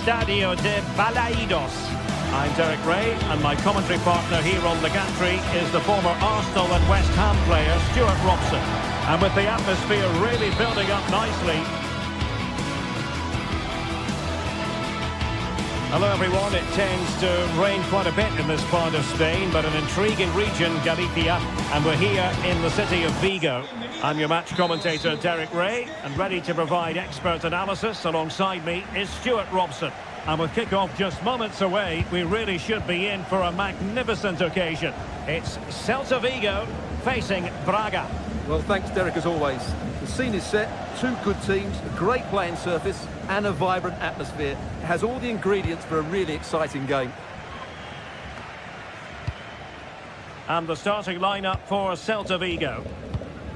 Estadio de Balaidos. I'm Derek Ray, and my commentary partner here on the gantry is the former Arsenal and West Ham player, Stuart Robson. And with the atmosphere really building up nicely. Hello everyone, it tends to rain quite a bit in this part of Spain, but an intriguing region, Galicia, and we're here in the city of Vigo. I'm your match commentator, Derek Ray, and ready to provide expert analysis. Alongside me is Stuart Robson. And with kick-off just moments away, we really should be in for a magnificent occasion. It's Celta Vigo facing Braga. Well, thanks, Derek, as always. The scene is set, two good teams, a great playing surface and a vibrant atmosphere. It has all the ingredients for a really exciting game. And the starting lineup for Celta Vigo.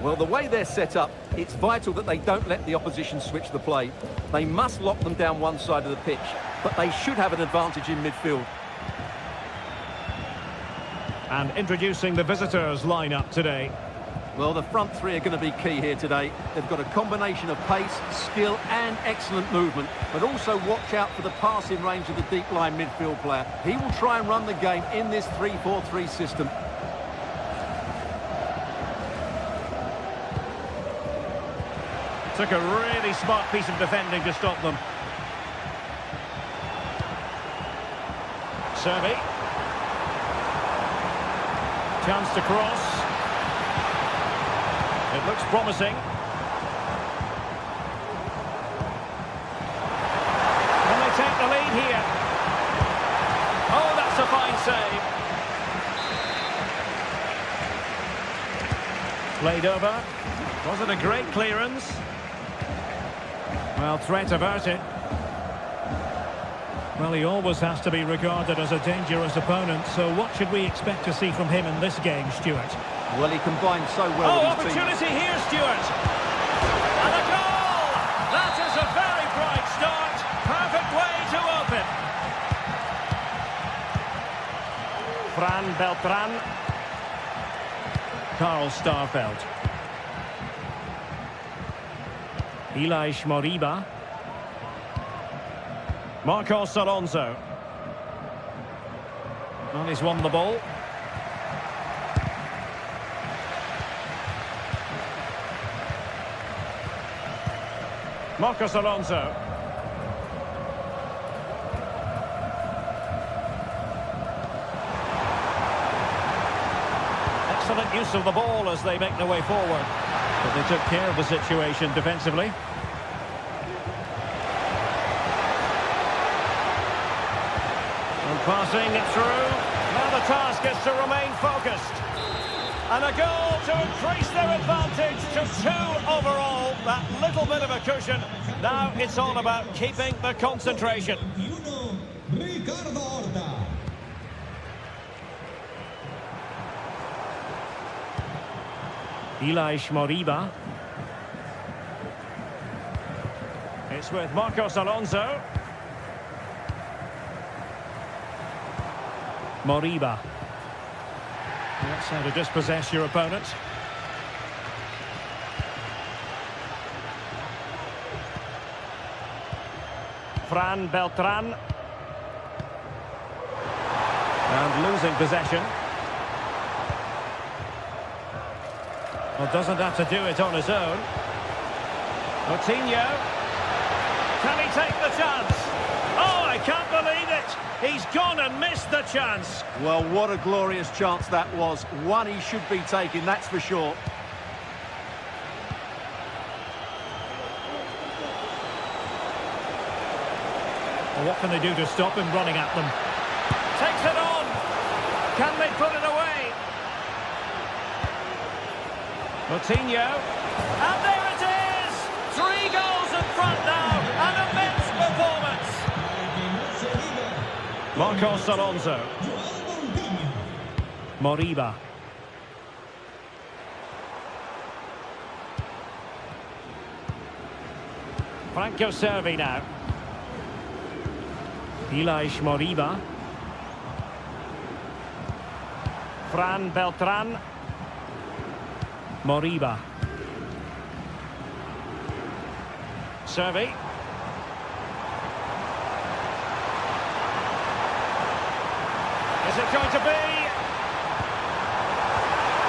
Well, the way they're set up, it's vital that they don't let the opposition switch the play. They must lock them down one side of the pitch, but they should have an advantage in midfield. And introducing the visitors' lineup today. Well, the front three are going to be key here today. They've got a combination of pace, skill and excellent movement, but also watch out for the passing range of the deep-line midfield player. He will try and run the game in this 3-4-3 system. Took a really smart piece of defending to stop them. Servi. Chance to cross. It looks promising. Can they take the lead here? Oh, that's a fine save. Played over. Was it a great clearance? Well, threat averted. Well, he always has to be regarded as a dangerous opponent, so what should we expect to see from him in this game, Stuart? Well, he combined so well with his team. Opportunity here, Stuart. And a goal! That is a very bright start. Perfect way to open. Fran Beltran. Carl Starfelt. Elias Moriba. Marcos Alonso. Well, he's won the ball. Marcos Alonso. Excellent use of the ball as they make their way forward. But they took care of the situation defensively. And passing it through. Now the task is to remain focused. And a goal to increase their advantage to 2 overall. That little bit of a cushion. Now it's all about keeping the concentration. Elias Moriba. It's with Marcos Alonso. Moriba. That's how to dispossess your opponent. Fran Beltran. And losing possession. Well, doesn't have to do it on his own. Coutinho. Can he take the chance? Oh, I can't believe it. He's gone and missed the chance. Well, what a glorious chance that was. One he should be taking, that's for sure. Well, what can they do to stop him running at them? Takes it on. Can they put it away? Coutinho. And there it is! 3 goals in front now. An immense performance. Marcos Alonso. Moriba. Franco Servi now. Elias Moriba. Fran Beltran. Moriba. Servi. Is it going to be?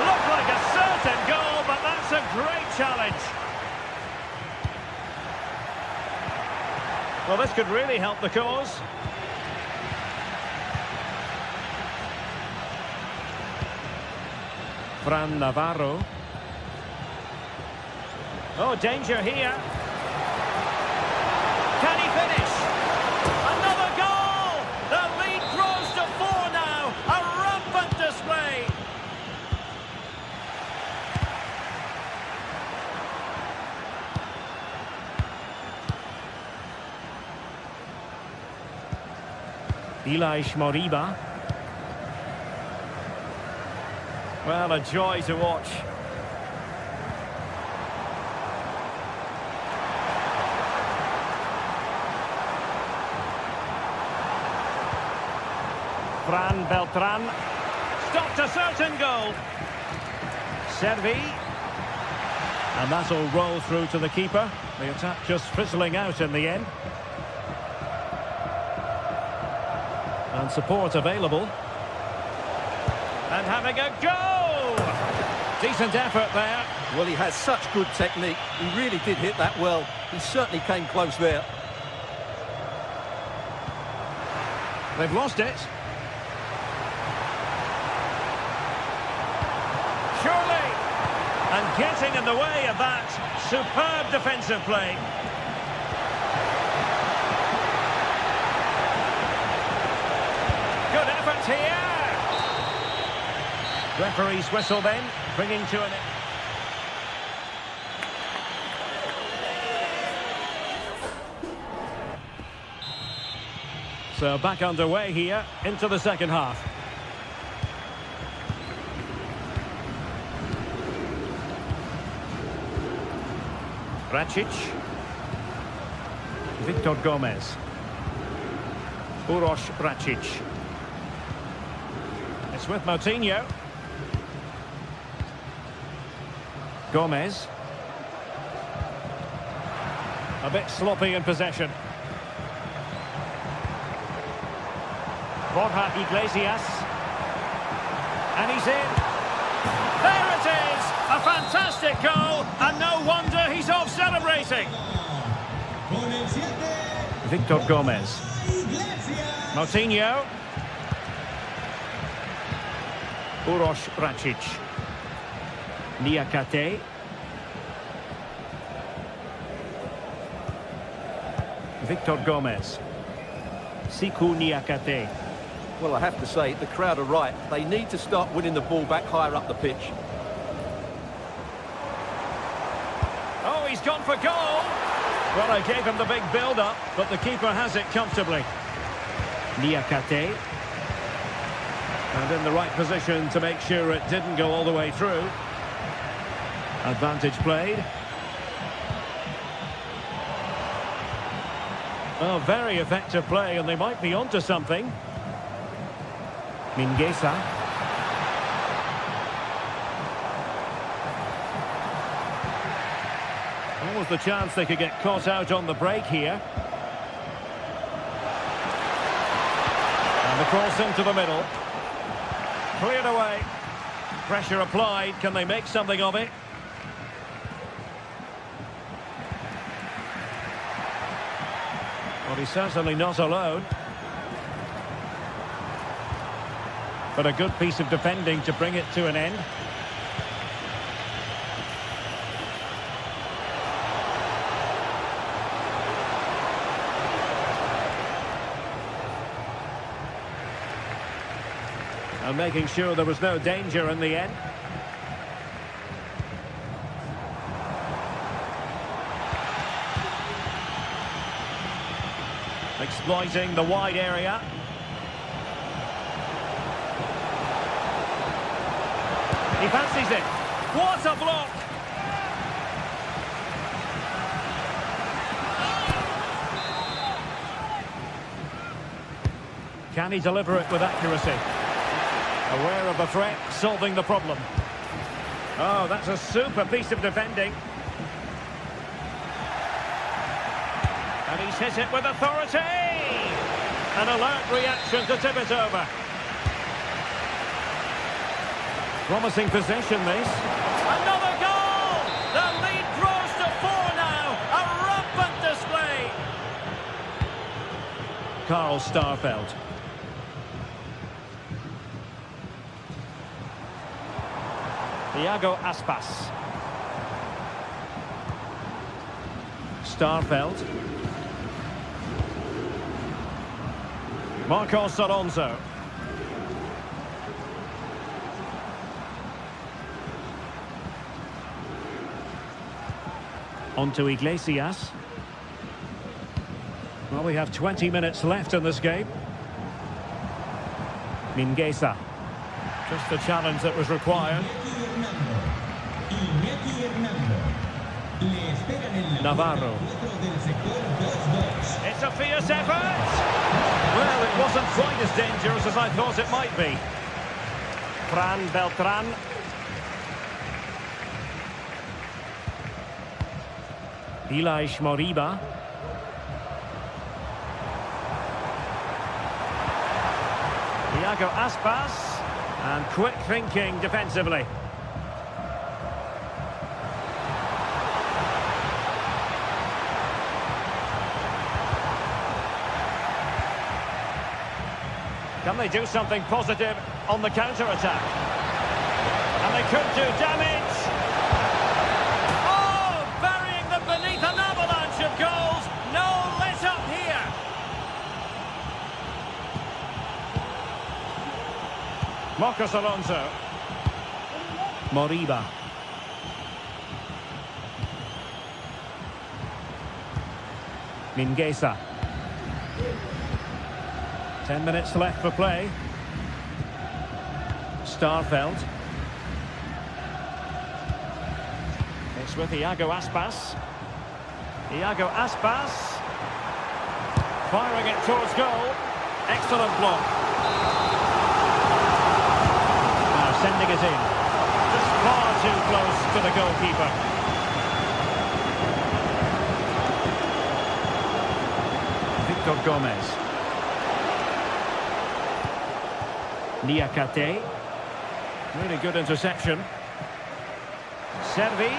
Looked like a certain goal, but that's a great challenge. Well, this could really help the cause. Fran Navarro. Oh, danger here. Can he finish? Another goal! The lead grows to 4 now. A rampant display. Elias Moriba. Well, a joy to watch. Fran Beltran. Stopped a certain goal. Servi. And that'll roll through to the keeper. The attack just fizzling out in the end. And support available. And having a go! Decent effort there. Well, he has such good technique. He really did hit that well. He certainly came close there. They've lost it. Surely! And getting in the way of that superb defensive play. Good effort here. Referee's whistle then, bringing to an end. So back underway here, into the second half. Racic. Victor Gomez. Uroš Racic. It's with Moutinho. Gomez. A bit sloppy in possession. Borja Iglesias. And he's in. There it is! A fantastic goal, and no wonder he's off celebrating. Victor Gomez. Moutinho. Uroš Racic. Niakate. Victor Gomez. Siku Niakate. Well, I have to say, the crowd are right. They need to start winning the ball back higher up the pitch. Oh, he's gone for goal. Well, I gave him the big build-up, but the keeper has it comfortably. Niakate. And in the right position to make sure it didn't go all the way through. Advantage played. Oh, very effective play, and they might be onto something. Mingueza. What was the chance they could get caught out on the break here? And the cross into the middle. Cleared away. Pressure applied. Can they make something of it? Well, he's certainly not alone. But a good piece of defending to bring it to an end. And making sure there was no danger in the end. Exploiting the wide area. He fancies it. What a block! Can he deliver it with accuracy? Aware of the threat, solving the problem. Oh, that's a super piece of defending. And he's hit it with authority! An alert reaction to tip it over. Promising possession, this. Another goal! The lead grows to 4 now. A rampant display. Carl Starfelt. Iago Aspas. Starfelt. Marcos Alonso. On to Iglesias. Well, we have 20 minutes left in this game. Mingueza. Just the challenge that was required. Navarro. It's a fierce effort! Well, it wasn't quite as dangerous as I thought it might be. Fran Beltran. Elias Moriba. Iago Aspas. And quick thinking defensively. Can they do something positive on the counter-attack? And they could do damage! Oh, burying them beneath an avalanche of goals. No let-up here. Marcos Alonso. Moriba. Mingueza. 10 minutes left for play. Starfelt. It's with Iago Aspas. Iago Aspas. Firing it towards goal. Excellent block. Now sending it in. Just far too close to the goalkeeper. Victor Gomez. Niakate. Really good interception. Servi.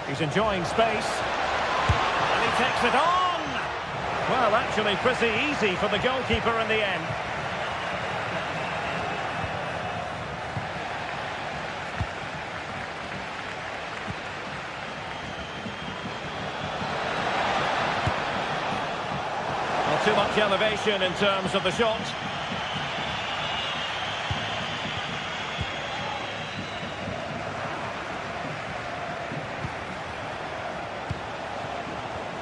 He's enjoying space. And he takes it on! Well, actually pretty easy for the goalkeeper in the end. Too much elevation in terms of the shot.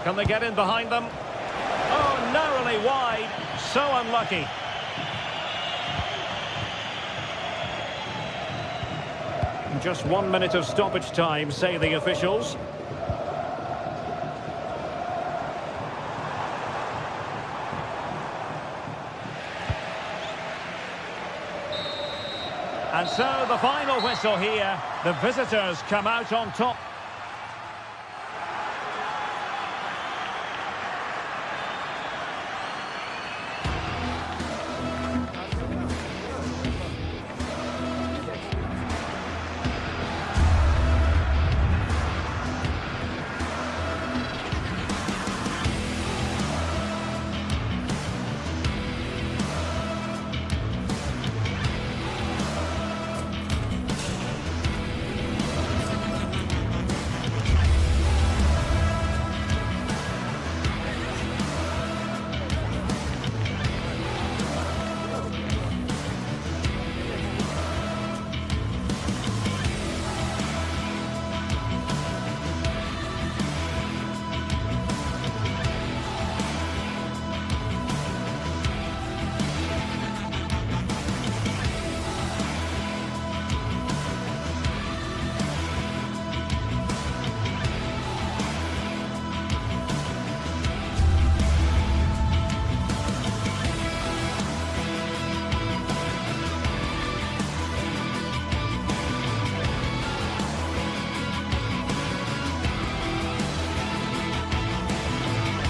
Can they get in behind them? Oh, narrowly wide. So unlucky. Just 1 minute of stoppage time, say the officials. And so the final whistle here. The visitors come out on top.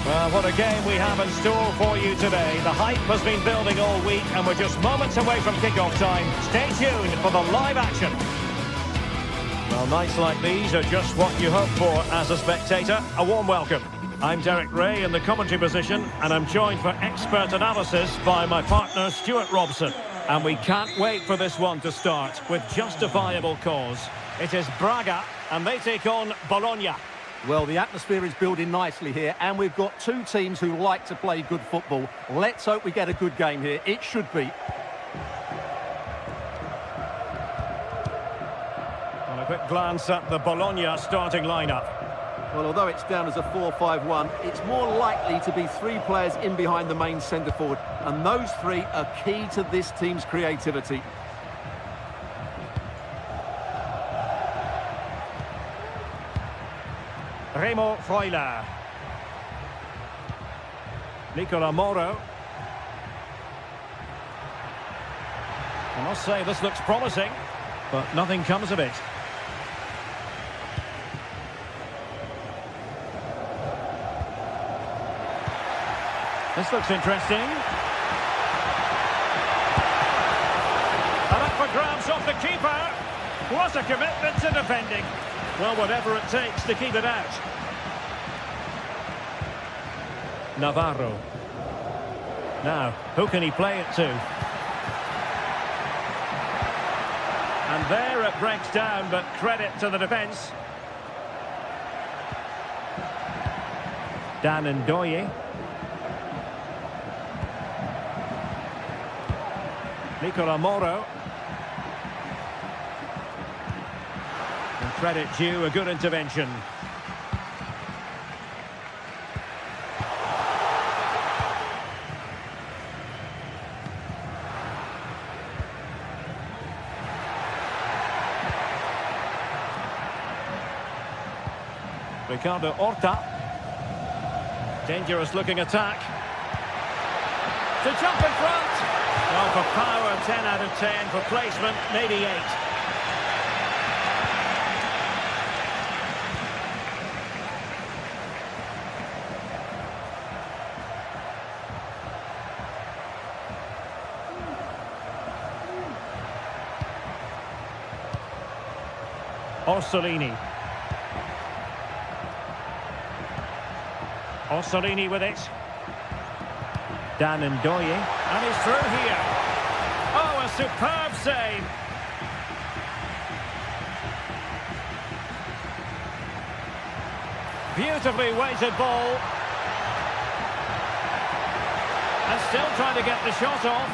Well, what a game we have in store for you today. The hype has been building all week and we're just moments away from kick-off time. Stay tuned for the live action. Well, nights like these are just what you hope for as a spectator. A warm welcome. I'm Derek Ray in the commentary position and I'm joined for expert analysis by my partner Stuart Robson. And we can't wait for this one to start with justifiable cause. It is Braga and they take on Bologna. Well, the atmosphere is building nicely here, and we've got two teams who like to play good football. Let's hope we get a good game here. It should be. On a quick glance at the Bologna starting lineup. Well, although it's down as a 4-5-1, it's more likely to be three players in behind the main centre-forward, and those three are key to this team's creativity. Remo Freuler. Nicola Moro. I must say this looks promising, but nothing comes of it. This looks interesting. And up for grabs off the keeper. What a commitment to defending. Well, whatever it takes to keep it out. Navarro. Now, who can he play it to? And there it breaks down, but credit to the defence. Dan Ndoye. Nicola Moro. And credit due, a good intervention. Ricardo Horta. Dangerous looking attack. To jump in front. Well, for power, 10 out of 10. For placement, maybe 8. Orsolini. Orsolini with it. Dan Ndoye. And he's through here. Oh, a superb save. Beautifully weighted ball. And still trying to get the shot off.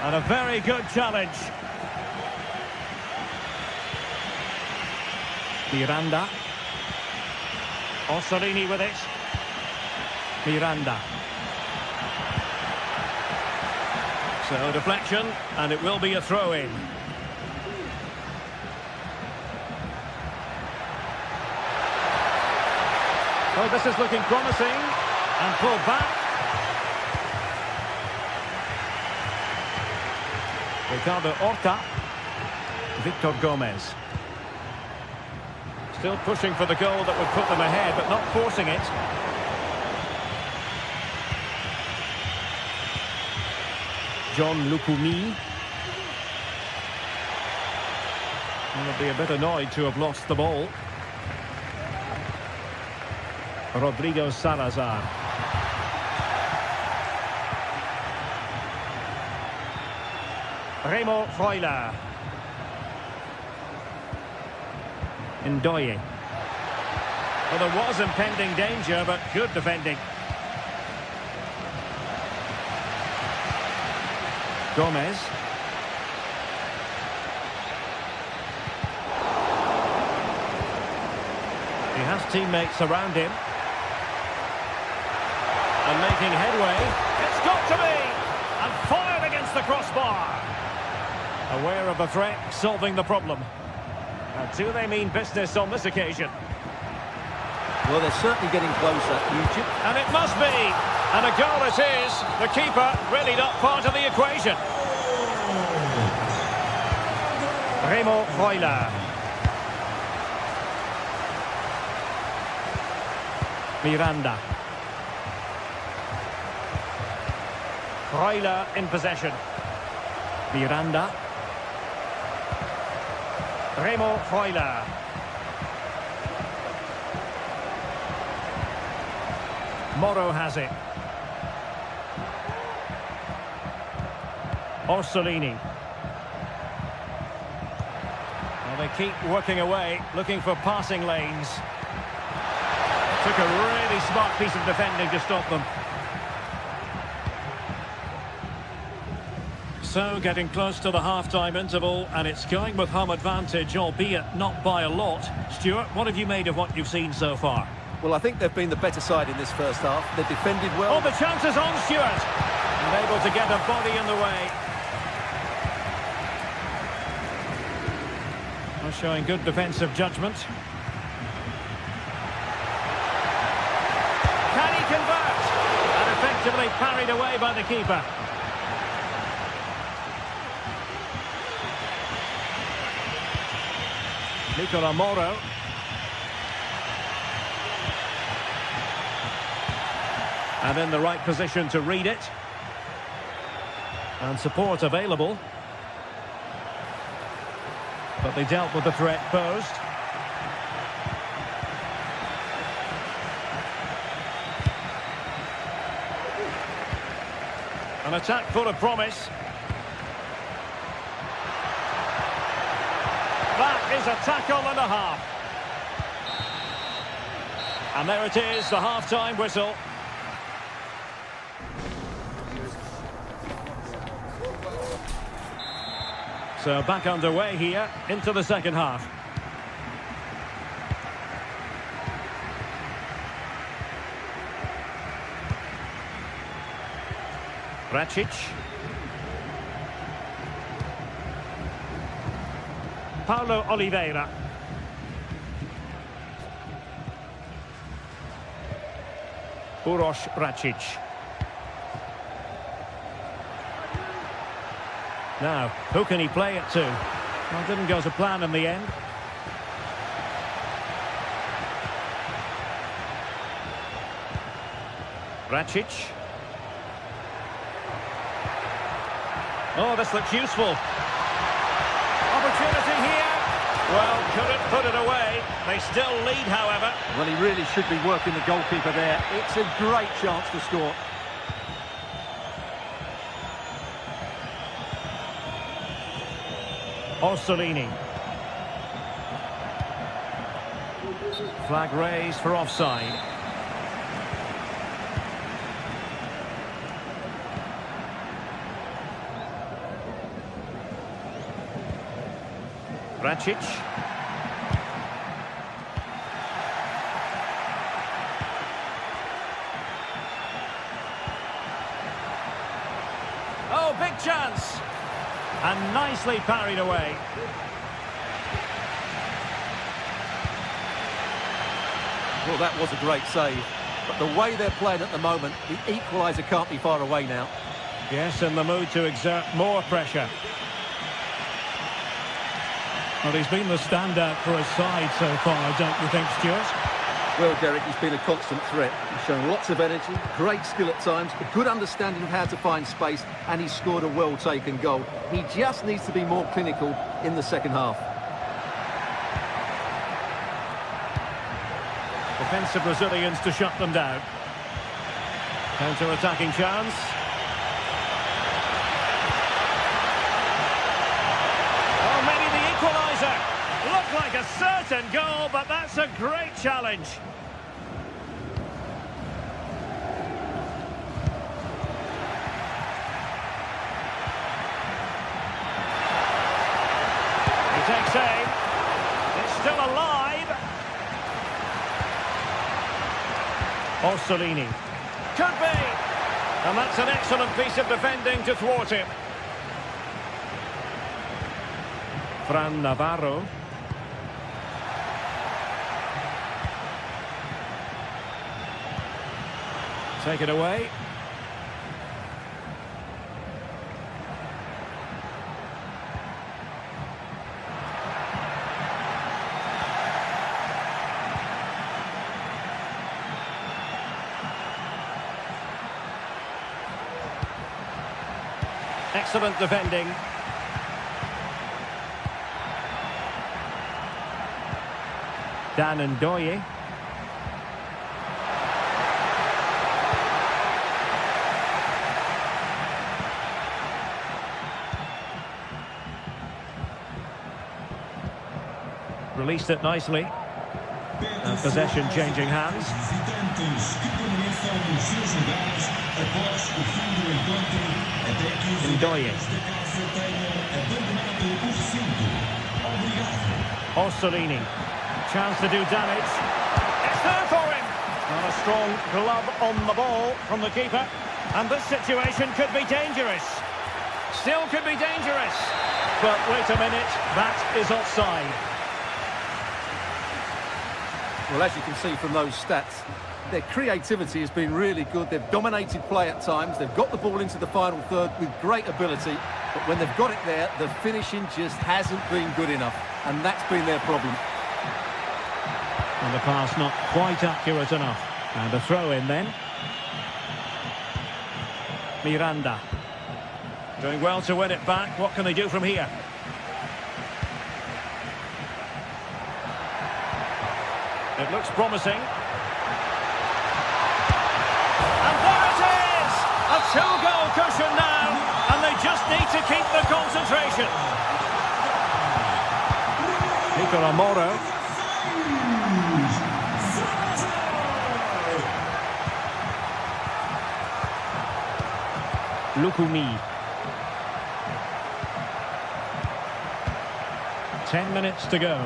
And a very good challenge. Miranda. Orsolini with it. Miranda. So deflection, and it will be a throw-in. Oh, this is looking promising. And pulled back. Ricardo Horta. Victor Gomez. Still pushing for the goal that would put them ahead, but not forcing it. John Lukumi. Will be a bit annoyed to have lost the ball. Rodrigo Salazar. Remo Freuler. Ndoye. Well, there was impending danger, but good defending. Gomez. He has teammates around him. And making headway. It's got to be! And fired against the crossbar. Aware of the threat, solving the problem. And do they mean business on this occasion? Well, they're certainly getting closer. And it must be. And a goal it is. The keeper really not part of the equation. Remo Freuler. Miranda. Freuler in possession. Miranda. Remo Freuler. Moro has it. Orsolini. Well, they keep working away, looking for passing lanes. Took a really smart piece of defending to stop them. So, getting close to the half-time interval, and it's going with home advantage, albeit not by a lot. Stuart, what have you made of what you've seen so far? Well, I think they've been the better side in this first half. They've defended well. Oh, the chance is on, Stuart! And able to get a body in the way. Well, showing good defensive judgment. Can he convert? And effectively parried away by the keeper. Nicola Moro. And in the right position to read it. And support available. But they dealt with the threat posed. An attack full of promise. That is a tackle and a half. And there it is, the half-time whistle. So back underway here, into the second half. Racic. Paulo Oliveira. Uroš Racic. Now, who can he play it to? Well, didn't go to plan in the end. Racic. Oh, this looks useful. Opportunity here. Well, couldn't put it away. They still lead, however. Well, he really should be working the goalkeeper there. It's a great chance to score. Orsolini. Flag raised for offside. Racic. Oh, big chance. And nicely parried away. Well, that was a great save. But the way they're playing at the moment, the equaliser can't be far away now. Yes, in the mood to exert more pressure. Well, he's been the standout for his side so far, don't you think, Stuart? Well, Derek, he's been a constant threat. He's shown lots of energy, great skill at times, a good understanding of how to find space, and he's scored a well-taken goal. He just needs to be more clinical in the second half. Defensive Brazilians to shut them down. Counter-attacking chance. Oh, maybe the equaliser. Looked like a certain goal, but that's a great challenge. He takes aim. It's still alive. Orsolini. Could be. And that's an excellent piece of defending to thwart him. Fran Navarro. Take it away. Excellent defending. Dan Ndoye. Released it nicely. And possession changing hands. Ndoye. Orsolini. Chance to do damage. It's there for him. Not a strong glove on the ball from the keeper. And this situation could be dangerous. Still could be dangerous. But wait a minute, that is offside. Well, as you can see from those stats, their creativity has been really good. They've dominated play at times. They've got the ball into the final third with great ability. But when they've got it there, the finishing just hasn't been good enough. And that's been their problem. And the pass not quite accurate enough. And a throw in then. Miranda. Doing well to win it back. What can they do from here? It looks promising. And there it is! A two-goal cushion now, and they just need to keep the concentration. Nico Amoro. Lukumi. 10 minutes to go.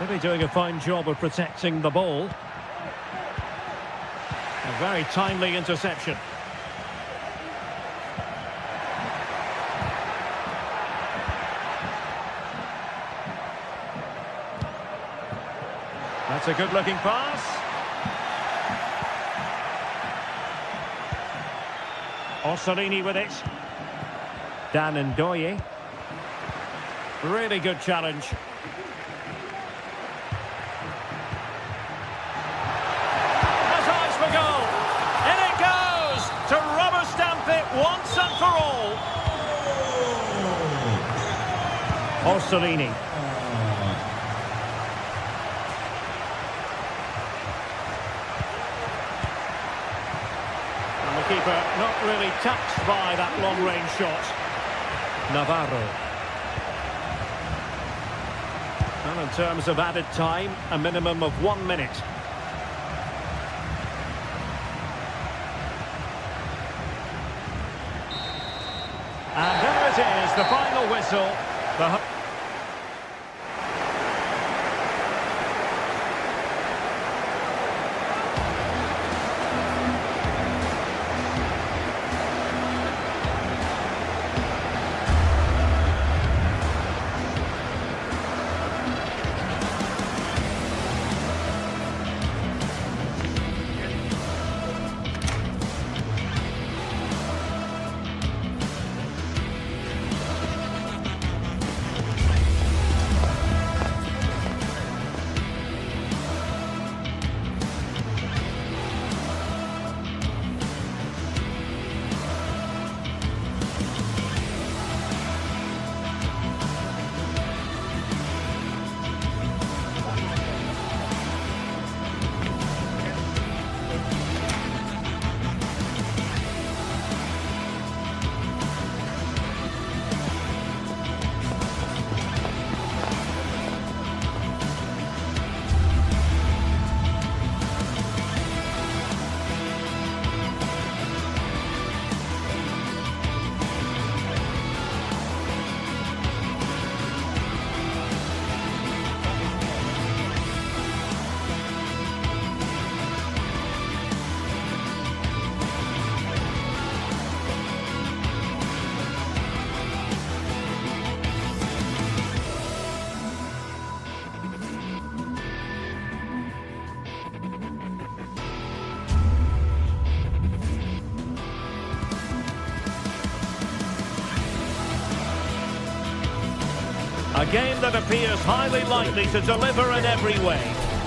Really doing a fine job of protecting the ball. A very timely interception. That's a good-looking pass. Orsolini with it. Dan Ndoye. Really good challenge. Has eyes for goal. In it goes to rubber stamp it once and for all. Orsolini. Keeper not really touched by that long-range shot. Navarro. And in terms of added time, a minimum of 1 minute. And there it is, the final whistle. A game that appears highly likely to deliver in every way.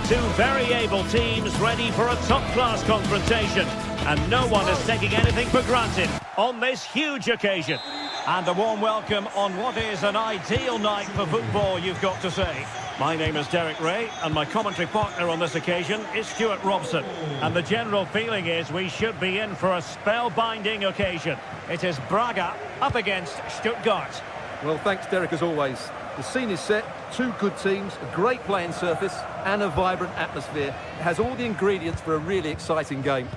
Two very able teams ready for a top-class confrontation. And no one is taking anything for granted on this huge occasion. And a warm welcome on what is an ideal night for football, you've got to say. My name is Derek Ray, and my commentary partner on this occasion is Stuart Robson. And the general feeling is we should be in for a spellbinding occasion. It is Braga up against Stuttgart. Well, thanks, Derek, as always. The scene is set, two good teams, a great playing surface and a vibrant atmosphere. It has all the ingredients for a really exciting game.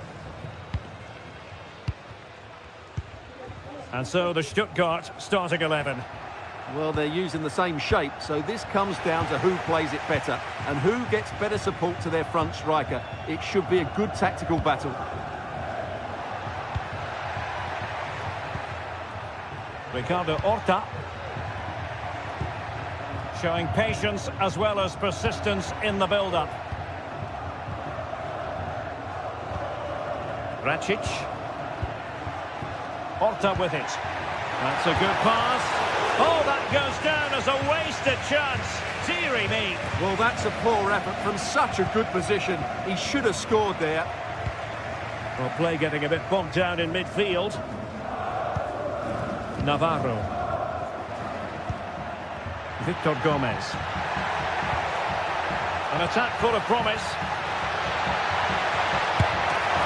And so the Stuttgart starting 11. Well, they're using the same shape, so this comes down to who plays it better and who gets better support to their front striker. It should be a good tactical battle. Ricardo Horta. Showing patience as well as persistence in the build-up. Racic. Horta with it. That's a good pass. Oh, that goes down as a wasted chance. Deary me. Well, that's a poor effort from such a good position. He should have scored there. Well, play getting a bit bogged down in midfield. Navarro. Victor Gomez. An attack full of promise.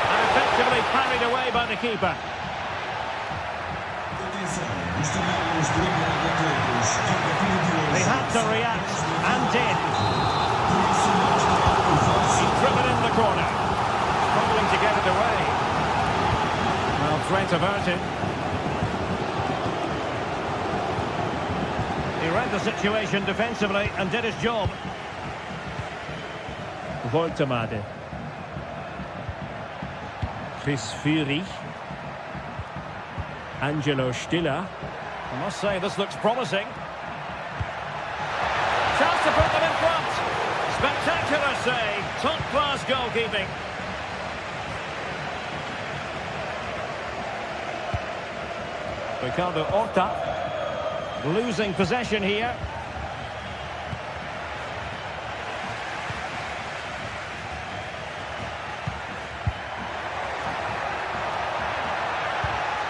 And effectively parried away by the keeper. They had to react, and did. He's driven in the corner. Struggling to get it away. Well, threat averted. He read the situation defensively and did his job. Voltemade. Chris Fury. Angelo Stiller. I must say, this looks promising. Chance to put them in front. Spectacular save. Top-class goalkeeping. Ricardo Horta. Losing possession here.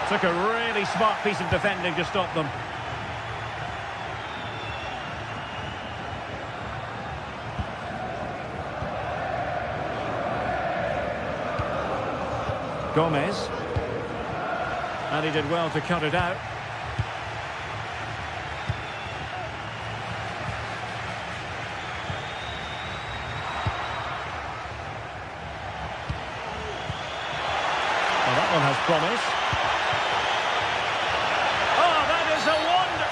Took a really smart piece of defending to stop them. Gomez. And he did well to cut it out. Well, that one has promise.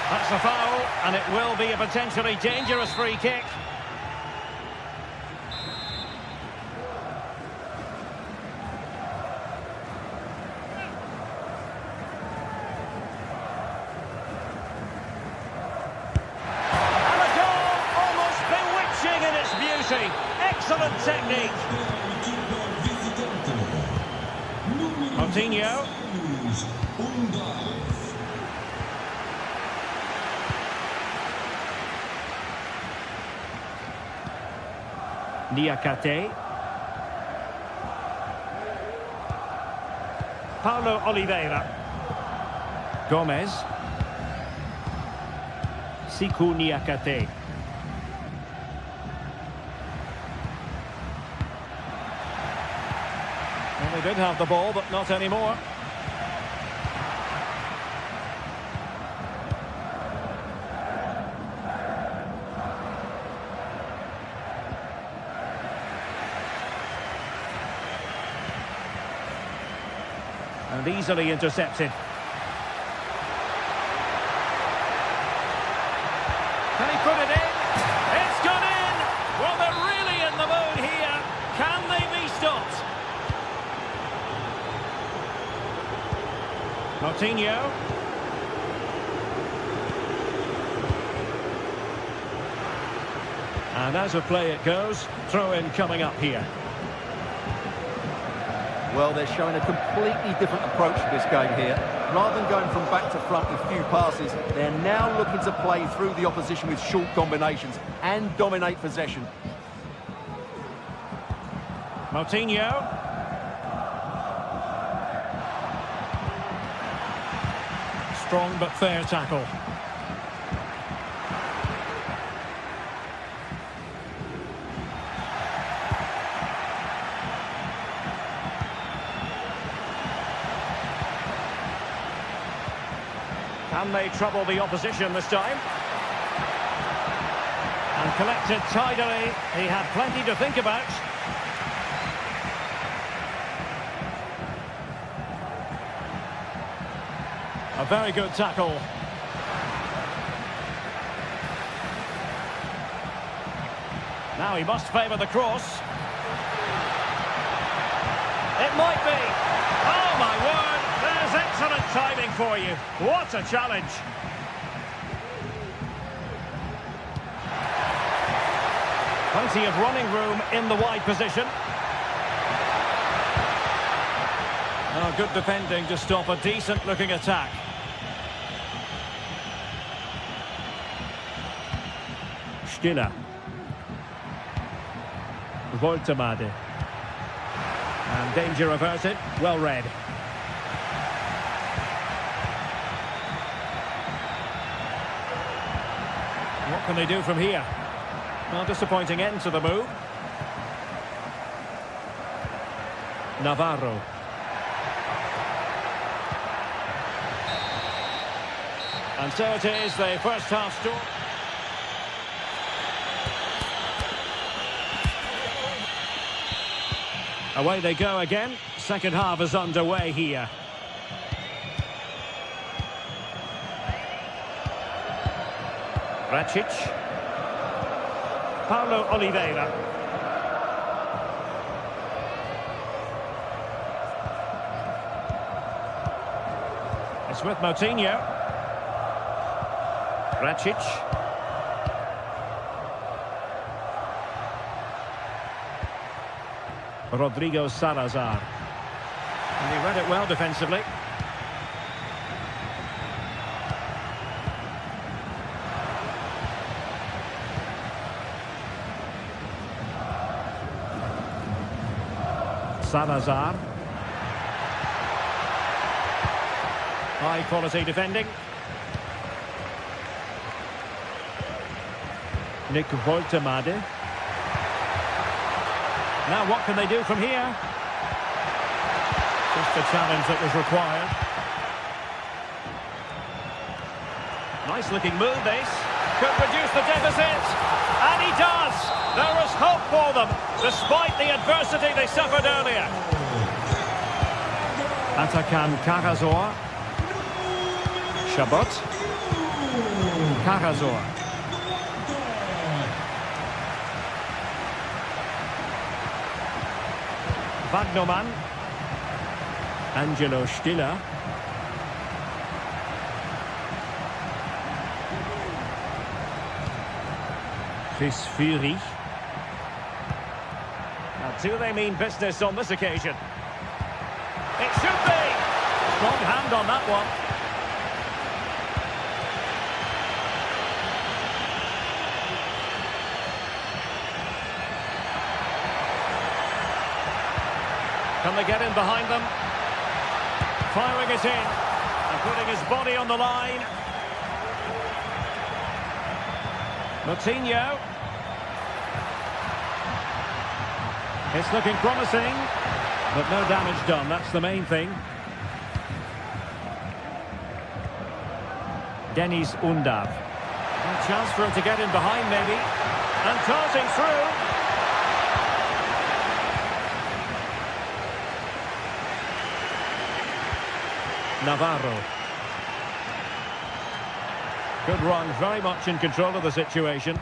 That's a foul, and it will be a potentially dangerous free kick. And a goal, almost bewitching in its beauty. Excellent technique. Coutinho. Niakate. Paulo Oliveira. Gomez. Siku Niakate. Well, they did have the ball, but not anymore. And easily intercepted. Can he put it in? It's gone in! Well, they're really in the mood here. Can they be stopped? Coutinho. And as a play it goes, throw-in coming up here. Well, they're showing a completely different approach to this game here. Rather than going from back to front with few passes, they're now looking to play through the opposition with short combinations and dominate possession. Moutinho. Strong but fair tackle. Can they trouble the opposition this time? And collected tidily. He had plenty to think about. A very good tackle. Now he must favour the cross. It might be. Oh my word, there's excellent timing for you. What a challenge. Plenty of running room in the wide position. Oh, good defending to stop a decent-looking attack. Stiller. Woltemade. And danger averted. Well read. What can they do from here? Well, disappointing end to the move. Navarro. And so it is, the first half score. Away they go again. Second half is underway here. Racic. Paulo Oliveira. It's with Moutinho. Racic. Rodrigo Salazar. And he read it well defensively. Salazar. High quality defending. Nick Woltemade. Now what can they do from here? Just the challenge that was required. Nice looking move this. Could reduce the deficit. And he does! There is hope for them, despite the adversity they suffered earlier. Atakan Karazor. Chabot. Karazor. Wagnerman. Angelo Stiller. Chris Fury. Now, do they mean business on this occasion? It should be! Strong hand on that one. Can they get in behind them? Firing it in and putting his body on the line. Moutinho. It's looking promising, but no damage done. That's the main thing. Denis Undav. A chance for him to get in behind maybe. And darting through. Navarro. Good run, very much in control of the situation.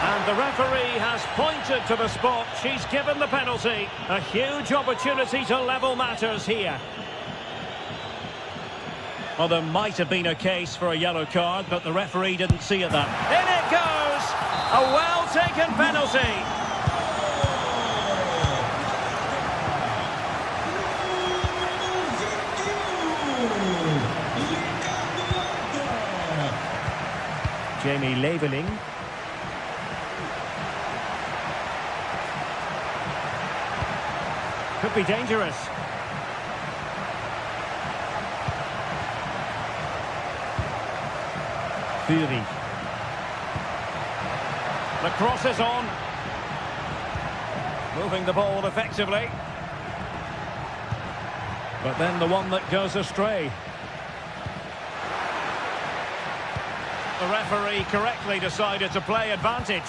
And the referee has pointed to the spot. She's given the penalty. A huge opportunity to level matters here. Well, there might have been a case for a yellow card, but the referee didn't see it that. In it goes! A well-taken penalty. Jamie Leveling. Could be dangerous. Fury. The cross is on. Moving the ball effectively. But then the one that goes astray. The referee correctly decided to play advantage.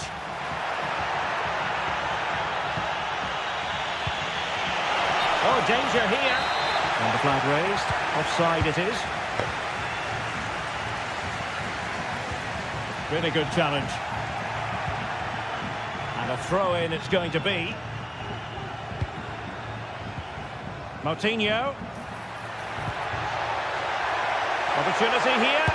Oh, danger here. And the flag raised. Offside it is. Really good challenge. And a throw-in it's going to be. Moutinho. Opportunity here.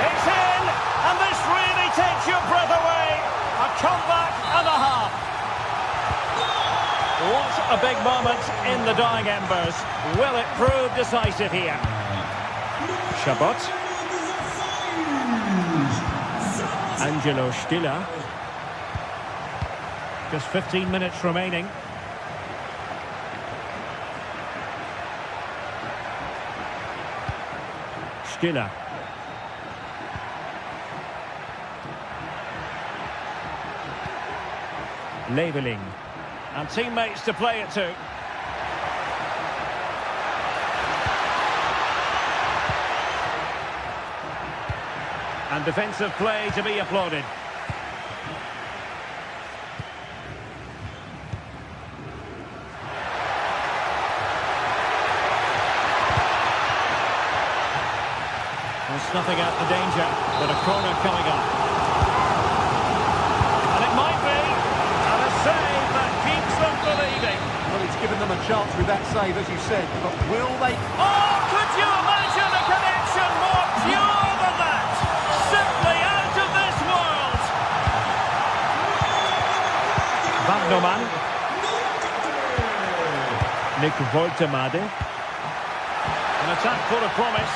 It's in! And this really takes your breath away. A comeback and a half. What a big moment in the dying embers. Will it prove decisive here? Chabot. Angelo Stiller. Just 15 minutes remaining. Stiller. Leveling. And teammates to play it to. And defensive play to be applauded. Well, snuffing out the danger, but a corner coming up. And it might be. And a save that keeps them believing. Well, he's given them a chance with that save, as you said, but will they? Oh, could you imagine a connection more pure than that? Simply out of this world. Van Noman. Nick Woltemade. An attack full of promise.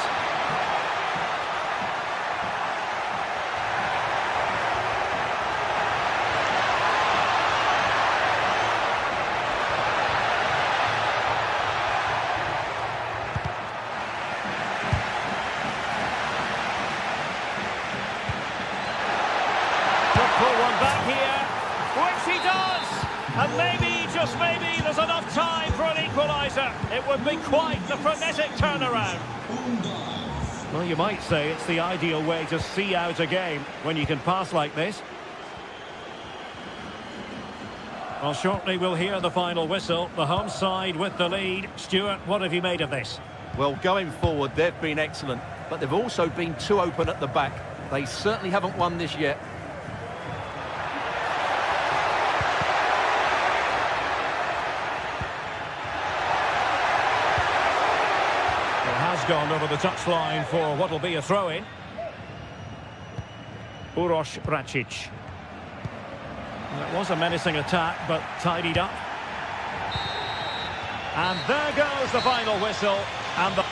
Pull one back here, which he does, and maybe, just maybe, there's enough time for an equaliser. It would be quite the frenetic turnaround. Well, you might say it's the ideal way to see out a game when you can pass like this. Well, shortly we'll hear the final whistle. The home side with the lead. Stuart, what have you made of this? Well, going forward, they've been excellent, but they've also been too open at the back. They certainly haven't won this yet. Gone over the touchline for what will be a throw-in. Uroš Račić. It was a menacing attack, but tidied up. And there goes the final whistle. And the...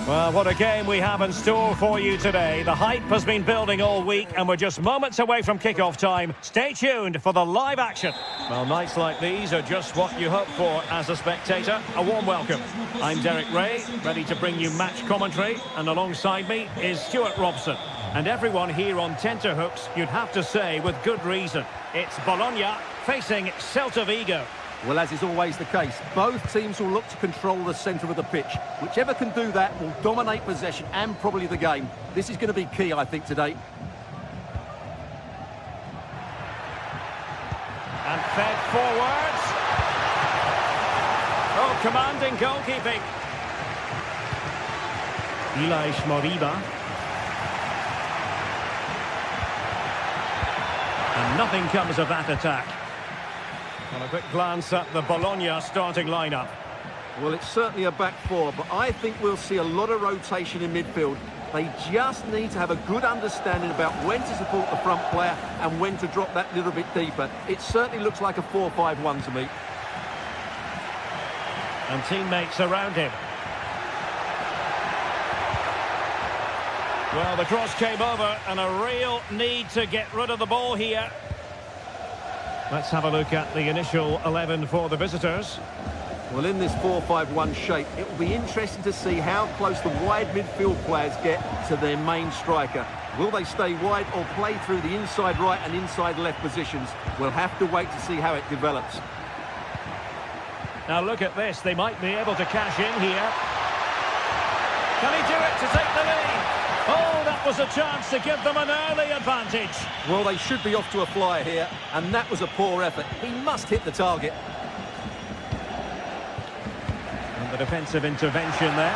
Well, what a game we have in store for you today. The hype has been building all week and we're just moments away from kick-off time. Stay tuned for the live action. Well, nights like these are just what you hope for as a spectator. A warm welcome. I'm Derek Ray, ready to bring you match commentary, and alongside me is Stuart Robson. And everyone here on tenterhooks, you'd have to say with good reason. It's Bologna facing Celta Vigo. Well, as is always the case, both teams will look to control the centre of the pitch. Whichever can do that will dominate possession and probably the game. This is going to be key, I think, today. And fed forwards. Oh, commanding goalkeeping. Elias Moriba. And nothing comes of that attack. And a quick glance at the Bologna starting lineup. Well, it's certainly a back four, but I think we'll see a lot of rotation in midfield. They just need to have a good understanding about when to support the front player and when to drop that little bit deeper. It certainly looks like a 4-5-1 to me. And teammates around him. Well, the cross came over and a real need to get rid of the ball here. Let's have a look at the initial 11 for the visitors. Well, in this 4-5-1 shape, it will be interesting to see how close the wide midfield players get to their main striker. Will they stay wide or play through the inside right and inside left positions? We'll have to wait to see how it develops. Now look at this, they might be able to cash in here. Can he do it to take the lead? Oh, that was a chance to give them an early advantage. Well, they should be off to a flyer here, and that was a poor effort. He must hit the target. And the defensive intervention there.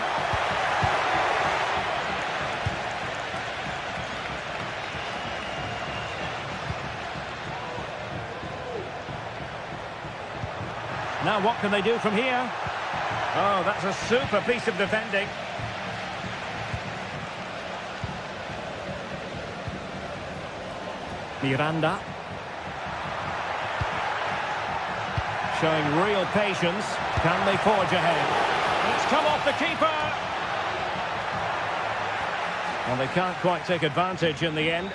Now what can they do from here? Oh, that's a super piece of defending. Miranda. Showing real patience. Can they forge ahead? It's come off the keeper. Well, they can't quite take advantage in the end.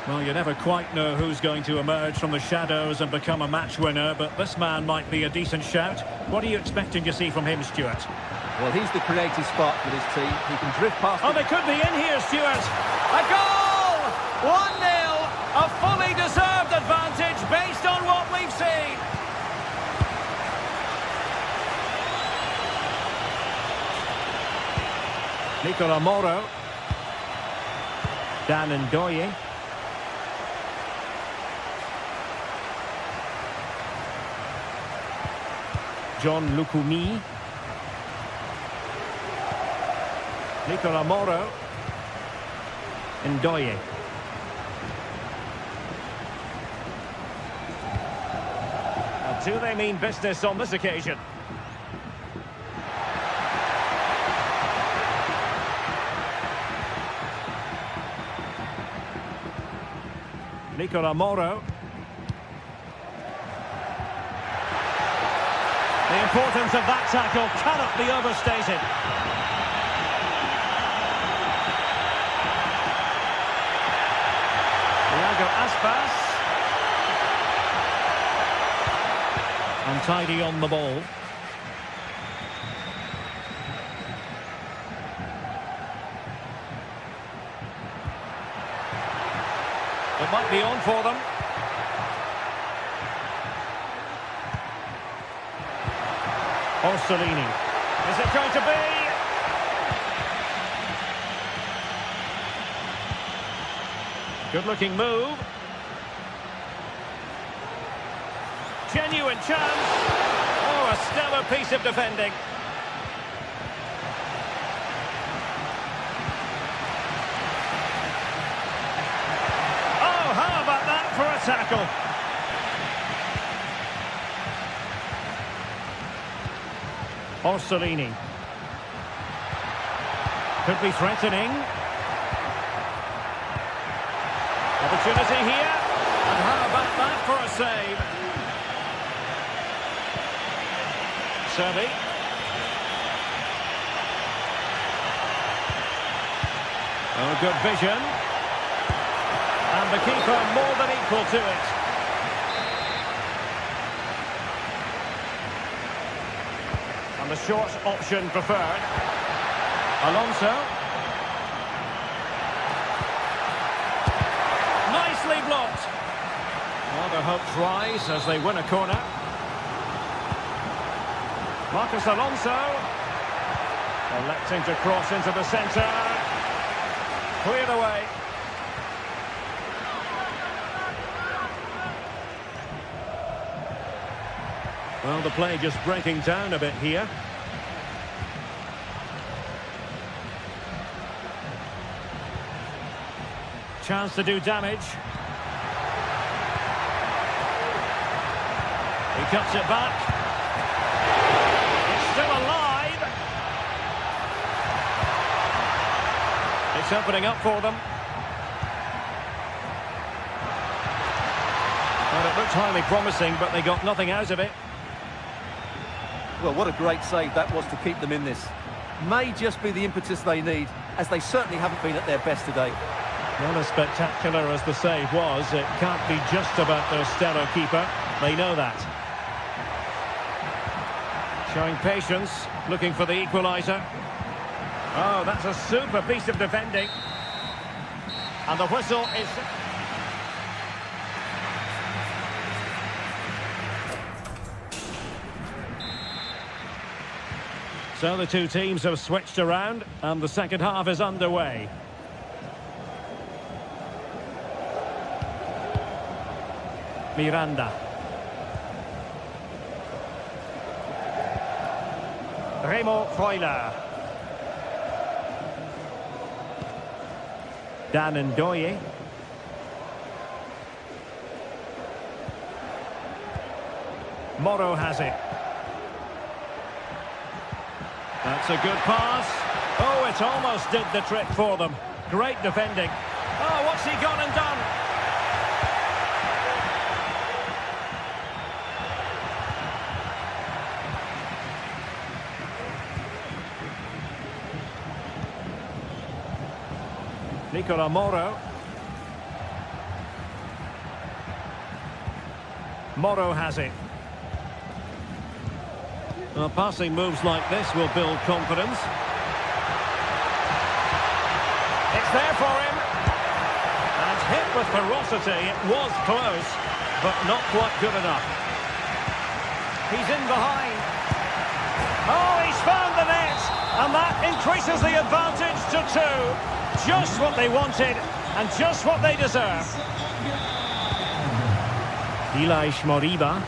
Well, you never quite know who's going to emerge from the shadows and become a match winner, but this man might be a decent shout. What are you expecting to see from him, Stuart? Well, he's the creative spark for this team. He can drift past... Oh, they could be in here, Stuart. A goal! 1-0, a fully deserved advantage based on what we've seen. Nicola Moro. Dan Ndoye. John Lukumi. Nicola Moro. Ndoye. Do they mean business on this occasion? Nicola Moro. The importance of that tackle cannot be overstated. Thiago Aspas. Untidy on the ball. It might be on for them. Orsolini. Is it going to be? Good looking move. Genuine chance. Oh, a stellar piece of defending. Oh, how about that for a tackle? Orsolini. Could be threatening. Opportunity here. And how about that for a save? Servi. Oh, good vision. And the keeper more than equal to it. And the short option preferred. Alonso. Nicely blocked. Well, their hopes rise as they win a corner. Marcos Alonso. Electing to cross into the centre. Cleared away. Well, the play just breaking down a bit here. Chance to do damage. He cuts it back. It's still alive. It's opening up for them. Well, it looked highly promising, but they got nothing out of it. Well, what a great save that was to keep them in this. May just be the impetus they need, as they certainly haven't been at their best today. Not as spectacular as the save was, it can't be just about their stellar keeper. They know that. Showing patience, looking for the equaliser. Oh, that's a super piece of defending. And the whistle is... So the two teams have switched around, and the second half is underway. Miranda. Remo Freuler. Dan Ndoye. Moro has it. That's a good pass. Oh, it almost did the trick for them. Great defending. Oh, what's he gone and done? Nicola Moro. Moro has it. Well, passing moves like this will build confidence. It's there for him. And hit with ferocity. It was close, but not quite good enough. He's in behind. Oh, he's found the net. And that increases the advantage to 2. Just what they wanted, and just what they deserve. Ilaix Moriba.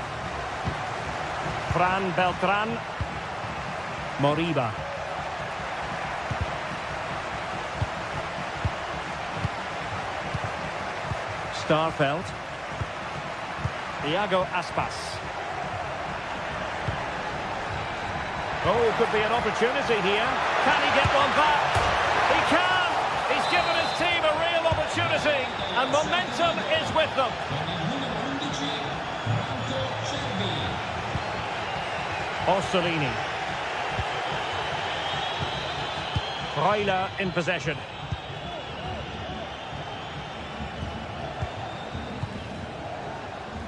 Fran Beltran. Moriba. Starfelt. Iago Aspas. Oh, could be an opportunity here. Can he get one back? He can! He's given his team a real opportunity, and momentum is with them. Orsolini. Freuler in possession.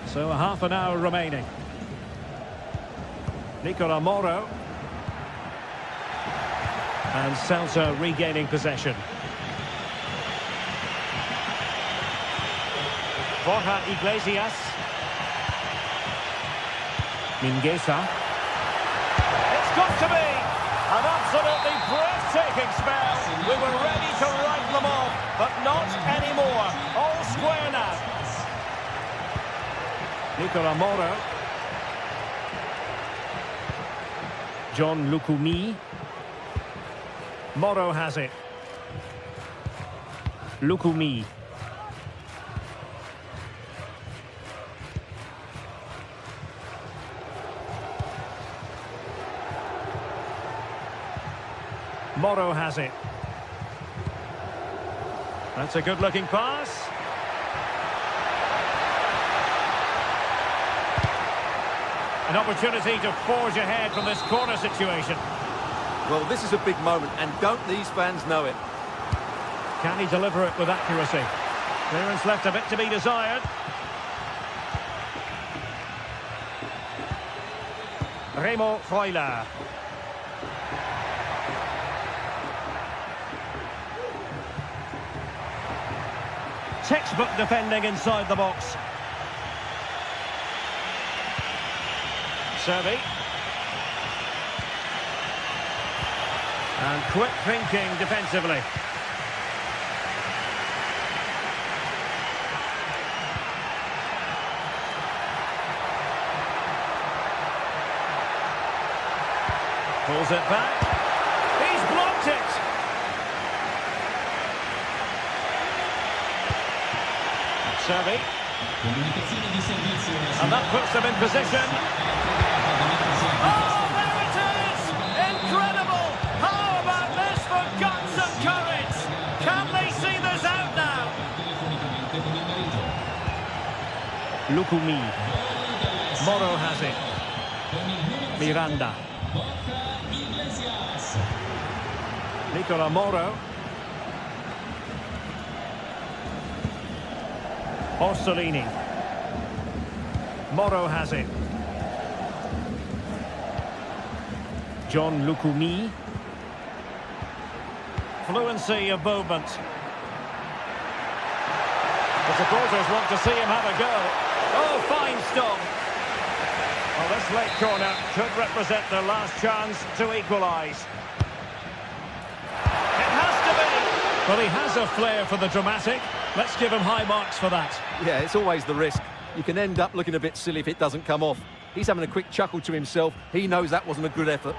So a half an hour remaining. Nicola Moro. And Celta regaining possession. Borja Iglesias. Mingueza. It's got to be an absolutely breathtaking spell. We were ready to write them off, but not anymore. All square now. Nicola Moro. John Lukumi. Moro has it. Lukumi. Moro has it. That's a good-looking pass. An opportunity to forge ahead from this corner situation. Well, this is a big moment, and don't these fans know it? Can he deliver it with accuracy? Clearance left a bit to be desired. Remo Freuler. Textbook defending inside the box. Servi. And quick thinking defensively. Pulls it back. He's blocked it. Servi. And that puts them in position. Oh, there it is! Incredible! How about this for guts and courage? Can they see this out now? Lukumi. Moro has it. Miranda. Nicola Moro. Orsolini. Moro has it. John Lukumi. Fluency of movement. The supporters want to see him have a go. Oh, fine stop. Well, this late corner could represent their last chance to equalise. It has to be. Well, he has a flair for the dramatic. Let's give him high marks for that. Yeah, it's always the risk. You can end up looking a bit silly if it doesn't come off. He's having a quick chuckle to himself. He knows that wasn't a good effort.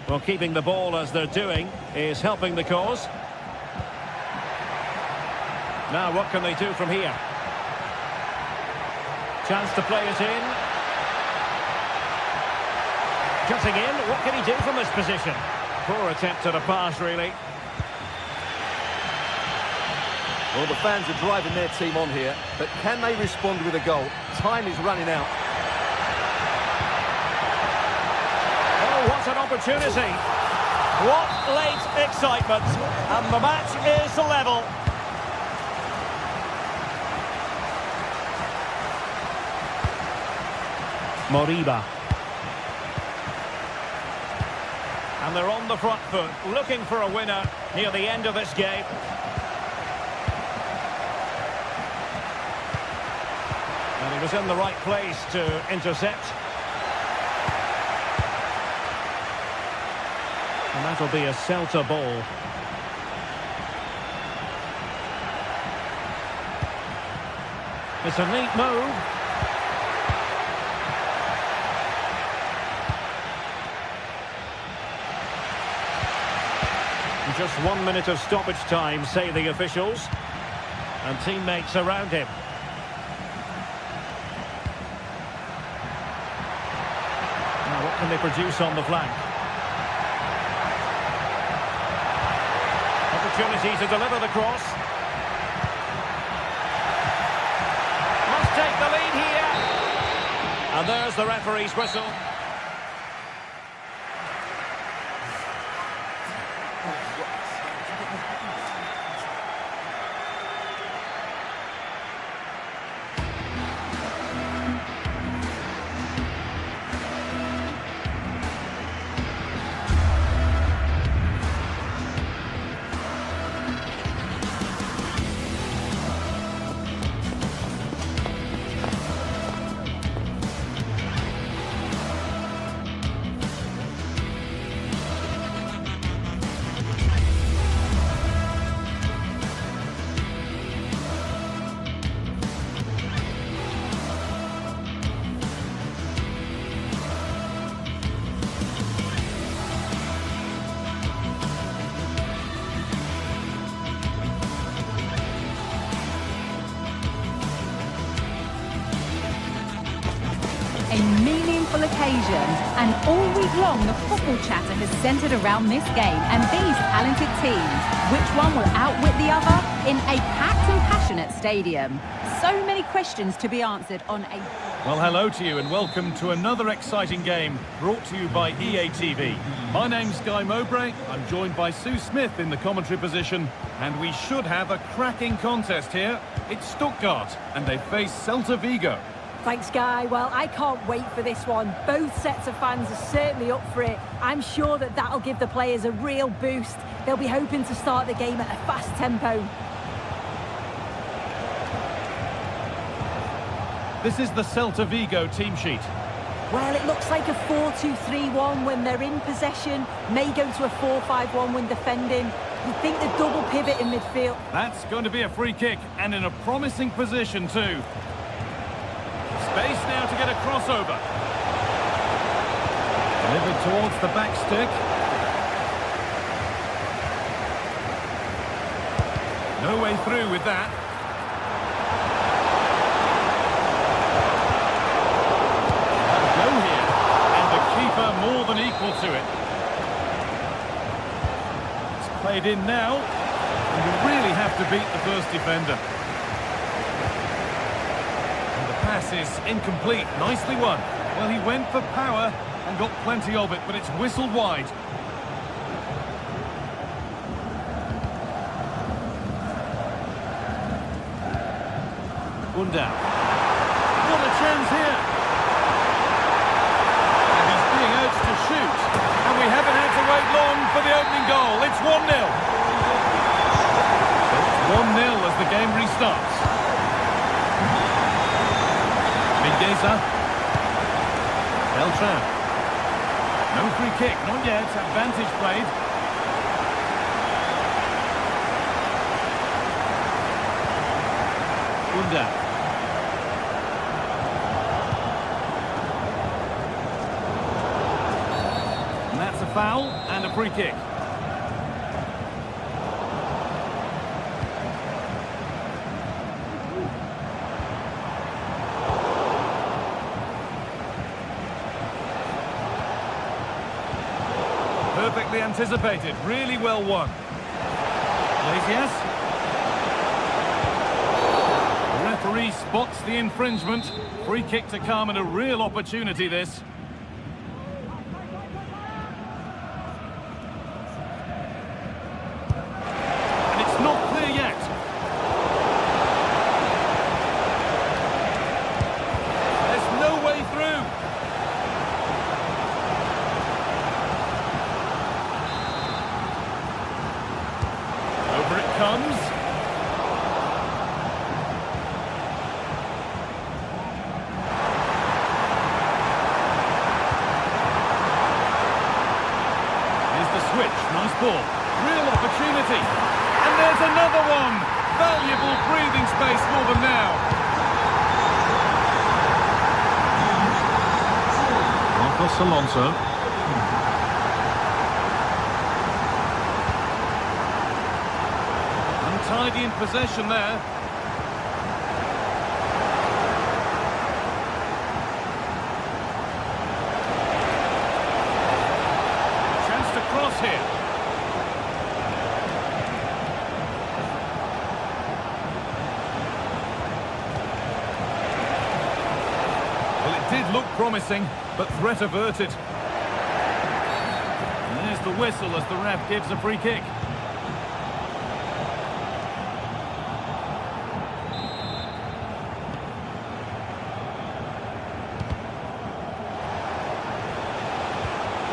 Well, keeping the ball as they're doing is helping the cause. Now, what can they do from here? Chance to play it in. Cutting in, what can he do from this position? Poor attempt at a pass, really. Well, the fans are driving their team on here, but can they respond with a goal? Time is running out. Oh, what an opportunity. What late excitement. And the match is level. Moriba. And they're on the front foot, looking for a winner near the end of this game. And he was in the right place to intercept. And that'll be a Celta ball. It's a neat move. Just 1 minute of stoppage time, say the officials. And teammates around him. Now, what can they produce on the flank? Opportunity to deliver the cross. Must take the lead here. And there's the referee's whistle. A meaningful occasion, and all week long the football chatter has centred around this game and these talented teams. Which one will outwit the other in a packed and passionate stadium? so many questions to be answered on a... Well, hello to you and welcome to another exciting game brought to you by EA TV. My name's Guy Mowbray. I'm joined by Sue Smith in the commentary position, and we should have a cracking contest here. It's Stuttgart, and they face Celta Vigo. Thanks, Guy. Well, I can't wait for this one. Both sets of fans are certainly up for it. I'm sure that that'll give the players a real boost. They'll be hoping to start the game at a fast tempo. This is the Celta Vigo team sheet. Well, it looks like a 4-2-3-1 when they're in possession. May go to a 4-5-1 when defending. You think the double pivot in midfield. That's going to be a free kick, and in a promising position too. Space now to get a crossover. Delivered towards the back stick. No way through with that. Go here. And the keeper more than equal to it. It's played in now. And you really have to beat the first defender. Pass is incomplete. Nicely won. Well, he went for power and got plenty of it, but it's whistled wide. Undaf. What a chance here. And he's being urged to shoot. And we haven't had to wait long for the opening goal. It's 1-0. It's 1-0 as the game restarts. Mingueza. Beltran. No free kick, not yet. Advantage played. Undaf. And that's a foul and a free kick. Perfectly anticipated, really well won. Iglesias. The referee spots the infringement. Free kick to come and a real opportunity this. And it's not clear yet. There's no way through. Comes. Here's the switch. Nice ball. Real opportunity. And there's another one. Valuable breathing space for them now. Marcos Alonso. Tidy in possession there. Chance to cross here. Well, it did look promising, but threat averted. And there's the whistle as the ref gives a free kick.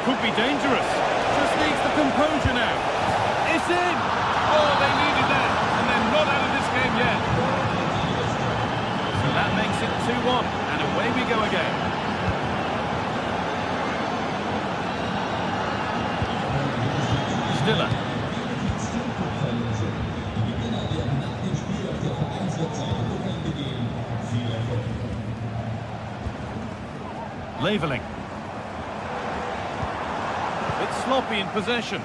Could be dangerous. Just needs the composure now. It's in! Oh, they needed that. And they're not out of this game yet. So that makes it 2-1. And away we go again. Stiller. Leveling. Sloppy in possession.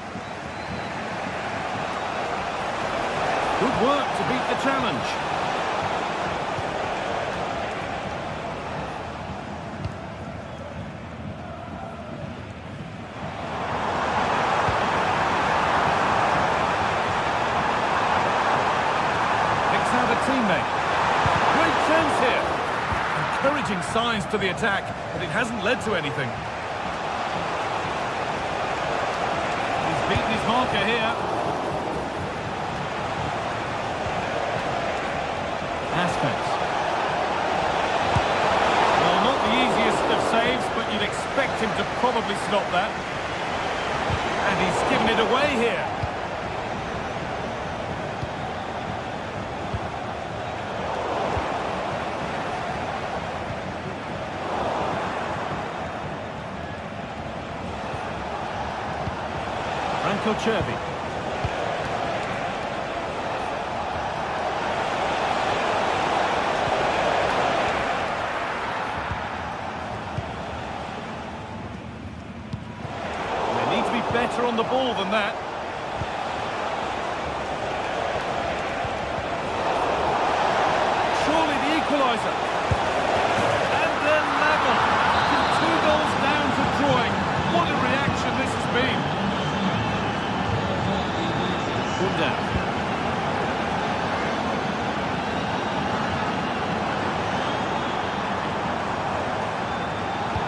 Good work to beat the challenge. Picks out a teammate. Great signs to the attack, but it hasn't led to anything. He's beaten his marker here. Aspects. Well, not the easiest of saves, but you'd expect him to probably stop that. And he's given it away here. Chervi. They need to be better on the ball than that. Surely the equaliser. And they're level. 2 goals down to drawing. What a reaction this has been. Down.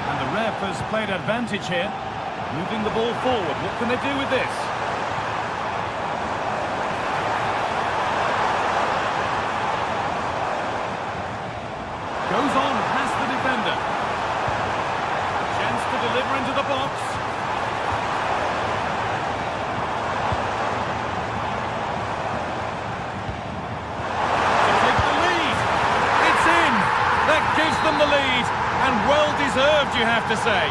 And the ref has played advantage here, moving the ball forward. What can they do with this? Goes on past the defender. Chance to deliver into the box. Gives them the lead, and well deserved, you have to say.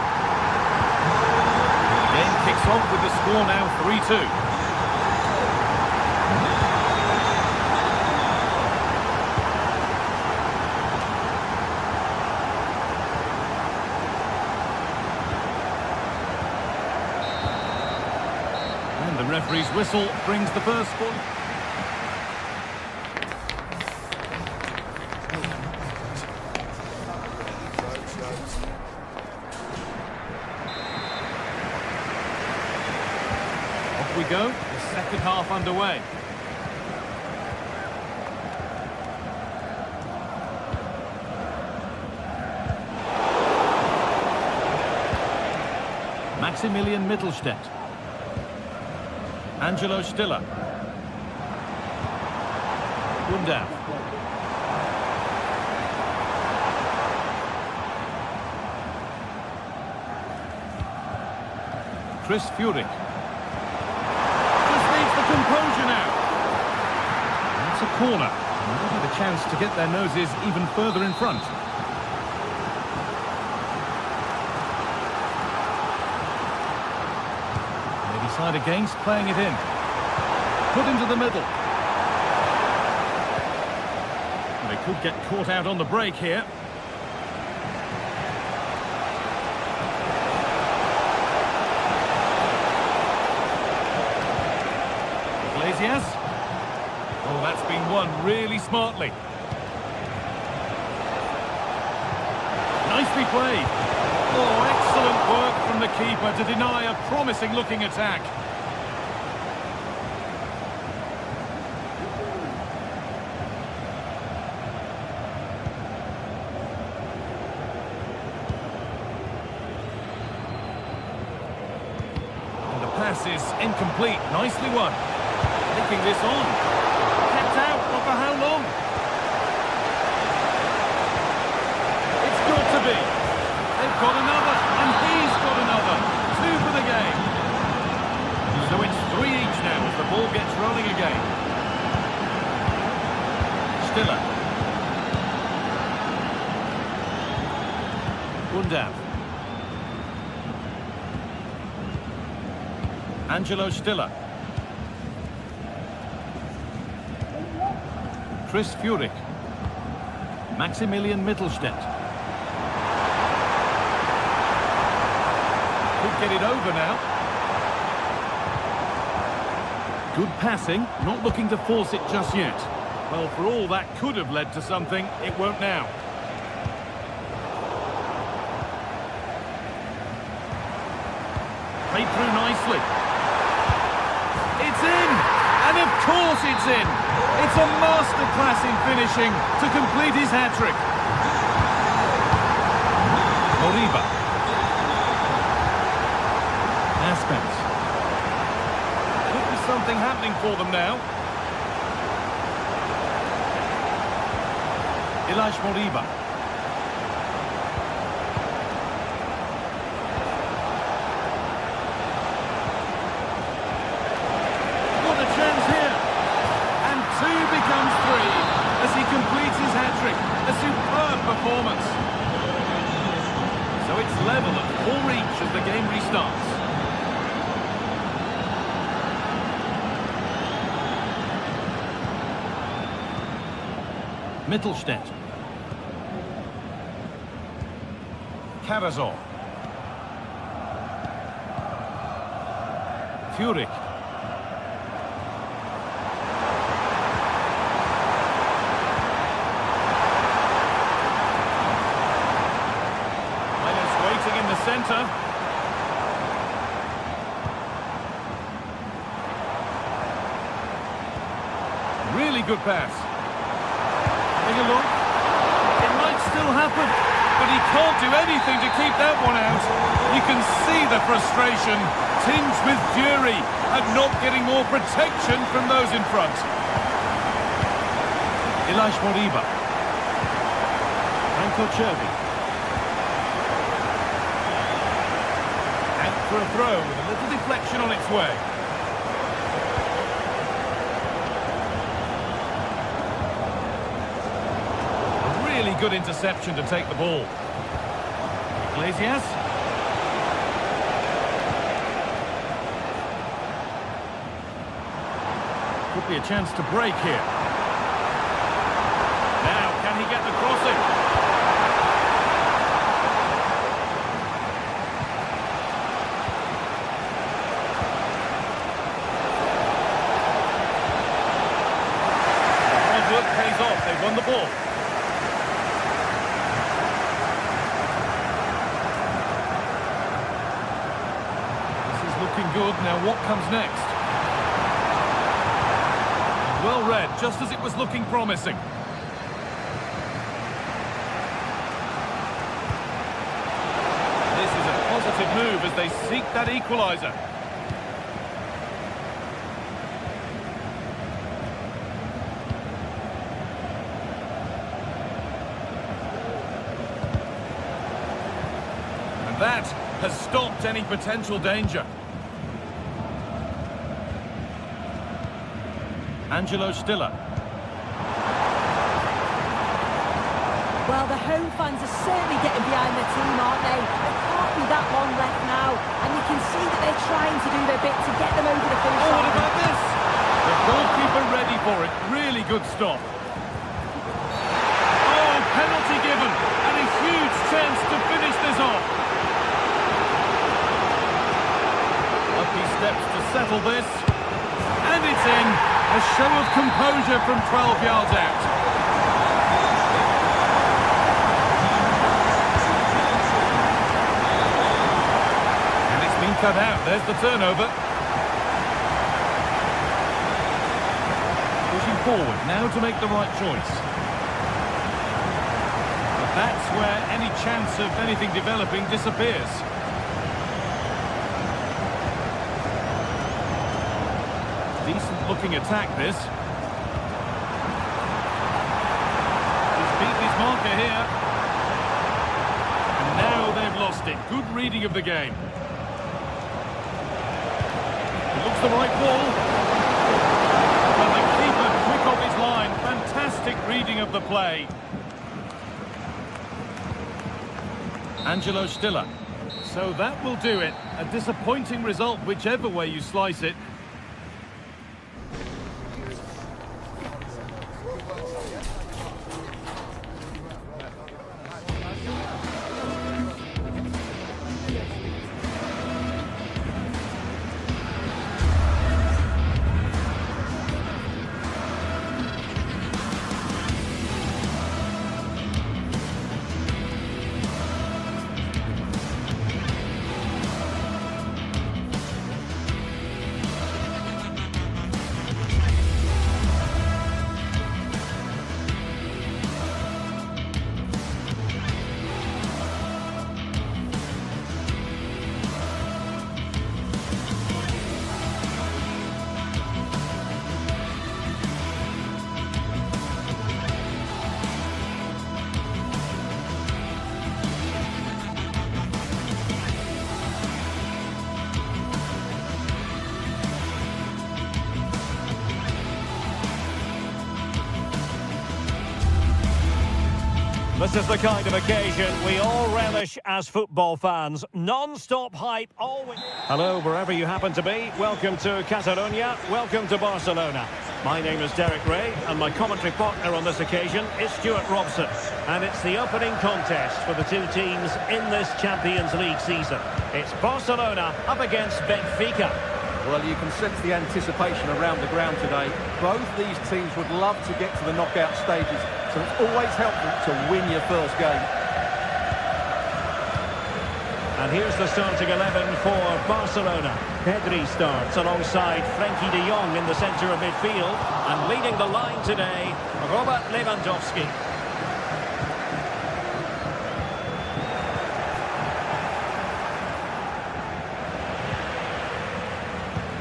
The game kicks off with the score now 3-2. And the referee's whistle brings the first one. We go, the second half underway. Maximilian Mittelstädt. Angelo Stiller. Gundav. Chris Furyk. Composure now. That's a corner. And they'll have a chance to get their noses even further in front. They decide against playing it in. Put into the middle. And they could get caught out on the break here. Oh, that's been won really smartly. Nicely played. Oh, excellent work from the keeper to deny a promising-looking attack. And the pass is incomplete. Nicely won. Taking this on. Kept out, but for how long? It's got to be. They've got another, and he's got another. 2 for the game. So it's 3 each now as the ball gets rolling again. Stiller. Gundav. Angelo Stiller. Chris Furyk. Maximilian Mittelstädt. Could get it over now. Good passing, not looking to force it just yet. Well, for all that could have led to something, it won't now. Played through nicely. It's in! And of course it's in! It's a masterclass in finishing to complete his hat-trick. Moriba. Aspens. Could be something happening for them now. Moriba. What a chance here. And 2 becomes 3 as he completes his hat-trick. A superb performance. So it's level at 4 each as the game restarts. Mittelstädt. Karazor. Furyk. Minus waiting in the centre. Really good pass. Having a look. It might still happen, but he can't do anything to keep that one out. You can see the frustration, tinged with fury, at not getting more protection from those in front. Moriba. Franco Cervi. And for a throw with a little deflection on its way. Really good interception to take the ball. Iglesias. Could be a chance to break here. Now, can he get the crossing? The hard work pays off. They've won the ball. Looking good. Now what comes next? Well read, just as it was looking promising. This is a positive move as they seek that equaliser. And that has stopped any potential danger. Angelo Stiller. Well, the home fans are certainly getting behind their team, aren't they? There can't be that long left now, and you can see that they're trying to do their bit to get them over the finish line. Oh, what about this? The goalkeeper ready for it. Really good stop. Oh, penalty given, and a huge chance to finish this off. Up he steps to settle this, and it's in. A show of composure from 12 yards out. And it's been cut out. There's the turnover. Pushing forward now to make the right choice. But that's where any chance of anything developing disappears. Decent looking attack this. He's beaten his marker here. And now they've lost it. Good reading of the game. It looks the right ball. But the keeper quick off his line. Fantastic reading of the play. Angelo Stiller. So that will do it. A disappointing result whichever way you slice it. This is the kind of occasion we all relish as football fans. Non-stop hype always. Hello, wherever you happen to be. Welcome to Catalonia. Welcome to Barcelona. My name is Derek Ray, and my commentary partner on this occasion is Stuart Robson. And it's the opening contest for the two teams in this Champions League season. It's Barcelona up against Benfica. Well, you can sense the anticipation around the ground today. Both these teams would love to get to the knockout stages, so it's always helpful to win your first game. And here's the starting 11 for Barcelona. Pedri starts alongside Frenkie de Jong in the centre of midfield. And leading the line today, Robert Lewandowski.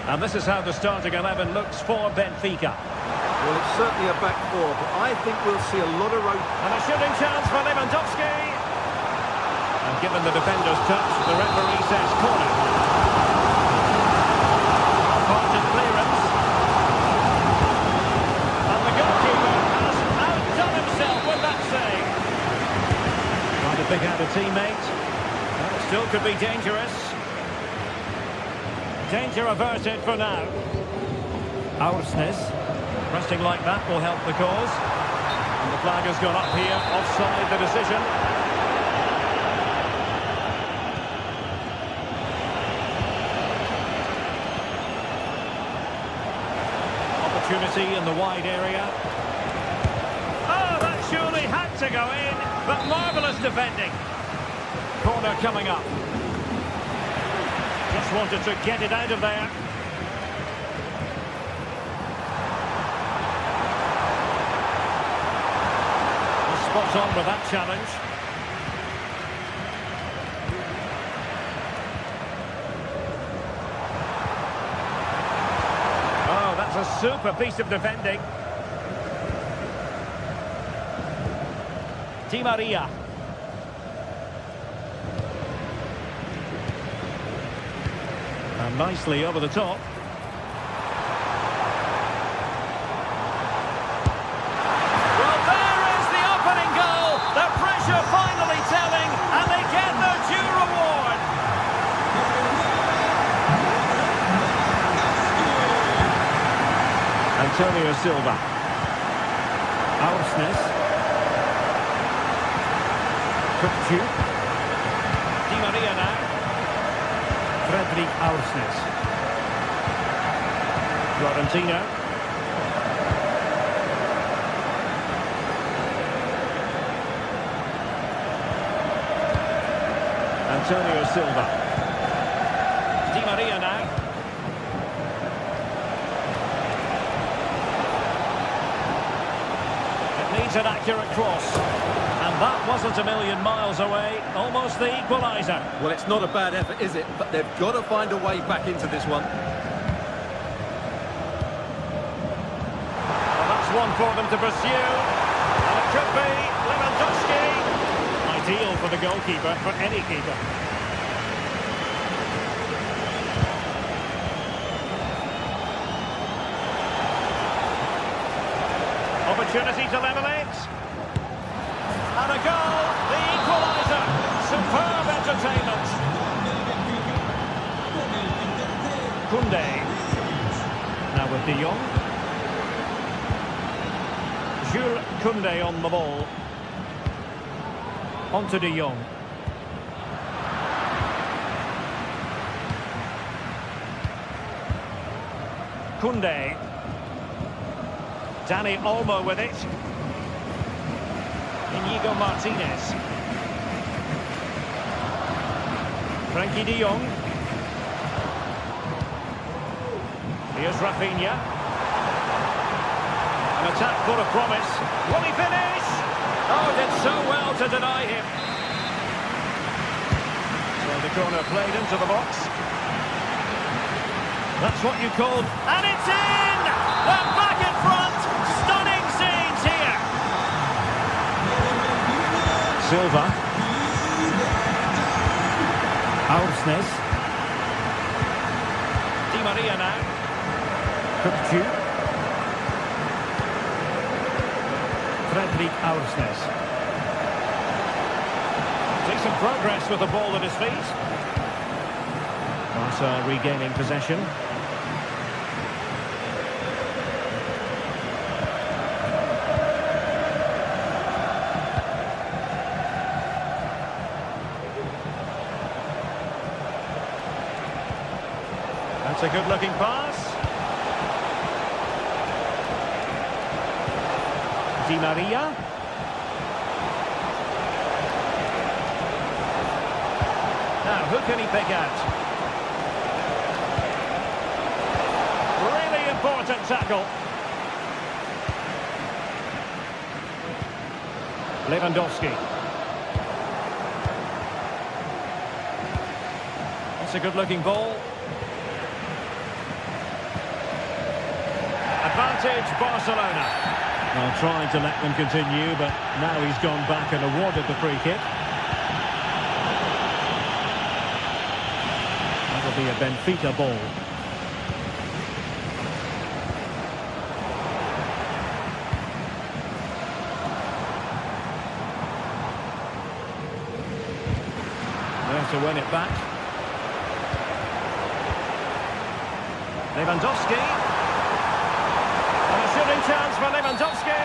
And this is how the starting 11 looks for Benfica. Well, it's certainly a back four, but I think we'll see a lot of road. And a shooting chance for Lewandowski. And given the defender's touch, the referee says corner. Half-hearted clearance. And the goalkeeper has outdone himself with that save. Trying to pick out a teammate. Well, it still could be dangerous. Danger averted for now. Aursnes. Pressing like that will help the cause. And the flag has gone up here. Offside the decision. Opportunity in the wide area. Oh, that surely had to go in. But marvellous defending. Corner coming up. Just wanted to get it out of there. Spot on with that challenge. Oh, that's a super piece of defending. Di Maria. And nicely over the top. Well, there is the opening goal. The pressure finally telling, and they get their due reward. Antonio Silva. Aursnes. Kupchuk. Di Maria now. Fredrik Aursnes. Florentino. Antonio Silva. Di Maria now. It needs an accurate cross. And that wasn't a million miles away. Almost the equaliser. Well, it's not a bad effort, is it? But they've got to find a way back into this one. Well, that's one for them to pursue. And it could be Lewandowski. Ideal for the goalkeeper, for any keeper. Opportunity to level it. And a goal, the equaliser. Superb entertainment. Koundé. Now with De Jong. Jules Koundé on the ball. On to De Jong. Koundé. Dani Olmo with it. Inigo Martinez. Frenkie de Jong. Here's Rafinha. An attack full of promise. Will he finish? Oh, did so well to deny him. So the corner played into the box. That's what you call... And it's in! They're back in front! Stunning scenes here! Silva. Aursnes. Di Maria now. Kupchuk. Fredrik Aursnes. Decent progress with the ball at his feet. Barca regaining possession. That's a good-looking pass. Di Maria. Now, who can he pick out? Really important tackle. Lewandowski. That's a good-looking ball. Advantage Barcelona. Well, trying to let them continue, but now he's gone back and awarded the free kick. That'll be a Benfica ball. There to win it back. Lewandowski. Shooting chance for Lewandowski,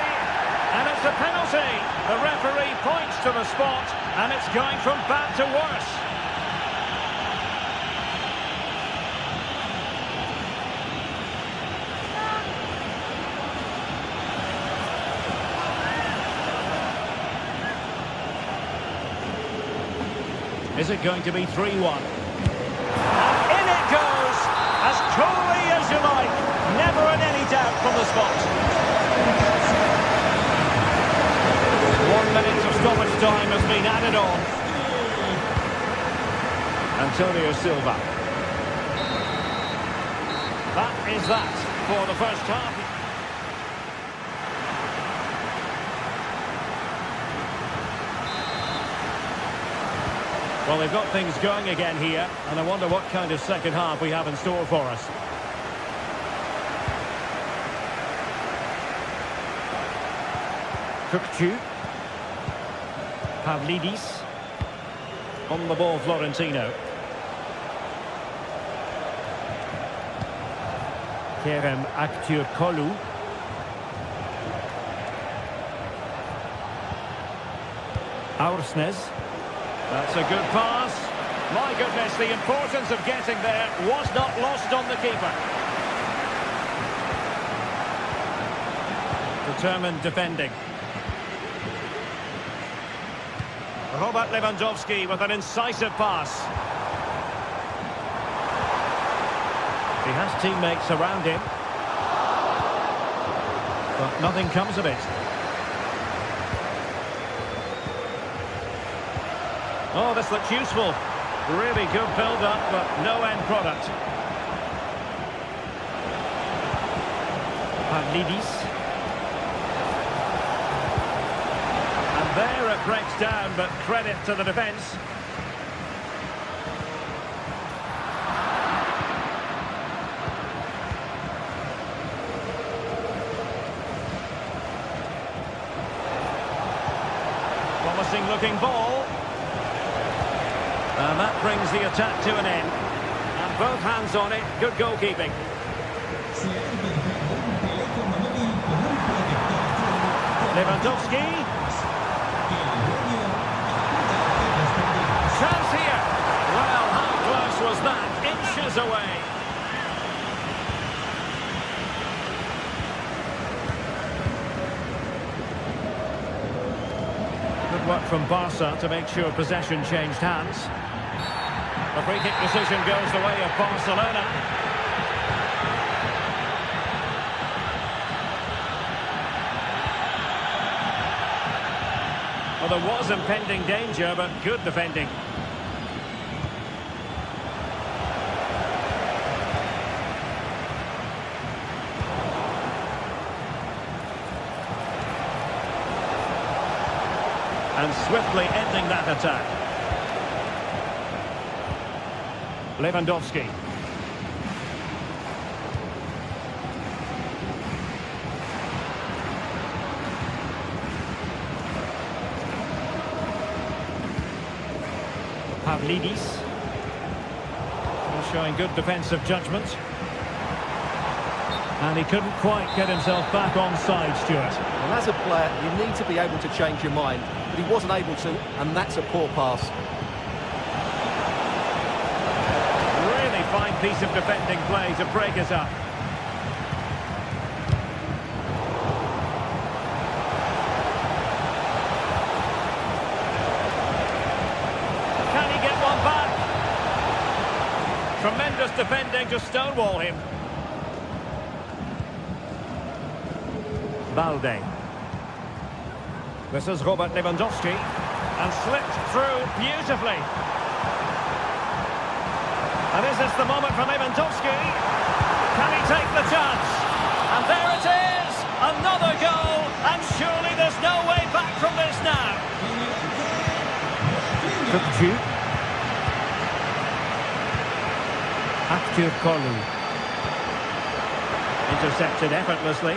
and it's a penalty. The referee points to the spot, and it's going from bad to worse. Is it going to be 3-1? And in it goes, as coolly as you like. Never in any doubt from the spot. 1 minute of stoppage time has been added on. Antonio Silva. That is that for the first half. Well, they've got things going again here, and I wonder what kind of second half we have in store for us. Kukçu. Pavlidis. On the ball, Florentino. Kerem Aktürkoğlu. Aursnes. That's a good pass. My goodness, the importance of getting there was not lost on the keeper. Determined defending. Robert Lewandowski with an incisive pass. He has teammates around him, but nothing comes of it. Oh, this looks useful. Really good build-up, but no end product. Pavlidis. And there it breaks down, but credit to the defence. Promising looking ball. And that brings the attack to an end. And both hands on it, good goalkeeping. Lewandowski. Chance here. Well, how close was that? Inches away. Good work from Barca to make sure possession changed hands. The free kick decision goes the way of Barcelona. Well, there was impending danger, but good defending. And swiftly ending that attack. Lewandowski. Pavlidis. Showing good defensive judgment. And he couldn't quite get himself back on side, Stuart. And as a player, you need to be able to change your mind, but he wasn't able to, and that's a poor pass. Really fine piece of defending play to break us up. Can he get one back? Tremendous defending to stonewall him. Balde. This is Robert Lewandowski, and slipped through beautifully. And is this the moment for Lewandowski? Can he take the chance? And there it is! Another goal, and surely there's no way back from this now. Kukcu. Aktur Kolu. Intercepted effortlessly.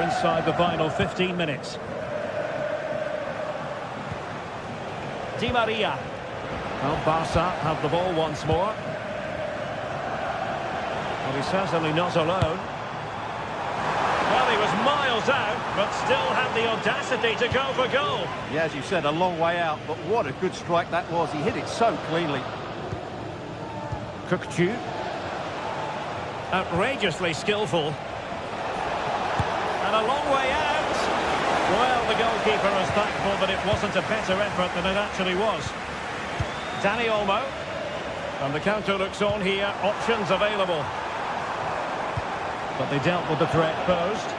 Inside the final 15 minutes. Di Maria. Well, Barca have the ball once more. Well, he's certainly not alone. Well, he was miles out, but still had the audacity to go for goal. Yeah, as you said, a long way out, but what a good strike that was. He hit it so cleanly. Kukcu. Outrageously skillful. A long way out. Well, the goalkeeper is thankful that it wasn't a better effort than it actually was. Dani Olmo. And the counter looks on here. Options available. But they dealt with the threat posed.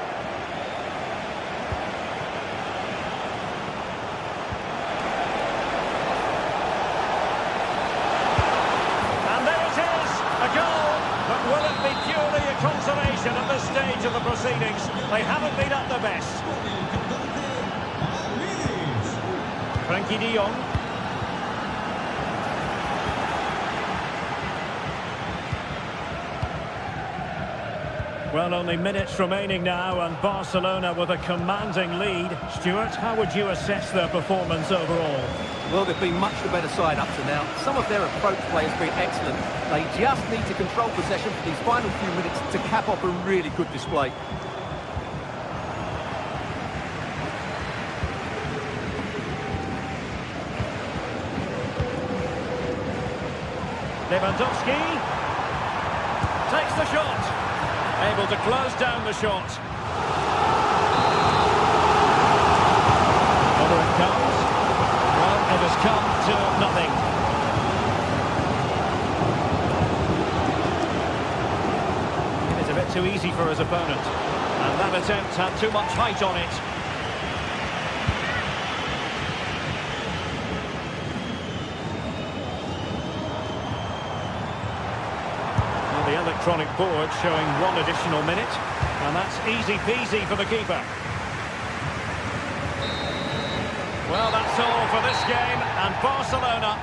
And there it is. A goal. But will it be purely a consolation at this stage of the proceedings? They haven't been at their best. Frankie de Jong. Well, only minutes remaining now, and Barcelona with a commanding lead. Stuart, how would you assess their performance overall? Well, they've been much the better side up to now. Some of their approach play has been excellent. They just need to control possession for these final few minutes to cap off a really good display. Lewandowski takes the shot. Able to close down the shot. Over it comes. Well, it has come to nothing. It's a bit too easy for his opponent. And that attempt had too much height on it. The electronic board showing one additional minute, and that's easy peasy for the keeper. Well, that's all for this game, and Barcelona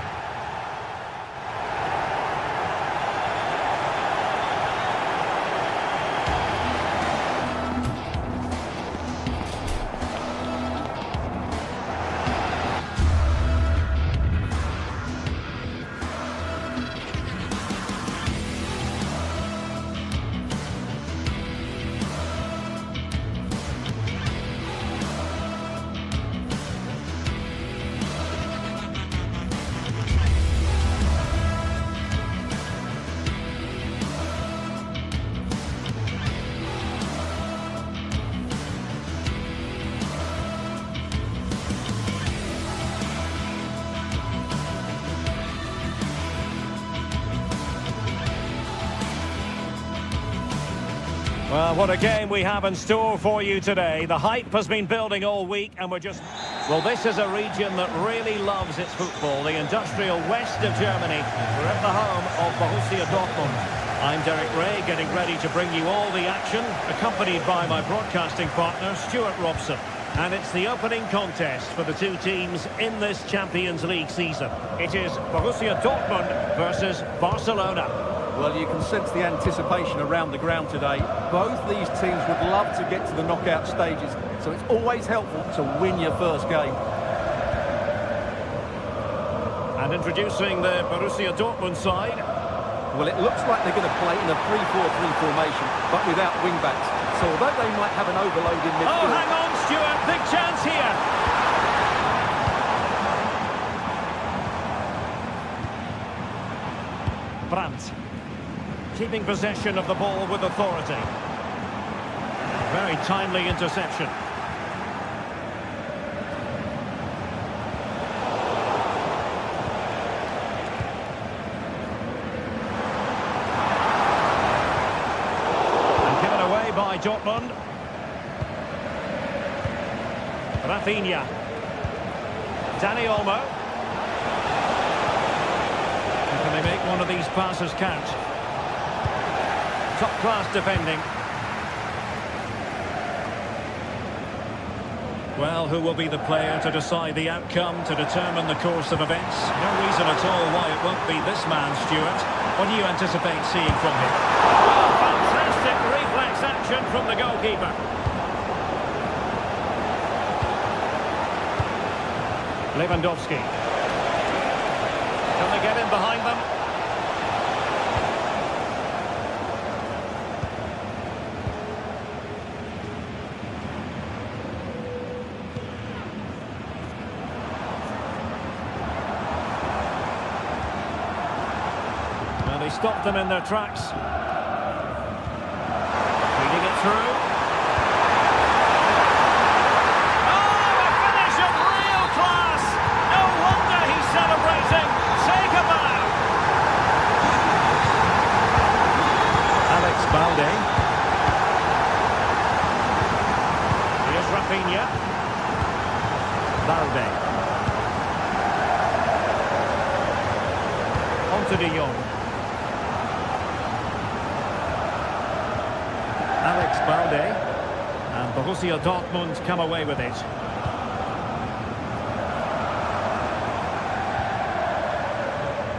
Well, what a game we have in store for you today. The hype has been building all week, and we're just... Well, this is a region that really loves its football, the industrial west of Germany. We're at the home of Borussia Dortmund. I'm Derek Ray, getting ready to bring you all the action, accompanied by my broadcasting partner, Stuart Robson. And it's the opening contest for the two teams in this Champions League season. It is Borussia Dortmund versus Barcelona. Well, you can sense the anticipation around the ground today. Both these teams would love to get to the knockout stages, so it's always helpful to win your first game. And introducing the Borussia Dortmund side. Well, it looks like they're going to play in a 3-4-3 formation, but without wing-backs. So although they might have an overload in midfield... Oh, hang on, Stuart. Big chance here. Brandt. Keeping possession of the ball with authority. Very timely interception. By Dortmund. Rafinha. Dani Olmo. Can they make one of these passes count? Top-class defending. Well, who will be the player to decide the outcome, to determine the course of events? No reason at all why it won't be this man, Stuart. What do you anticipate seeing from him? Well, fantastic reflex action from the goalkeeper. Lewandowski. Can they get in behind them? Well, they stopped them in their tracks. Feeding it through. Balde. Here's Rafinha. Balde. On to De Jong. Alex Balde. And Borussia Dortmund come away with it.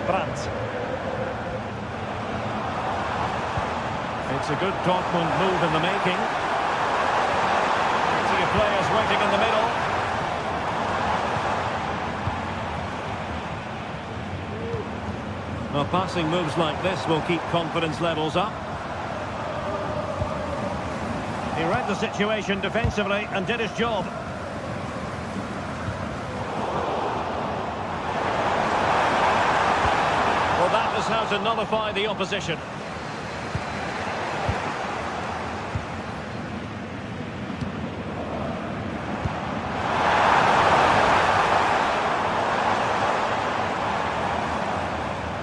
Brandt. It's a good Dortmund move in the making. Plenty of players waiting in the middle. Well, passing moves like this will keep confidence levels up. He read the situation defensively and did his job. Well, that is how to nullify the opposition.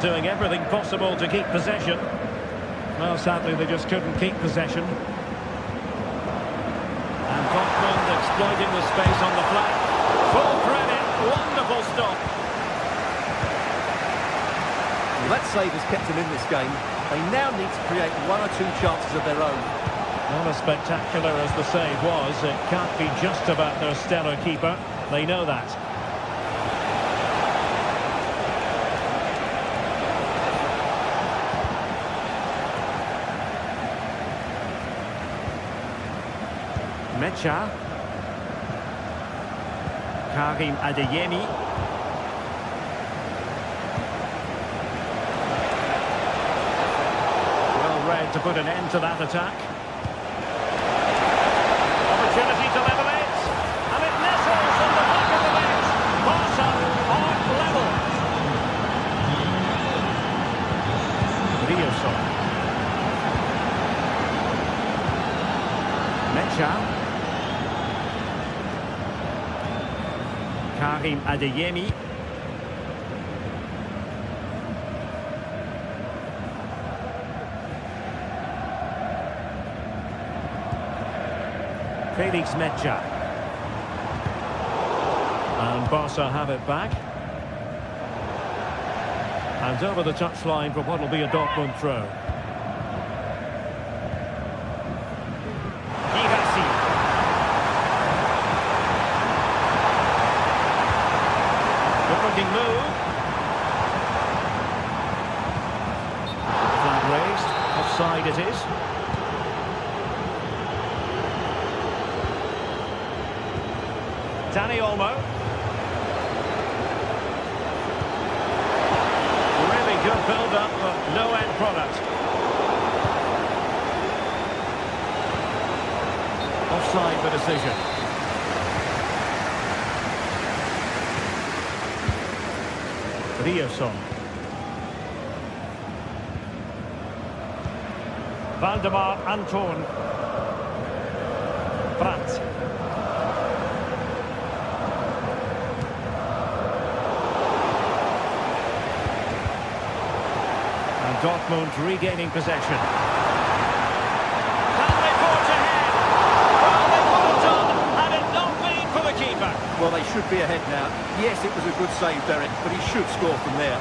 Doing everything possible to keep possession. Well, sadly, they just couldn't keep possession. And Dortmund exploiting the space on the flank. Full credit, wonderful stop. Well, that save has kept them in this game. They now need to create one or two chances of their own. Not as spectacular as the save was, it can't be just about their stellar keeper. They know that. Mecha. Karim Adeyemi. Well read to put an end to that attack. Opportunity to level it. And it nestles on the back of the net. Barca are level. Rioso. Mecha. Karim Adeyemi. Felix Mecha. And Barca have it back. And over the touchline for what will be a Dortmund throw. Working move. Flag raised. Offside it is. Dani Olmo. Really good build-up, but no end product. Offside for decision. Rioson. Valdemar Anton. Brandt. And Dortmund regaining possession. Can they forge ahead? Well, they would have done had it not been for the keeper. Well, they should be ahead now. Yes, it was a good save, Derek, but he should score from there.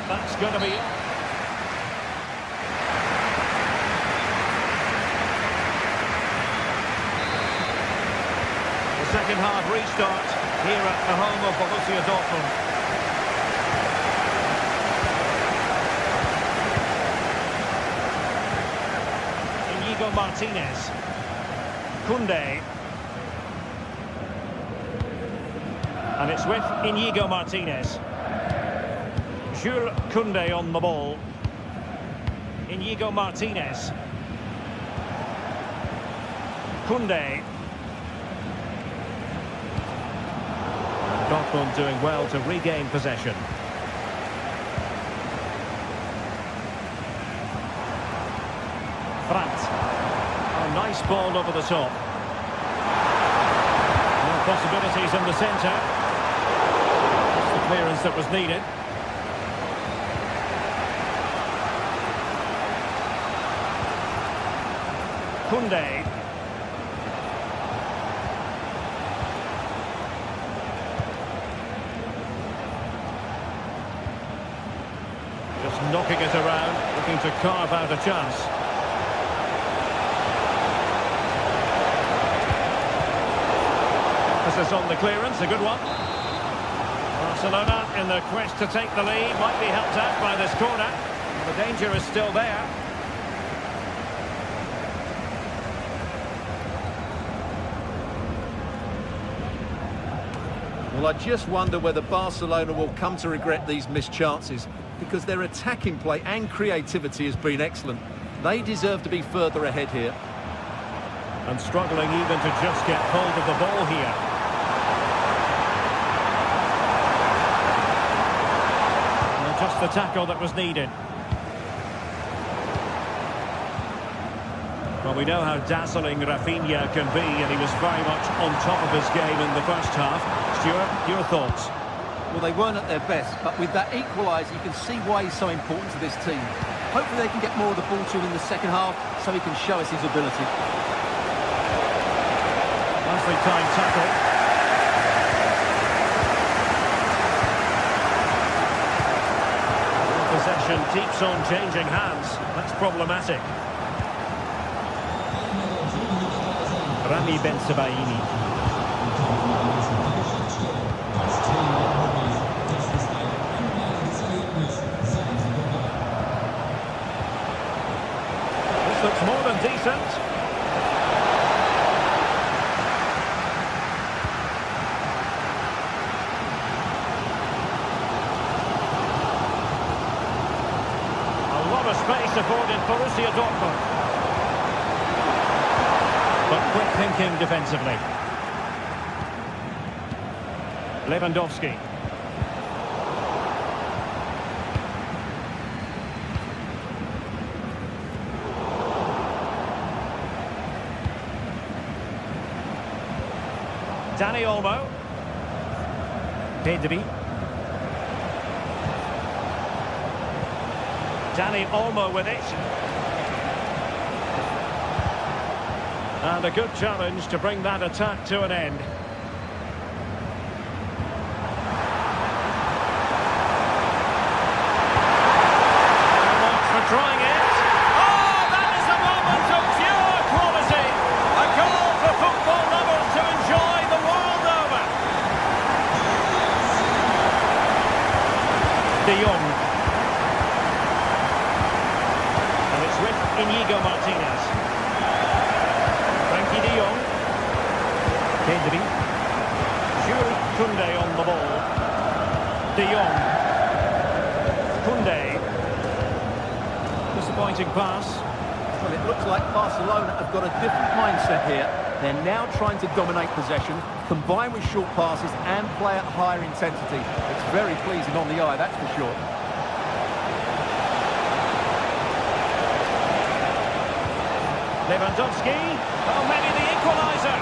That's going to be it. The second half restart here at the home of Borussia Dortmund. Inigo Martinez. Koundé. And it's with Inigo Martinez. Jules Koundé on the ball. Inigo Martinez. Koundé. Dortmund doing well to regain possession. Brandt. A nice ball over the top. No possibilities in the centre. That's the clearance that was needed. Koundé. Just knocking it around, looking to carve out a chance. This is on the clearance, a good one. Barcelona in the quest to take the lead, might be helped out by this corner. The danger is still there. Well, I just wonder whether Barcelona will come to regret these missed chances, because their attacking play and creativity has been excellent. They deserve to be further ahead here. And struggling even to just get hold of the ball here. And just the tackle that was needed. Well, we know how dazzling Rafinha can be, and he was very much on top of his game in the first half. Stuart, your thoughts? Well, they weren't at their best, but with that equaliser, you can see why he's so important to this team. Hopefully they can get more of the ball to him in the second half, so he can show us his ability. Nicely timed tackle. Possession keeps on changing hands. That's problematic. Rami Ben-Sebaini. This looks more than decent. A lot of space afforded Borussia Dortmund. But quick thinking defensively. Lewandowski. Dani Olmo. Pedri. Dani Olmo with it. And a good challenge to bring that attack to an end. For trying it. Oh, that is a moment of pure quality. A goal De Jong. And it's with Inigo Martinez. Frankie De Jong. Pedri. Jules Koundé on the ball. De Jong. Koundé. Disappointing pass. Well, it looks like Barcelona have got a different mindset here. They're now trying to dominate possession, combine with short passes and play at higher intensity. It's very pleasing on the eye, that's for sure. Lewandowski. Oh, maybe the equaliser.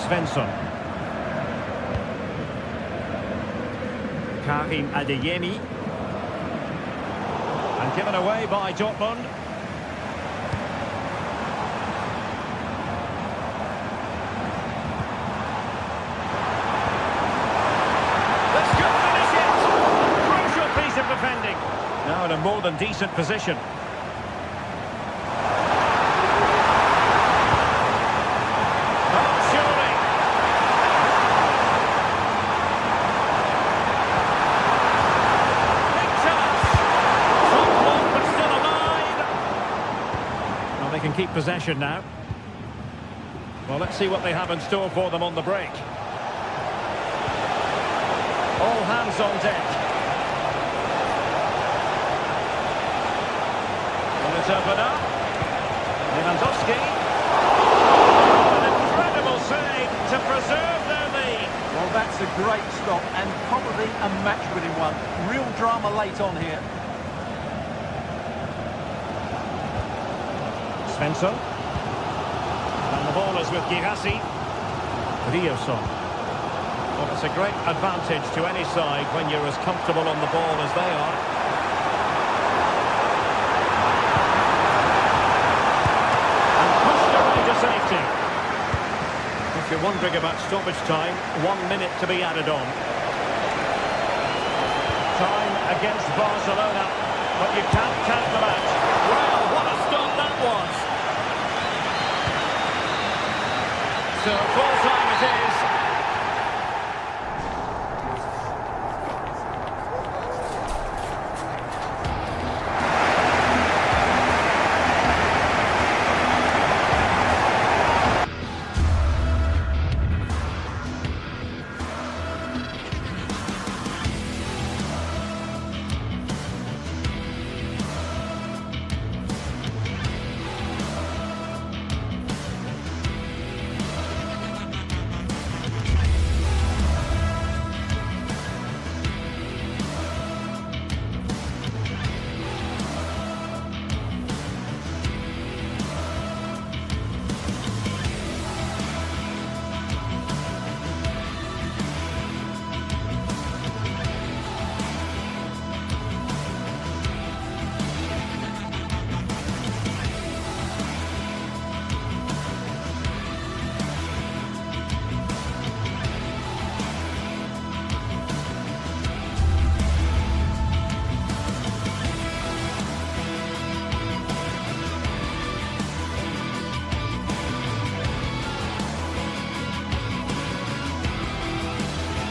Svensson. Karim Adeyemi. And given away by Dortmund. This could finish it. Crucial piece of defending. Now in a more than decent position. They can keep possession now. Well, let's see what they have in store for them on the break. All hands on deck. Will it open up? Lewandowski. An incredible save to preserve their lead. Well, that's a great stop and probably a match-winning one. Real drama late on here. Svensson. And the ball is with Girassi. Riosson. Well, it's a great advantage to any side when you're as comfortable on the ball as they are. And pushed away to safety. If you're wondering about stoppage time, 1 minute to be added on. Time against Barcelona, but you can't count them out. Well, what a stop that was. So full time it is.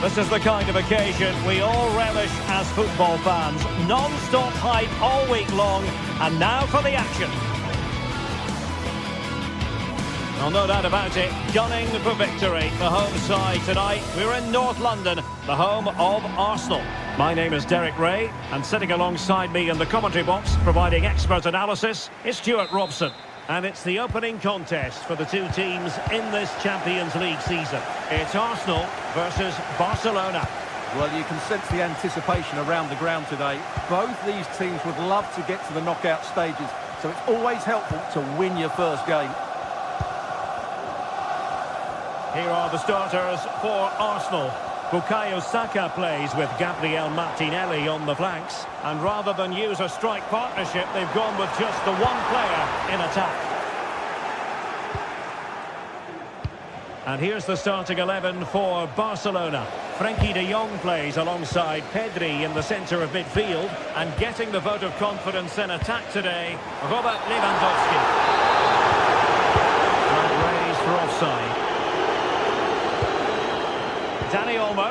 This is the kind of occasion we all relish as football fans. Non-stop hype all week long, and now for the action. Well, no doubt about it, gunning for victory. The home side tonight, we're in North London, the home of Arsenal. My name is Derek Ray, and sitting alongside me in the commentary box, providing expert analysis, is Stuart Robson. And it's the opening contest for the two teams in this Champions League season. It's Arsenal versus Barcelona. Well, you can sense the anticipation around the ground today. Both these teams would love to get to the knockout stages, so it's always helpful to win your first game. Here are the starters for Arsenal. Bukayo Saka plays with Gabriel Martinelli on the flanks. And rather than use a strike partnership, they've gone with just the one player in attack. And here's the starting 11 for Barcelona. Frenkie de Jong plays alongside Pedri in the centre of midfield. And getting the vote of confidence in attack today, Robert Lewandowski. Flag raised for offside. Dani Olmo.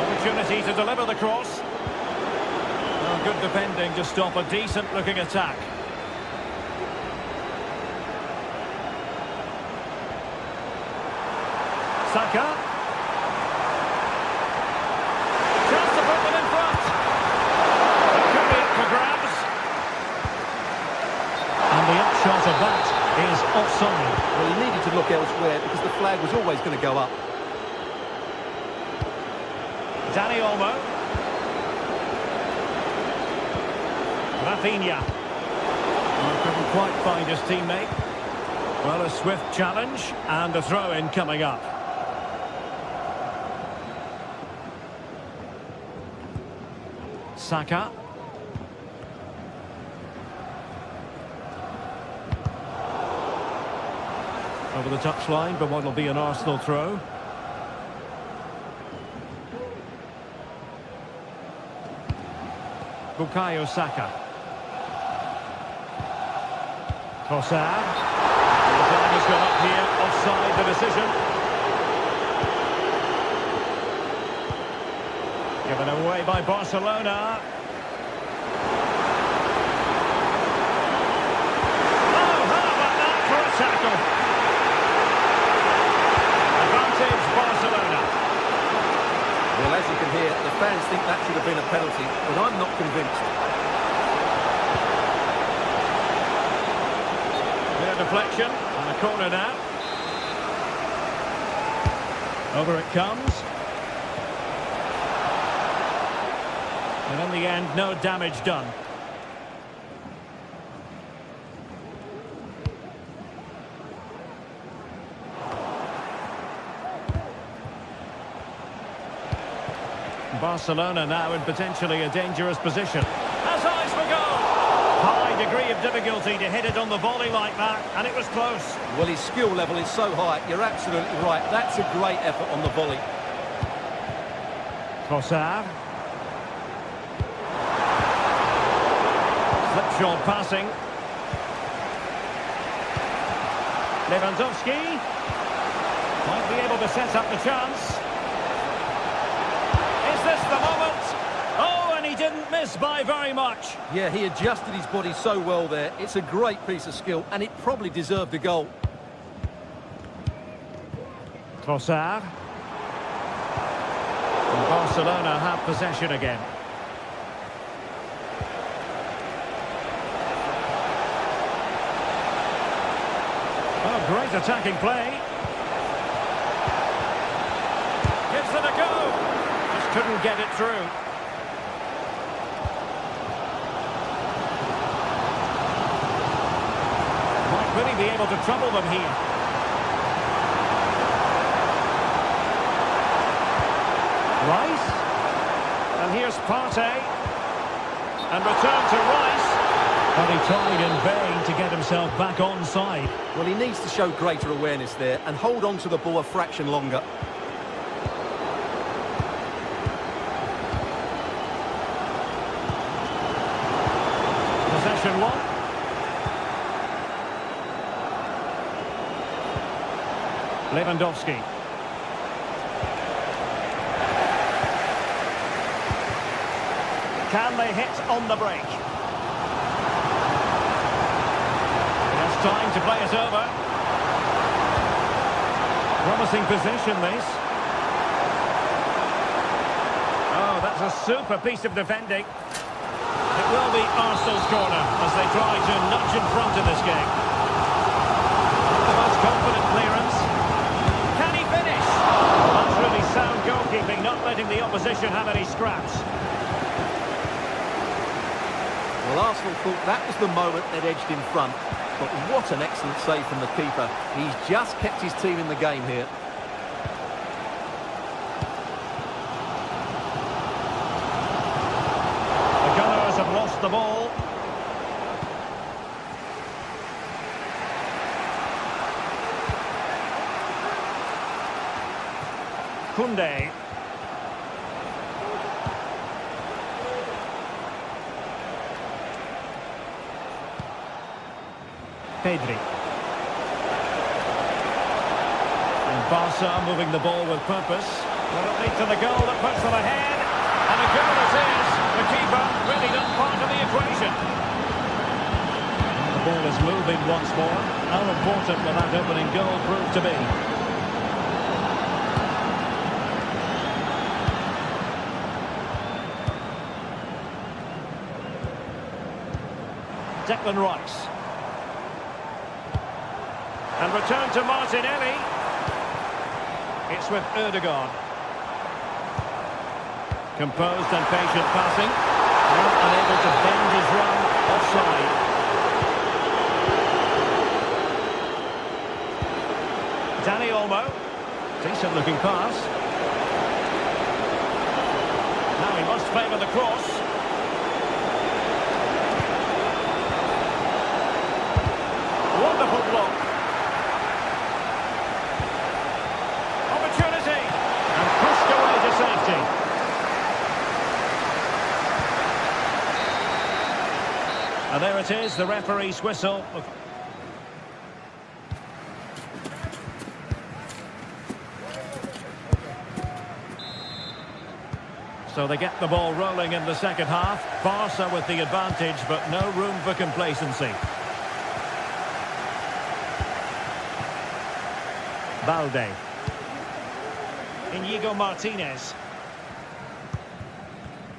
Opportunity to deliver the cross. Well, good defending to stop a decent-looking attack. Saka. Chance to put them in front. That could be for grabs. And the upshot of that is offside. Well, he needed to look elsewhere because the flag was always going to go up. Dani Olmo. Rafinha. Well, couldn't quite find his teammate. Well, a swift challenge and a throw-in coming up. Saka. Over the touchline, but what will be an Arsenal throw. Bukayo Saka. Trossard. The flag has gone up here, offside the decision. Given away by Barcelona. Oh, how about that for a tackle? Advantage Barcelona. Well, as you can hear, the fans think that should have been a penalty, but I'm not convinced. Bit of deflection, and a corner now. Over it comes. And in the end, no damage done. Barcelona now in potentially a dangerous position. Has eyes for goal. High degree of difficulty to hit it on the volley like that, and it was close. Well, his skill level is so high, you're absolutely right. That's a great effort on the volley. Trossard. Slipshod passing. Lewandowski. Might be able to set up the chance. Is this the moment? Oh, and he didn't miss by very much. Yeah, he adjusted his body so well there. It's a great piece of skill, and it probably deserved a goal. Trossard. And Barcelona have possession again. Oh, great attacking play. Gives it a go. Just couldn't get it through. Might really be able to trouble them here. Rice. And here's Partey. And return to Rice. But he tried in vain to get himself back onside. Well, he needs to show greater awareness there and hold on to the ball a fraction longer. Possession one. Lewandowski. Can they hit on the break? It's time to play it over. Promising position, this. Oh, that's a super piece of defending. It will be Arsenal's corner as they try to nudge in front in this game. The most confident clearance. Can he finish? That's really sound goalkeeping, not letting the opposition have any scraps. Well, Arsenal thought that was the moment they'd edged in front. But what an excellent save from the keeper. He's just kept his team in the game here. The Gunners have lost the ball. Koundé. Pedri. And Barca moving the ball with purpose. Will it lead to the goal that puts them ahead? And a goal it is. The keeper really not part of the equation. The ball is moving once more. How important will that opening goal prove to be? Declan Rice. And return to Martinelli. It's with Erdogan. Composed and patient passing. Not unable to bend his run offside. Dani Olmo. Decent looking pass. Now he must favour the cross. Wonderful block. Opportunity. And pushed away to safety. And there it is, the referee's whistle. So they get the ball rolling in the second half. Barca with the advantage, but no room for complacency. Balde. Inigo Martinez.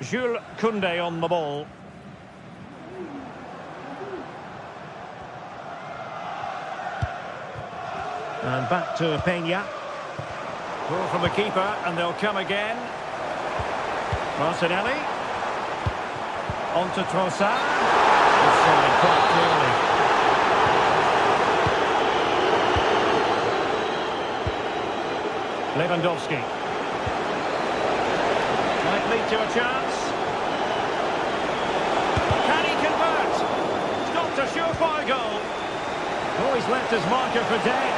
Jules Koundé on the ball. And back to Peña. Ball from the keeper, and they'll come again. Martinelli. On to Trossard. Offside quite clearly. Lewandowski. Might lead to a chance. Can he convert? It's not a surefire goal. Oh, he's left his marker for dead.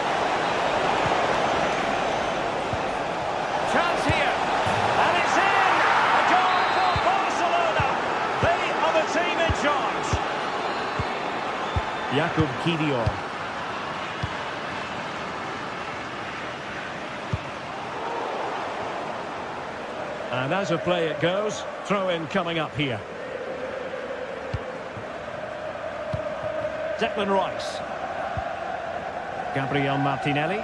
Chance here. And it's in! A goal for Barcelona. They are the team in charge. Jakub Kivior. And as a play it goes, throw-in coming up here. Declan Rice. Gabriel Martinelli.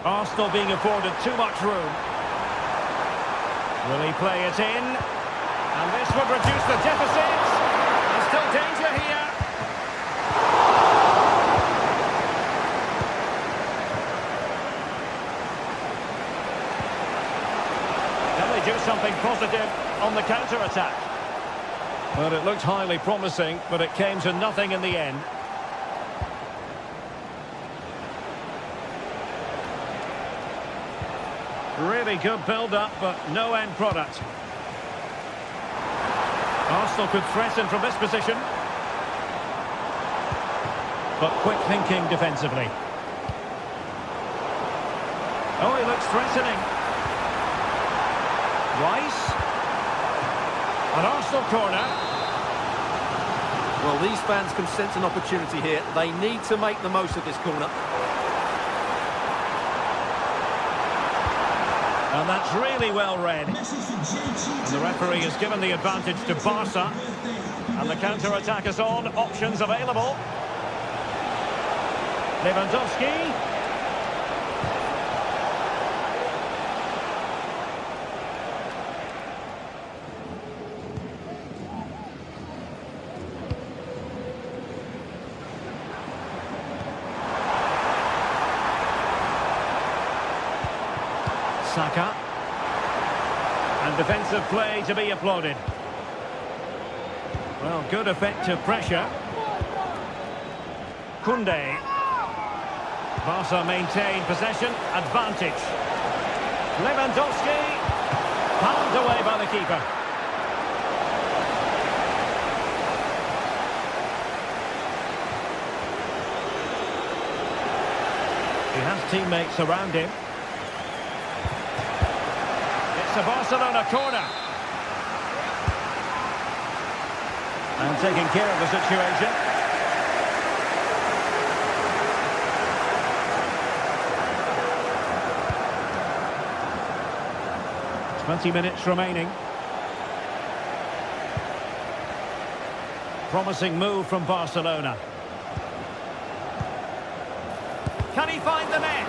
Arsenal being afforded too much room. Will he play it in? And this would reduce the deficit. There's still danger here. Do something positive on the counter-attack. But it looked highly promising, but it came to nothing in the end. Really good build-up, but no end product. Arsenal could threaten from this position. But quick thinking defensively. Oh, he looks threatening. Rice. An Arsenal corner. Well, these fans can sense an opportunity here. They need to make the most of this corner. And that's really well read. And the referee has given the advantage to Barca. And the counter-attack is on. Options available. Lewandowski. Saka. And defensive play to be applauded. Well, good effective pressure. Koundé. Barca maintain possession, advantage. Lewandowski. Palmed away by the keeper. He has teammates around him. It's a Barcelona corner. And taking care of the situation. 20 minutes remaining. Promising move from Barcelona. Can he find the net?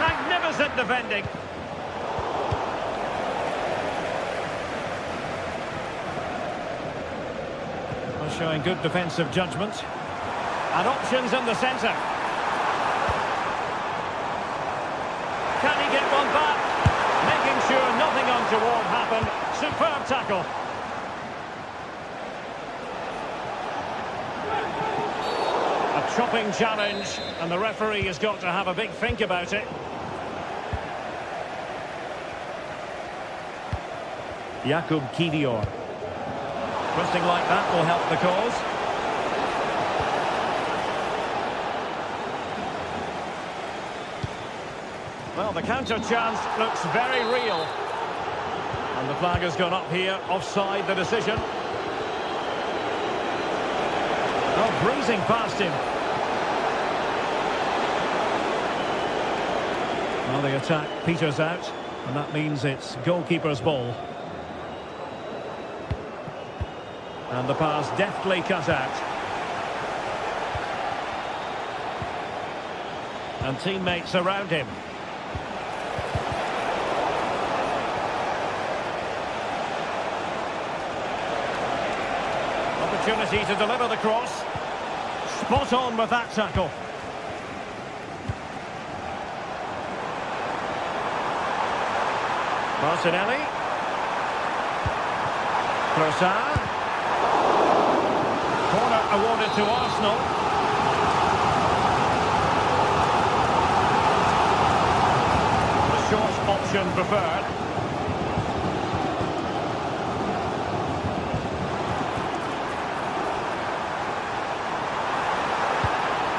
Magnificent defending. Well, showing good defensive judgment. And options in the centre. Can he get one back? Making sure nothing untoward happened. Superb tackle. A chopping challenge, and the referee has got to have a big think about it. Jakub Kivior. Twisting like that will help the cause. Well, the counter chance looks very real. And the flag has gone up here, offside the decision. Oh, breezing past him. Well, the attack peters out, and that means it's goalkeeper's ball. And the pass deftly cut out. And teammates around him. Opportunity to deliver the cross. Spot on with that tackle. Martinelli. Trossard. Corner awarded to Arsenal. The short option preferred.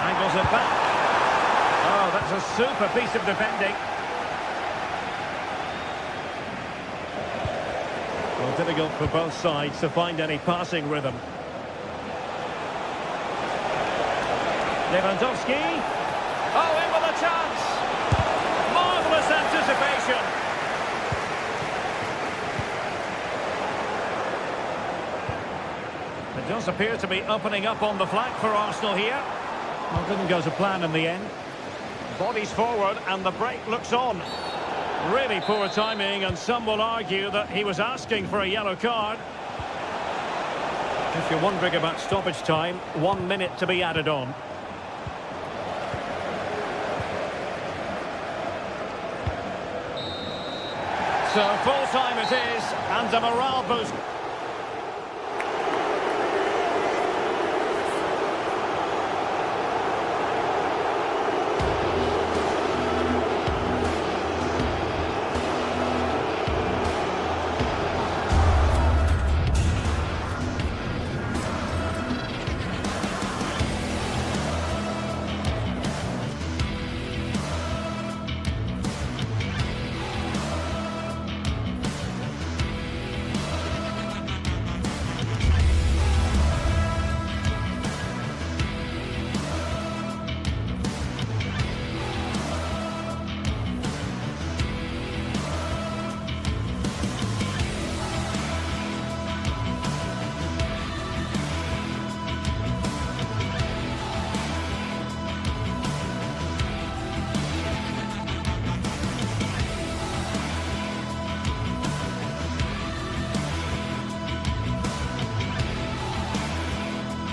Angles it back. Oh, that's a super piece of defending. Well, difficult for both sides to find any passing rhythm. Lewandowski. Oh, in with a chance. Marvellous anticipation. It does appear to be opening up on the flank for Arsenal here. Well, didn't go to plan in the end. Bodies forward and the break looks on. Really poor timing, and some will argue that he was asking for a yellow card. If you're wondering about stoppage time, 1 minute to be added on. So full time it is, and a morale boost.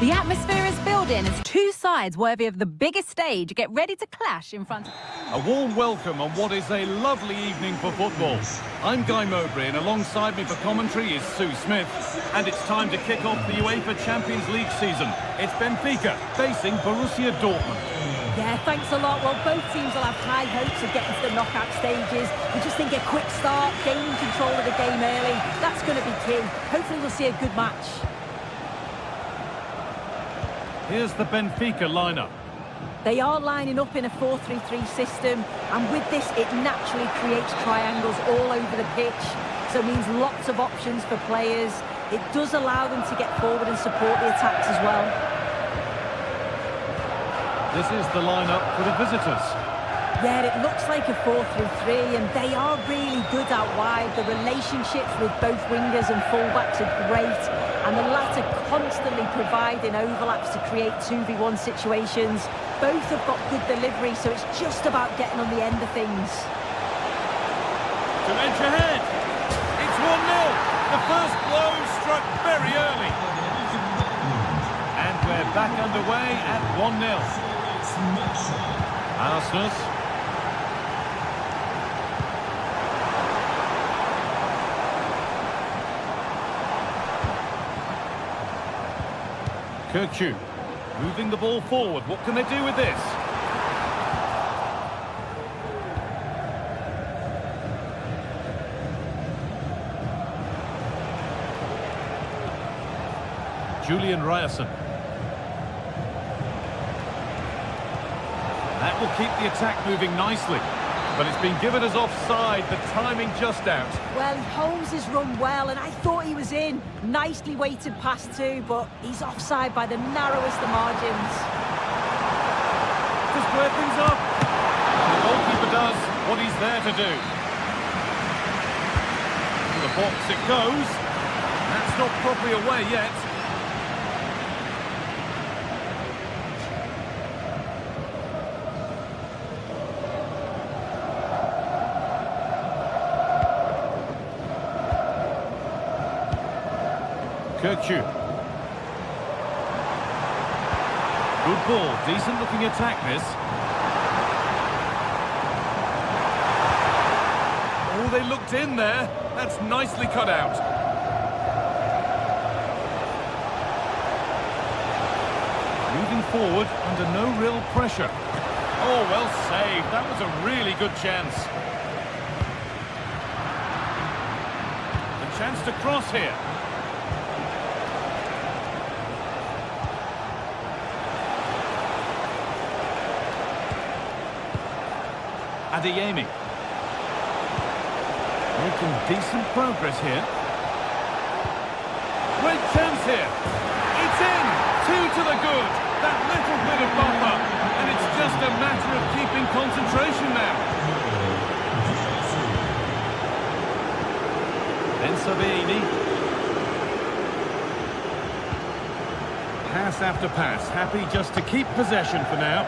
The atmosphere is building as two sides worthy of the biggest stage get ready to clash in front of... A warm welcome on what is a lovely evening for football. I'm Guy Mowbray, and alongside me for commentary is Sue Smith. And it's time to kick off the UEFA Champions League season. It's Benfica facing Borussia Dortmund. Yeah, thanks a lot. Well, both teams will have high hopes of getting to the knockout stages. We just think a quick start, gaining control of the game early, that's going to be key. Hopefully we'll see a good match. Here's the Benfica lineup. They are lining up in a 4-3-3 system, and with this, it naturally creates triangles all over the pitch, so it means lots of options for players. It does allow them to get forward and support the attacks as well. This is the lineup for the visitors. Yeah, it looks like a 4-3-3, and they are really good out wide. The relationships with both wingers and fullbacks are great, and the latter constantly providing overlaps to create 2v1 situations. Both have got good delivery, so it's just about getting on the end of things. To edge ahead. It's 1-0. The first blow struck very early. And we're back underway at 1-0. Arsenal. Kirkju moving the ball forward. What can they do with this? Julian Ryerson. That will keep the attack moving nicely. But it's been given as offside, the timing just out. Well, Holmes has run well, and I thought he was in. Nicely weighted pass too, but he's offside by the narrowest of margins. To square things up. The goalkeeper does what he's there to do. To the box it goes. That's not properly away yet. Kirkju. Good ball, decent looking attack this. Oh, they looked in there. That's nicely cut out. Moving forward under no real pressure. Oh, well saved. That was a really good chance. A chance to cross here. Adeyemi. Making decent progress here. Great chance here. It's in. 2 to the good. That little bit of buffer. And it's just a matter of keeping concentration now. Adeyemi. Pass after pass. Happy just to keep possession for now.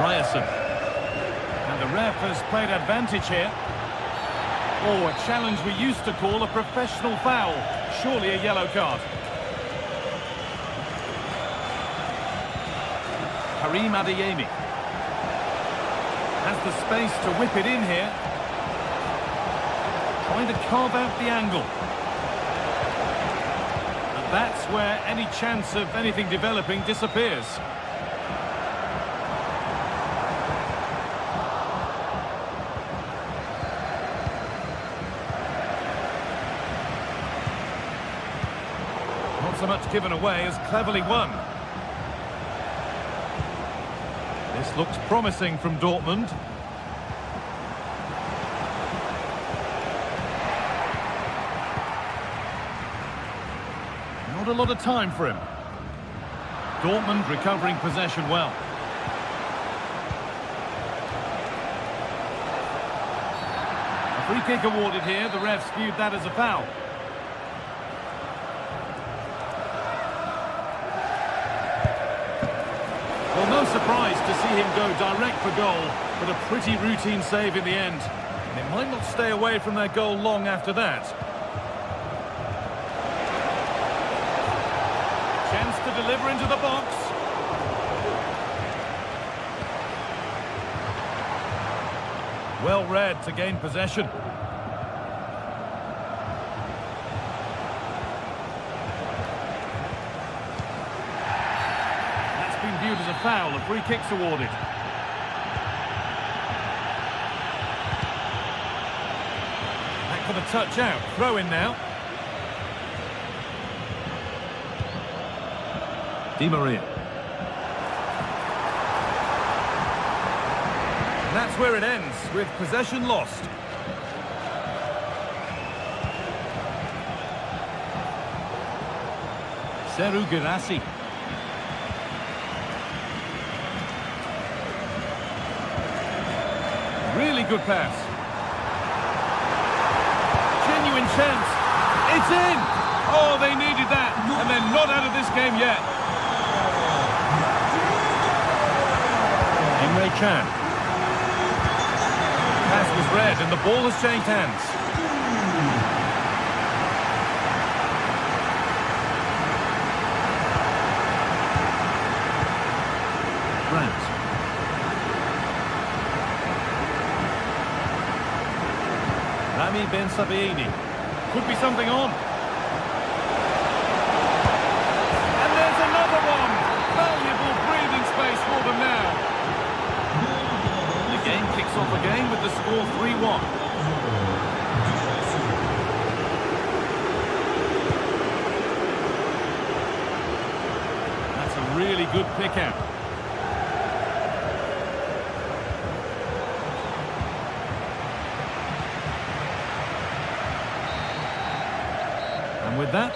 Ryerson. And the ref has played advantage here. Oh, a challenge we used to call a professional foul. Surely a yellow card. Karim Adeyemi has the space to whip it in here. Trying to carve out the angle. And that's where any chance of anything developing disappears. So much given away as cleverly won. This looks promising from Dortmund. Not a lot of time for him. Dortmund recovering possession well. A free kick awarded here. The refs viewed that as a foul. Well, no surprise to see him go direct for goal, but a pretty routine save in the end. And it might not stay away from their goal long after that. Chance to deliver into the box. Well read to gain possession. Viewed as a foul, a free kick's awarded. That could have touched out. Throw in now. Di Maria. And that's where it ends, with possession lost. Seru Girassi. Really good pass. Genuine chance. It's in! Oh, they needed that, and they're not out of this game yet. Emre Can. Pass was read, and the ball has changed hands. Brandt. Rami Ben Sabaini. Could be something on. And there's another one. Valuable breathing space for them now. The game kicks off again with the score 3-1. That's a really good pick out. And with that,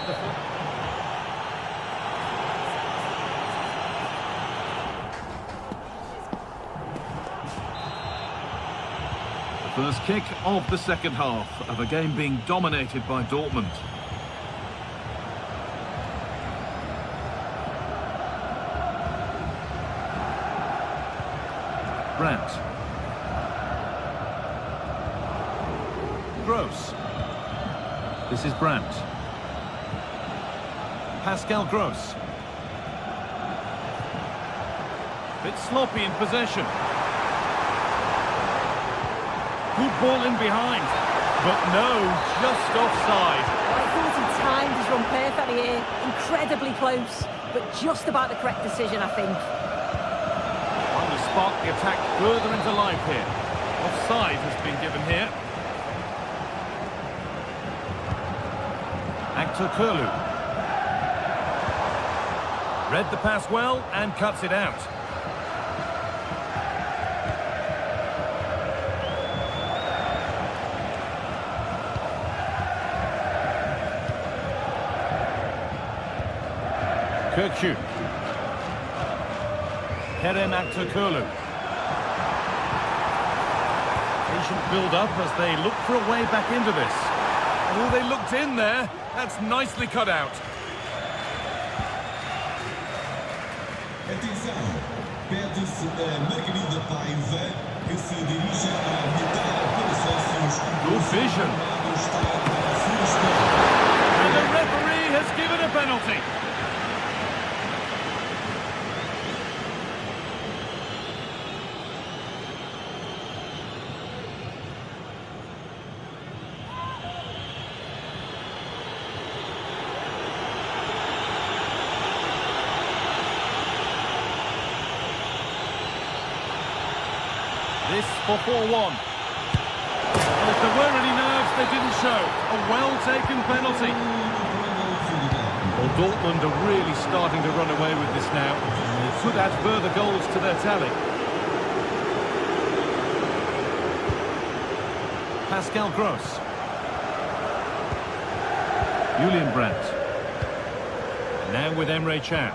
the first kick of the second half of a game being dominated by Dortmund. Brandt. Gross. This is Brandt. Pascal Gross. Bit sloppy in possession. Good ball in behind. But no, just offside. I thought he timed his run perfectly here. Incredibly close, but just about the correct decision, I think. Trying to spark the attack further into life here. Offside has been given here. Actor Kurlu. Read the pass well and cuts it out. Kirkçü. Kerem Aktürkoğlu. Patient build-up as they look for a way back into this. Oh, they looked in there. That's nicely cut out. Atenção, pede-se a Margarida Paiva que se dirija à metade pelos sócios. Good vision. And the referee has given a penalty. This for 4-1. Well, if there were any nerves, they didn't show. A well-taken penalty. Well, Dortmund are really starting to run away with this now. They could add further goals to their tally. Pascal Gross. Julian Brandt. And now with Emre Can.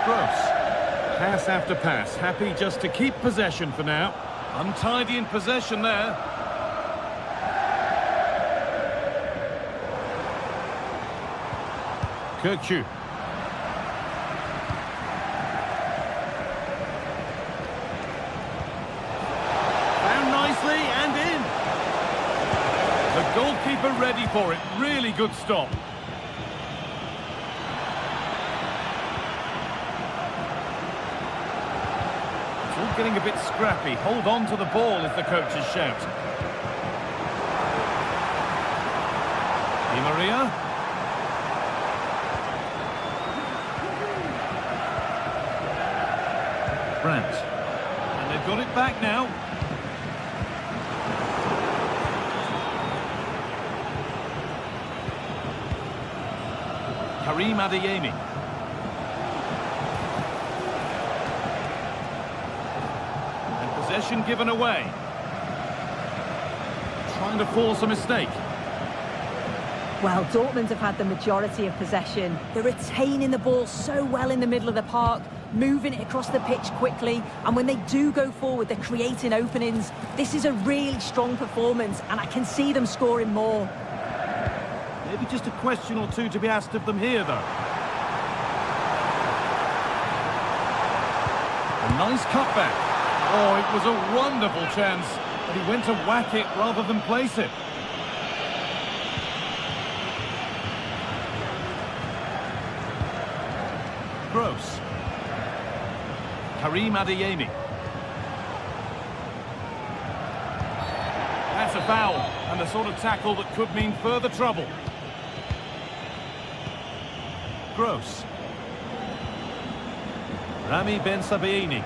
Gross. Pass after pass, happy just to keep possession for now. Untidy in possession there. Kirkçü. Found nicely and in. The goalkeeper ready for it. Really good stop. Getting a bit scrappy. Hold on to the ball is the coach's shout. Di Maria. Brandt. And they've got it back now. Karim Adeyemi. And possession given away. Trying to force a mistake. Well, Dortmund have had the majority of possession. They're retaining the ball so well in the middle of the park, moving it across the pitch quickly, and when they do go forward, they're creating openings. This is a really strong performance, and I can see them scoring more. Maybe just a question or two to be asked of them here, though. A nice cutback. Oh, it was a wonderful chance, but he went to whack it rather than place it. Gross. Karim Adeyemi. That's a foul, and the sort of tackle that could mean further trouble. Gross. Rami Ben Sabaini.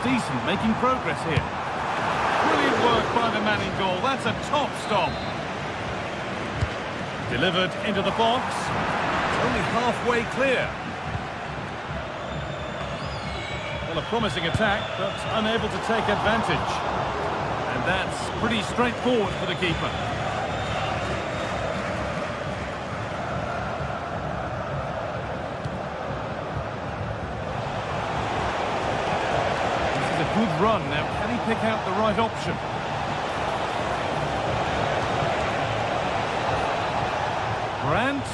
Decent, making progress here. Brilliant work by the man in goal. That's a top stop. Delivered into the box. It's only halfway clear. Well, a promising attack, but unable to take advantage. And that's pretty straightforward for the keeper. Good run. Now, can he pick out the right option? Grant.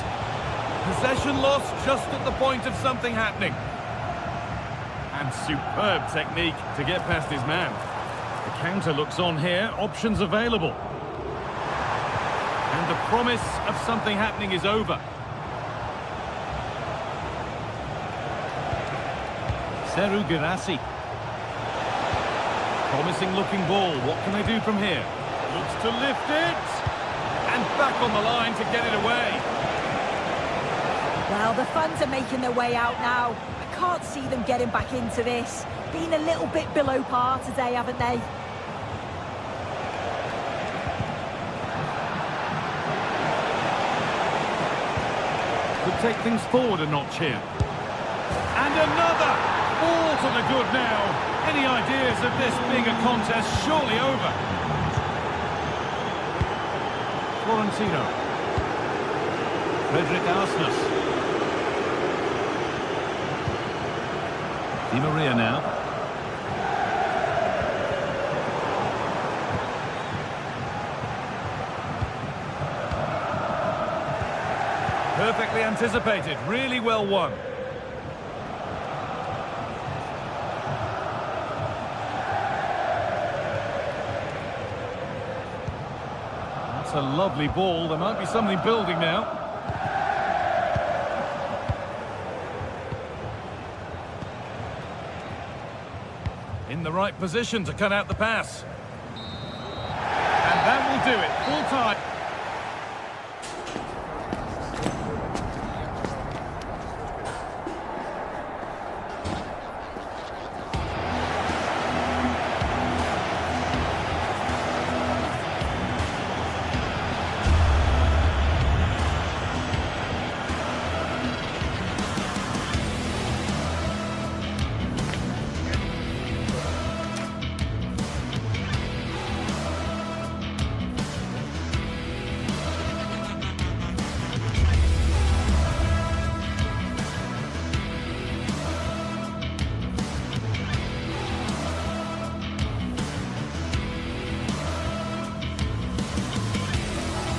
Possession lost just at the point of something happening. And superb technique to get past his man. The counter looks on here. Options available. And the promise of something happening is over. Seru Girassi. Promising looking ball. What can they do from here? Looks to lift it. And back on the line to get it away. Well, the fans are making their way out now. I can't see them getting back into this. Been a little bit below par today, haven't they? Could take things forward a notch here. And another! All to the good now. Any ideas of this being a contest surely over? Florentino. Frederick Arsnus. Di Maria now. Perfectly anticipated, really well won. That's a lovely ball. There might be something building now. In the right position to cut out the pass. And that will do it. Full time.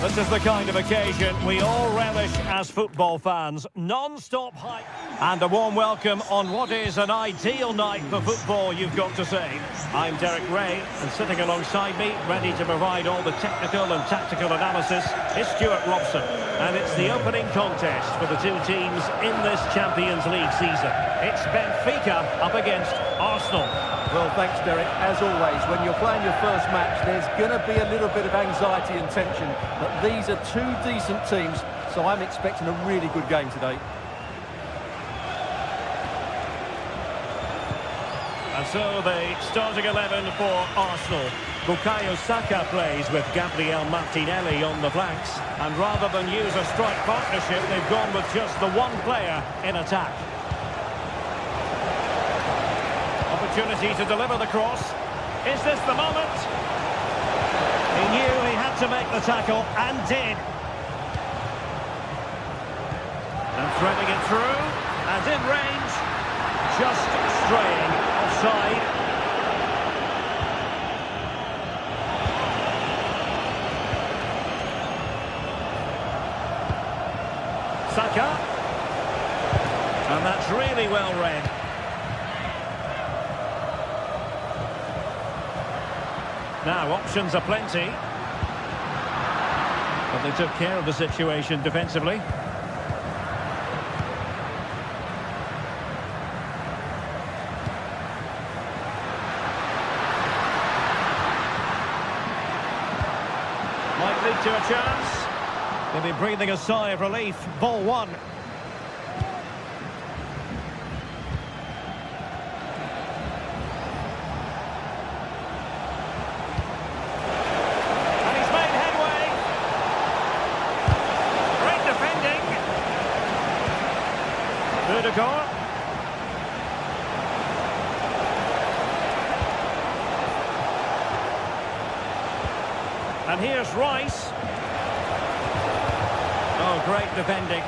This is the kind of occasion we all relish as football fans. Non-stop hype. And a warm welcome on what is an ideal night for football, you've got to say. I'm Derek Ray, and sitting alongside me, ready to provide all the technical and tactical analysis, is Stuart Robson. And it's the opening contest for the two teams in this Champions League season. It's Benfica up against Arsenal. Well, thanks, Derek. As always, when you're playing your first match, there's going to be a little bit of anxiety and tension. But these are two decent teams, so I'm expecting a really good game today. And so the starting 11 for Arsenal. Bukayo Saka plays with Gabriel Martinelli on the flanks. And rather than use a strike partnership, they've gone with just the one player in attack. Opportunity to deliver the cross. Is this the moment? He knew he had to make the tackle, and did. And threading it through, and in range, just straying offside. Saka. And that's really well read. Now, options are plenty. But they took care of the situation defensively. Might lead to a chance. They'll be breathing a sigh of relief. Ball one. And he's made headway. Great defending. Ødegaard. And here's Rice. Oh, great defending.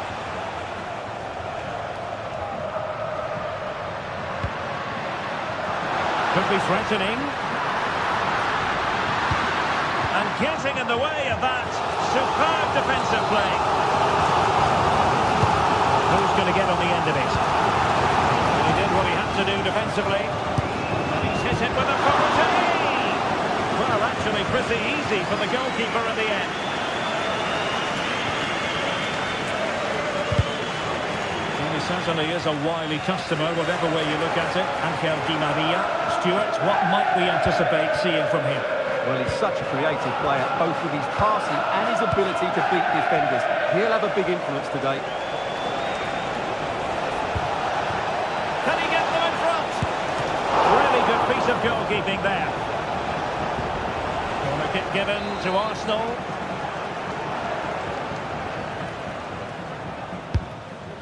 Could be threatening. And getting in the way of that superb defensive play. Who's going to get on the end of it? He did what he had to do defensively. And he's hit it with authority. Well, actually pretty easy for the goalkeeper at the end. He certainly is a wily customer, whatever way you look at it. Angel Di Maria. Stuart, what might we anticipate seeing from him? Well, he's such a creative player, both with his passing and his ability to beat defenders. He'll have a big influence today. Can he get them in front? Really good piece of goalkeeping there. Corner kick given to Arsenal.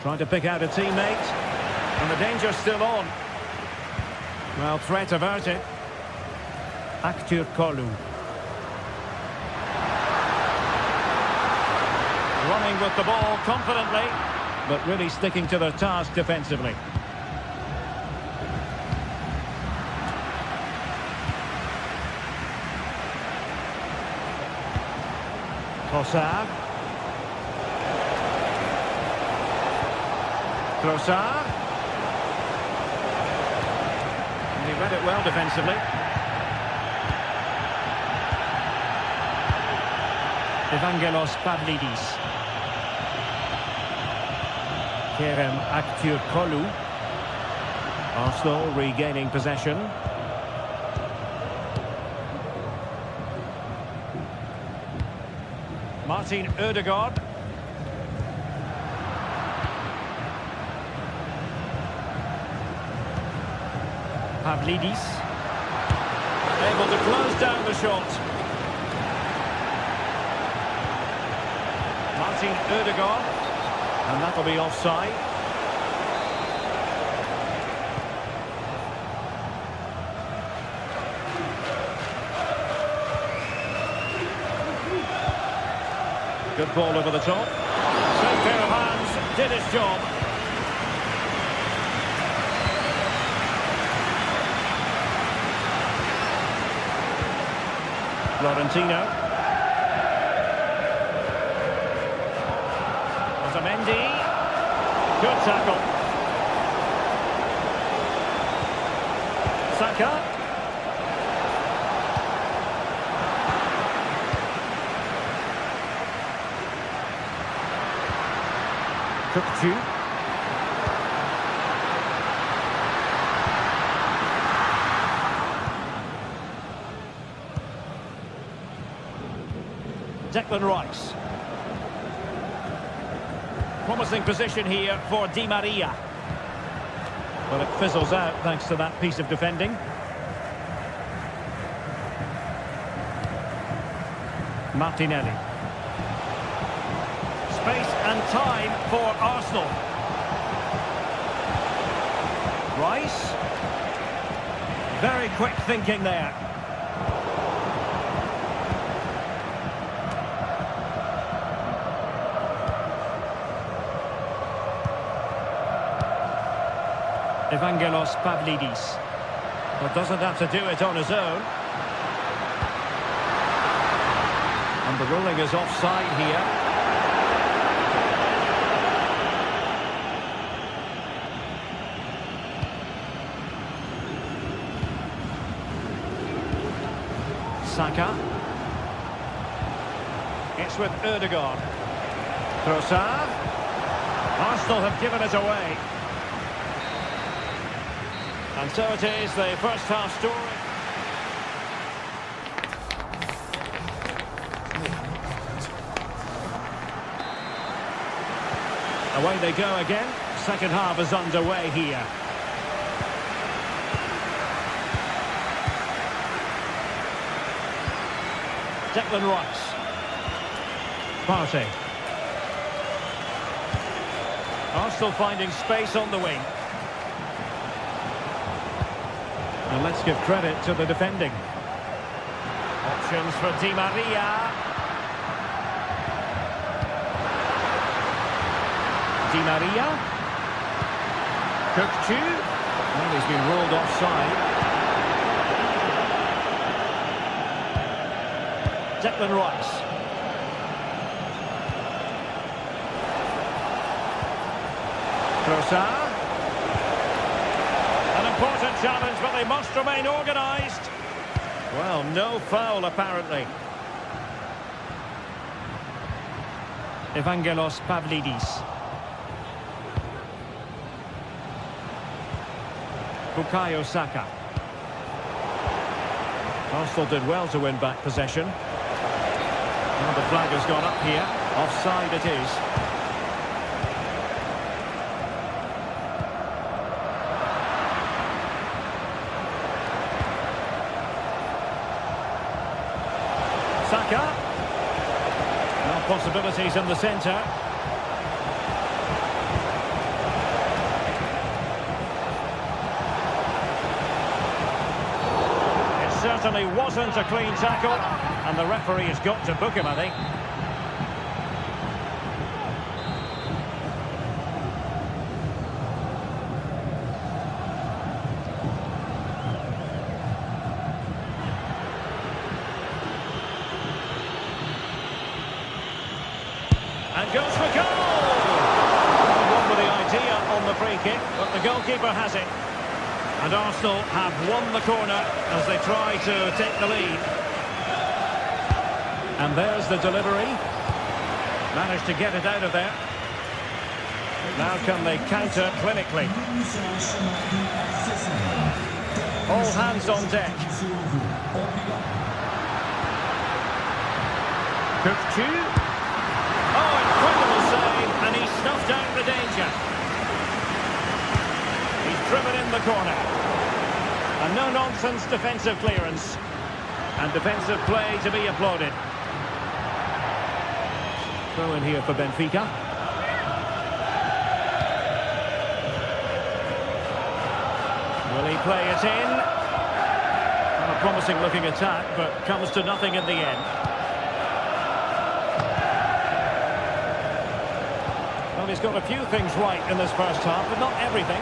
Trying to pick out a teammate. And the danger's still on. Well, threat averted. Aktür Kolu. Running with the ball confidently, but really sticking to their task defensively. Trossard. Trossard. And he read it well defensively. Evangelos Pavlidis. Kerem Aktürkoğlu. Arsenal regaining possession. Martin Ødegaard. Pavlidis. Able to close down the shot. Martin Ødegaard. And that'll be offside. Good ball over the top. Same pair of hands, did his job. Florentino. Otamendi. Good tackle. Saka. Cookju. Declan Rice. Promising position here for Di Maria. But it fizzles out thanks to that piece of defending. Martinelli. Space and time for Arsenal. Rice. Very quick thinking there. Evangelos Pavlidis. But doesn't have to do it on his own. And the ruling is offside here. Saka. It's with Ødegaard. Trossard. Arsenal have given it away. And so it is, the first half story. Away they go again. Second half is underway here. Declan Rice. Partey. Arsenal finding space on the wing. And let's give credit to the defending. Options for Di Maria. Di Maria. Cook-Chu. Well, he's been ruled offside. Declan Rice. Trossard. An important challenge, but they must remain organised. Well, no foul apparently. Evangelos Pavlidis. Bukayo Saka. Arsenal did well to win back possession. Well, the flag has gone up here. Offside it is. Saka. Now possibilities in the centre. Certainly wasn't a clean tackle, and the referee has got to book him, I think. And goes for goal! One with the idea on the free kick, but the goalkeeper has it. And Arsenal have won the corner as they try to take the lead. And there's the delivery. Managed to get it out of there. Now can they counter clinically? All hands on deck. Cook-Chu. Oh, incredible save, and he snuffed out the danger. He's driven in the corner. A no-nonsense defensive clearance. And defensive play to be applauded. Throw in here for Benfica. Will he play it in? Not a promising looking attack, but comes to nothing in the end. Well, he's got a few things right in this first half, but not everything.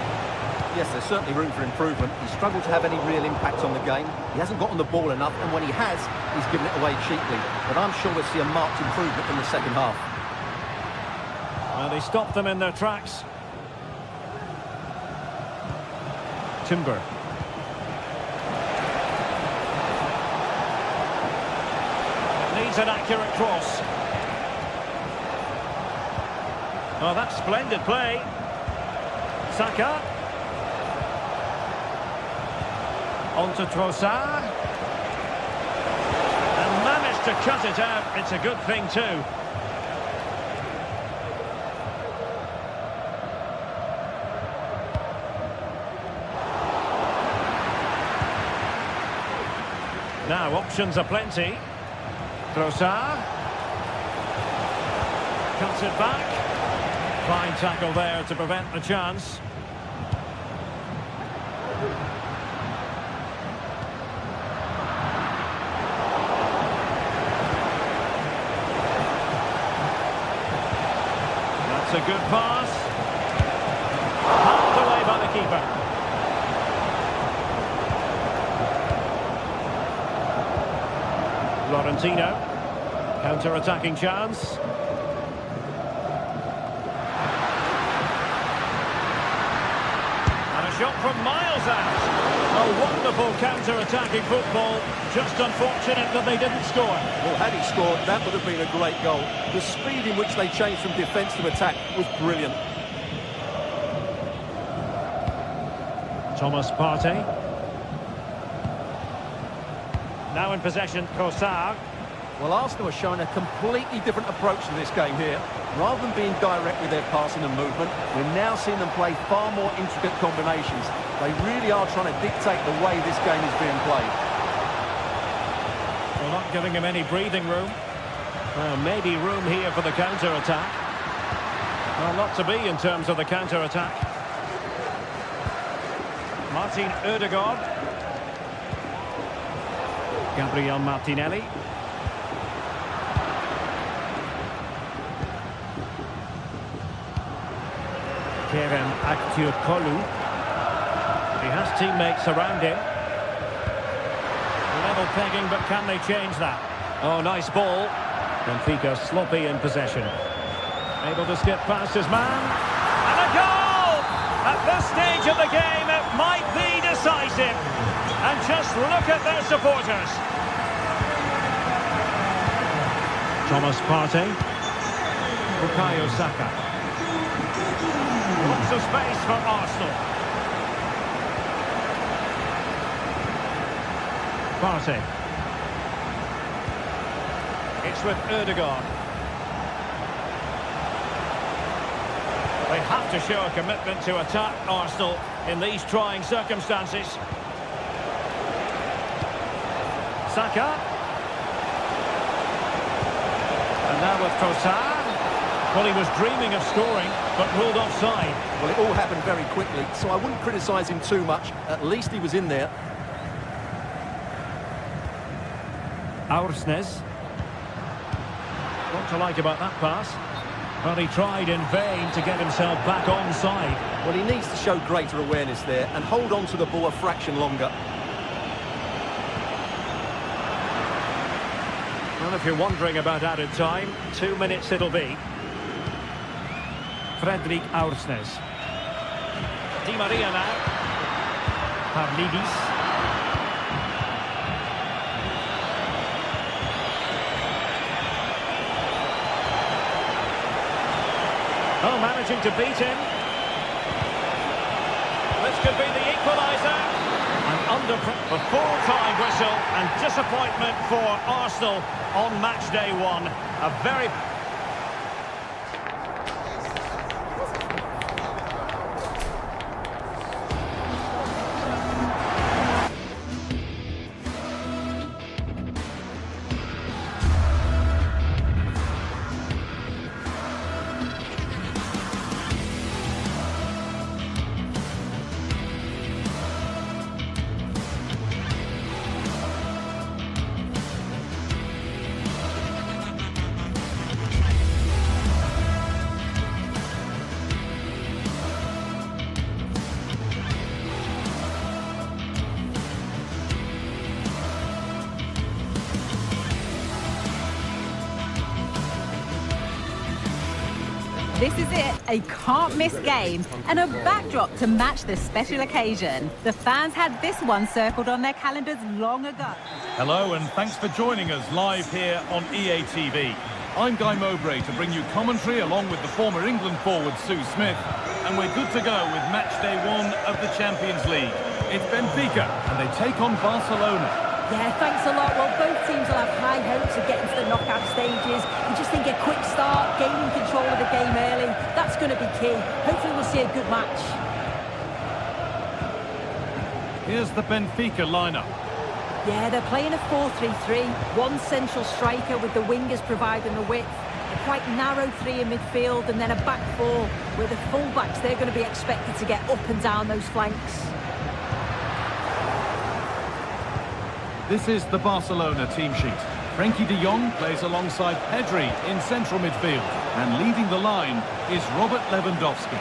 Yes, there's certainly room for improvement. He's struggled to have any real impact on the game. He hasn't gotten the ball enough, and when he has, he's given it away cheaply. But I'm sure we'll see a marked improvement in the second half. Well, they stopped them in their tracks. Timber. Needs an accurate cross. Oh, that's splendid play. Saka. On to Trossard. And managed to cut it out. It's a good thing too. Now, options are plenty. Trossard. Cuts it back. Fine tackle there to prevent the chance. That's a good pass. Halved away by the keeper. Florentino. Counter-attacking chance. And a shot from miles out. A wonderful counter-attacking football. Just unfortunate that they didn't score. Well, had he scored, that would have been a great goal. The speed in which they changed from defence to attack was brilliant. Thomas Partey. Now in possession, Trossard. Well, Arsenal are showing a completely different approach to this game here. Rather than being direct with their passing and movement, we're now seeing them play far more intricate combinations. They really are trying to dictate the way this game is being played. Well, not giving him any breathing room. Well, maybe room here for the counter-attack. Well, not to be in terms of the counter-attack. Martin Ødegaard. Gabriel Martinelli. Kerem Aktürkoğlu. He has teammates around him. Level pegging, but can they change that? Oh, nice ball. Benfica sloppy in possession. Able to skip past his man. And a goal! At this stage of the game, it might be decisive. And just look at their supporters. Thomas Partey. Bukayo Saka. Lots of space for Arsenal. Partey. It's with Ødegaard. They have to show a commitment to attack Arsenal in these trying circumstances. Saka. And now with Trossard. Well, he was dreaming of scoring, but ruled offside. Well, it all happened very quickly, so I wouldn't criticise him too much. At least he was in there. Aursnes. What to like about that pass? Well, he tried in vain to get himself back onside. Well, he needs to show greater awareness there and hold on to the ball a fraction longer. Well, if you're wondering about added time, 2 minutes it'll be. Fredrik Aursnes. Di Maria now. Pavlidis. Oh, managing to beat him. This could be the equaliser. And under the full-time whistle and disappointment for Arsenal on match day one. A very... This is it, a can't-miss game and a backdrop to match this special occasion. The fans had this one circled on their calendars long ago. Hello and thanks for joining us live here on EA TV. I'm Guy Mowbray to bring you commentary along with the former England forward Sue Smith, and we're good to go with match day one of the Champions League. It's Benfica and they take on Barcelona. Yeah, thanks a lot. Well, both teams will have high hopes of getting to the knockout stages. You just think a quick start, gaining control of the game early, that's going to be key. Hopefully we'll see a good match. Here's the Benfica lineup. Yeah, they're playing a 4-3-3. One central striker with the wingers providing the width. A quite narrow three in midfield and then a back four with the full-backs. They're going to be expected to get up and down those flanks. This is the Barcelona team sheet. Frenkie de Jong plays alongside Pedri in central midfield. And leading the line is Robert Lewandowski.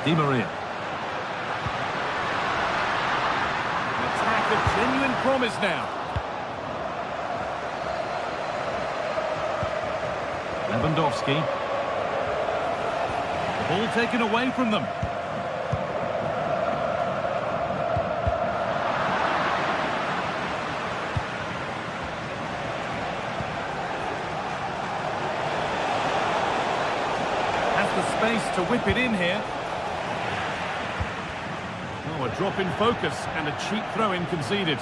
Di Maria. An attack of genuine promise now. Lewandowski. The ball taken away from them. Has the space to whip it in here. Oh, a drop in focus and a cheap throw-in conceded.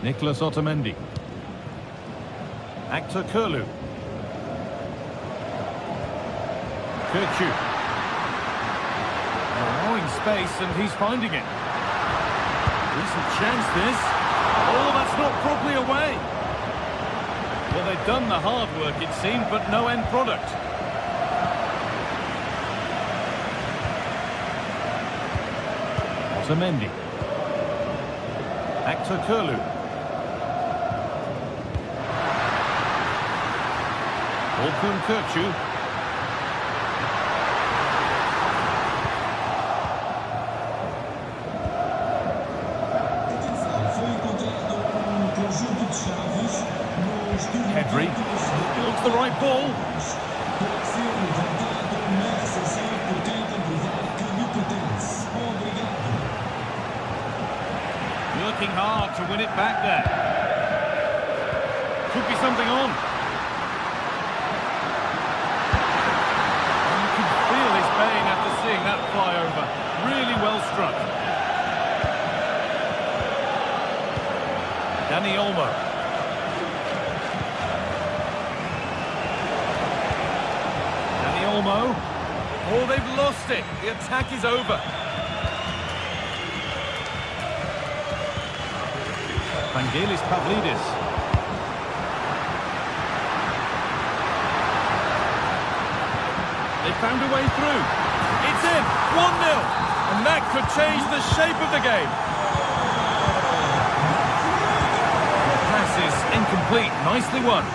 Nicolas Otamendi. Actor Kurlu. Kirchu. Allowing space and he's finding it. Decent chance this. Oh, that's not properly away. Well, they've done the hard work it seemed, but no end product. Otamendi. Actor Kurlu. Orkun Kirchu. Pedri. Looks the right ball. Working hard to win it back there. Could be something on. After seeing that flyover, really well struck. Dani Olmo. Dani Olmo. Oh, they've lost it. The attack is over. Vangelis Pavlidis. They found a way through. It's in. 1-0. And that could change the shape of the game. The pass is incomplete. Nicely won.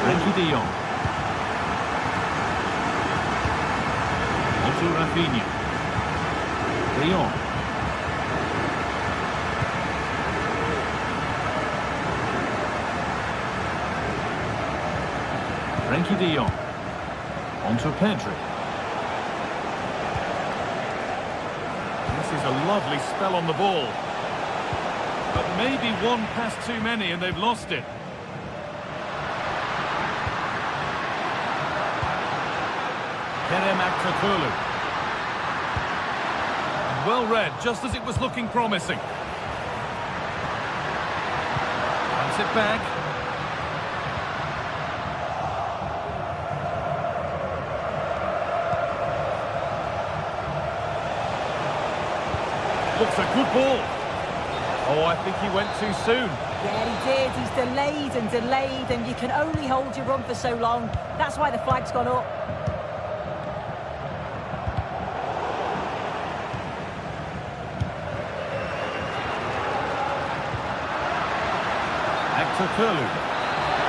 Frenkie de Jong. Onto Rafinha. De Jong. Frenkie de Jong. Onto Pedri. This is a lovely spell on the ball. But maybe one pass too many and they've lost it. Kerem Aktürkoğlu. Well read, just as it was looking promising. Bounce it back. Looks a good ball. Oh, I think he went too soon. Yeah, he did. He's delayed, and you can only hold your run for so long. That's why the flag's gone up. Actor Kurlu.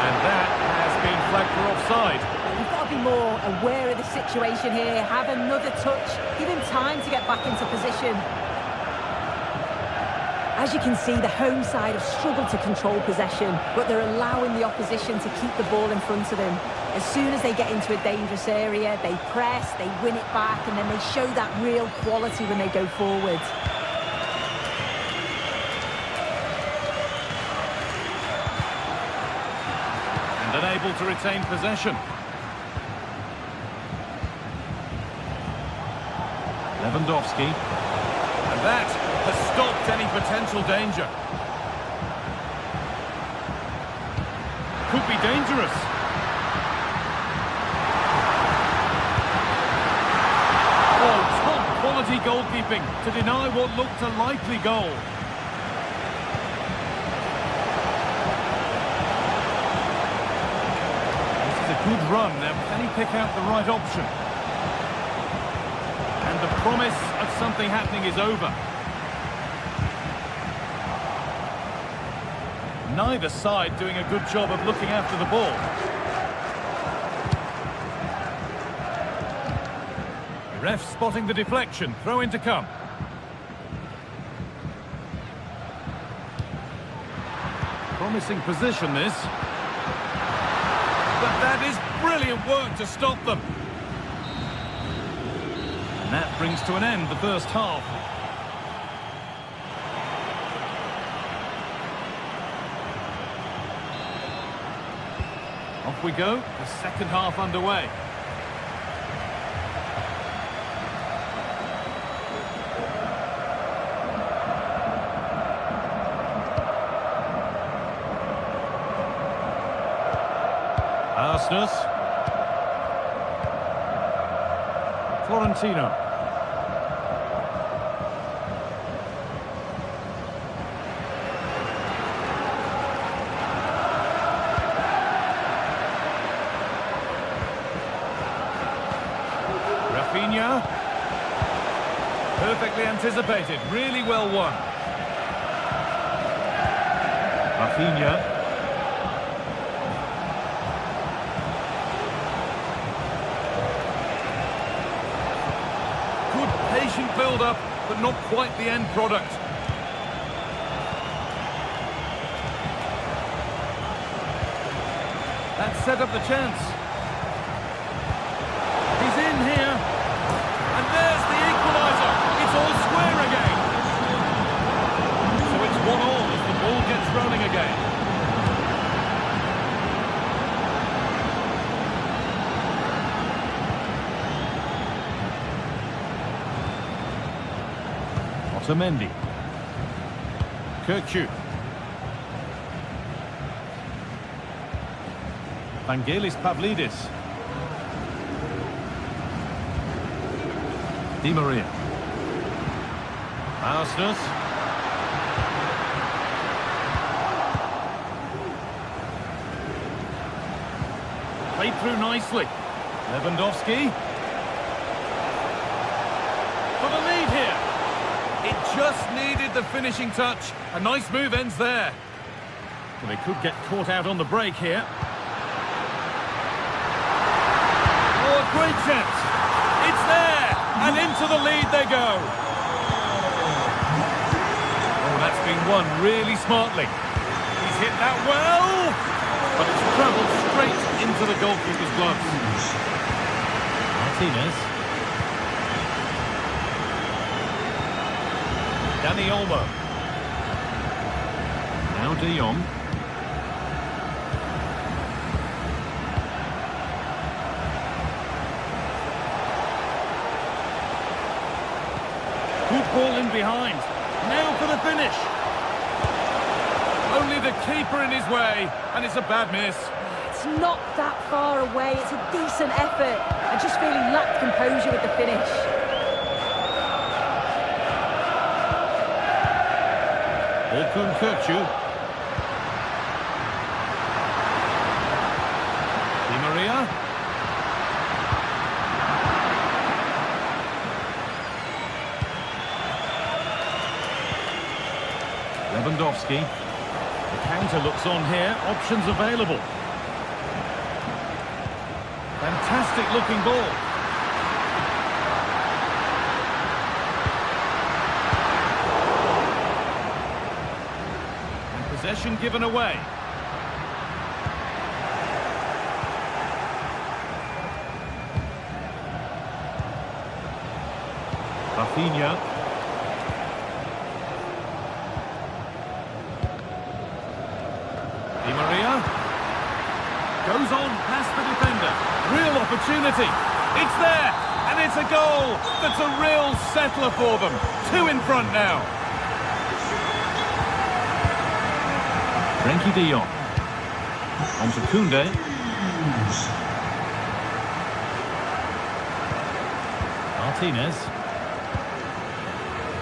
And that has been flagged for offside. You've got to be more aware of the situation here. Have another touch. Give him time to get back into position. As you can see, the home side have struggled to control possession, but they're allowing the opposition to keep the ball in front of them. As soon as they get into a dangerous area, they press, they win it back, and then they show that real quality when they go forward. And unable to retain possession. Lewandowski. And that has stopped any potential danger. Could be dangerous. Oh, top quality goalkeeping to deny what looked a likely goal. This is a good run. Now, can he pick out the right option? And the promise of something happening is over. Neither side doing a good job of looking after the ball. The ref spotting the deflection. Throw in to come. Promising position, this. But that is brilliant work to stop them. And that brings to an end the first half. Off we go, the second half underway. Arsenal. Florentino. Rafinha. Perfectly anticipated, really well won. Rafinha. Good patient build-up, but not quite the end product. That set up the chance. He's in here. And there's the equaliser. It's all square again. So it's 1-1 as the ball gets rolling again. Otamendi. Kirkju. Vangelis Pavlidis. Di Maria. Arsenal. Played through nicely. Lewandowski. For the lead here. It just needed the finishing touch. A nice move ends there. Well, they could get caught out on the break here. Oh, a great chance. It's there. And into the lead they go. Oh, that's been won really smartly. He's hit that well. But it's travelled straight into the goalkeeper's gloves. Martinez. Dani Olmo. Now De Jong. Good ball in behind. Now for the finish. Only the keeper in his way, and it's a bad miss. It's not that far away. It's a decent effort. I just feel he lacked composure with the finish. Orkun Kirkju. Di Maria. Lewandowski. The counter looks on here. Options available. Fantastic looking ball. Possession given away. Rafinha. Di Maria. Goes on past the defender. Real opportunity. It's there. And it's a goal that's a real settler for them. 2 in front now. Frenkie de Jong. On to Koundé. Martinez.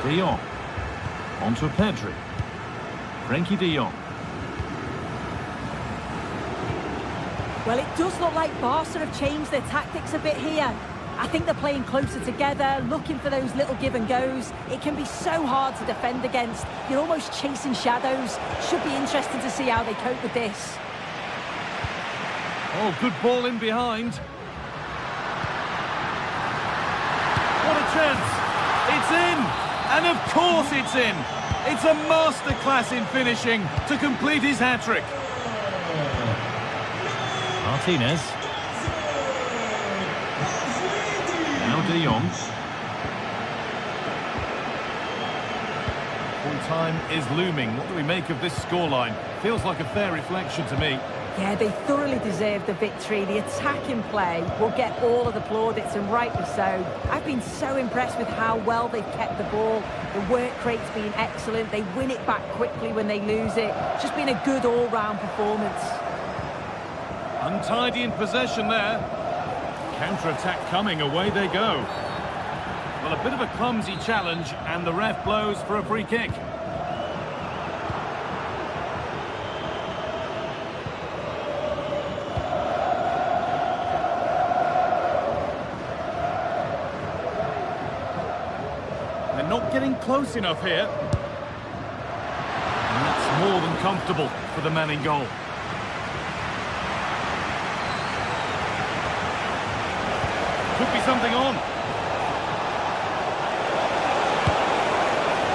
De Jong. On to Pedri. Frenkie de Jong. Well, it does look like Barca have changed their tactics a bit here. I think they're playing closer together, looking for those little give and goes. It can be so hard to defend against. You're almost chasing shadows. Should be interesting to see how they cope with this. Oh, good ball in behind. What a chance. It's in. And of course it's in. It's a masterclass in finishing to complete his hat-trick. Martinez. Now De Jong. Full time is looming. What do we make of this scoreline? Feels like a fair reflection to me. Yeah, they thoroughly deserve the victory. The attacking play will get all of the plaudits, and rightly so. I've been so impressed with how well they've kept the ball. The work rate's been excellent. They win it back quickly when they lose it. It's just been a good all-round performance. Untidy in possession there. Counter-attack coming, away they go. Well, a bit of a clumsy challenge, and the ref blows for a free kick. They're not getting close enough here. And that's more than comfortable for the man in goal. Could be something on.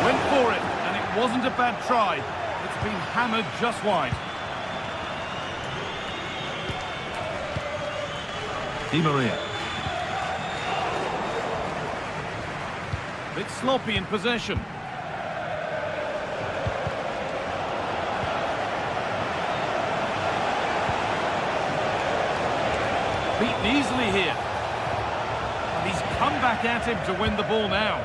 Went for it, and it wasn't a bad try. It's been hammered just wide. Di Maria. Bit sloppy in possession. Beaten easily here. And he's come back at him to win the ball now.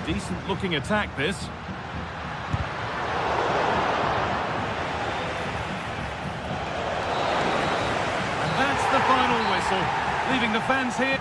Decent looking attack, this. And that's the final whistle, leaving the fans here.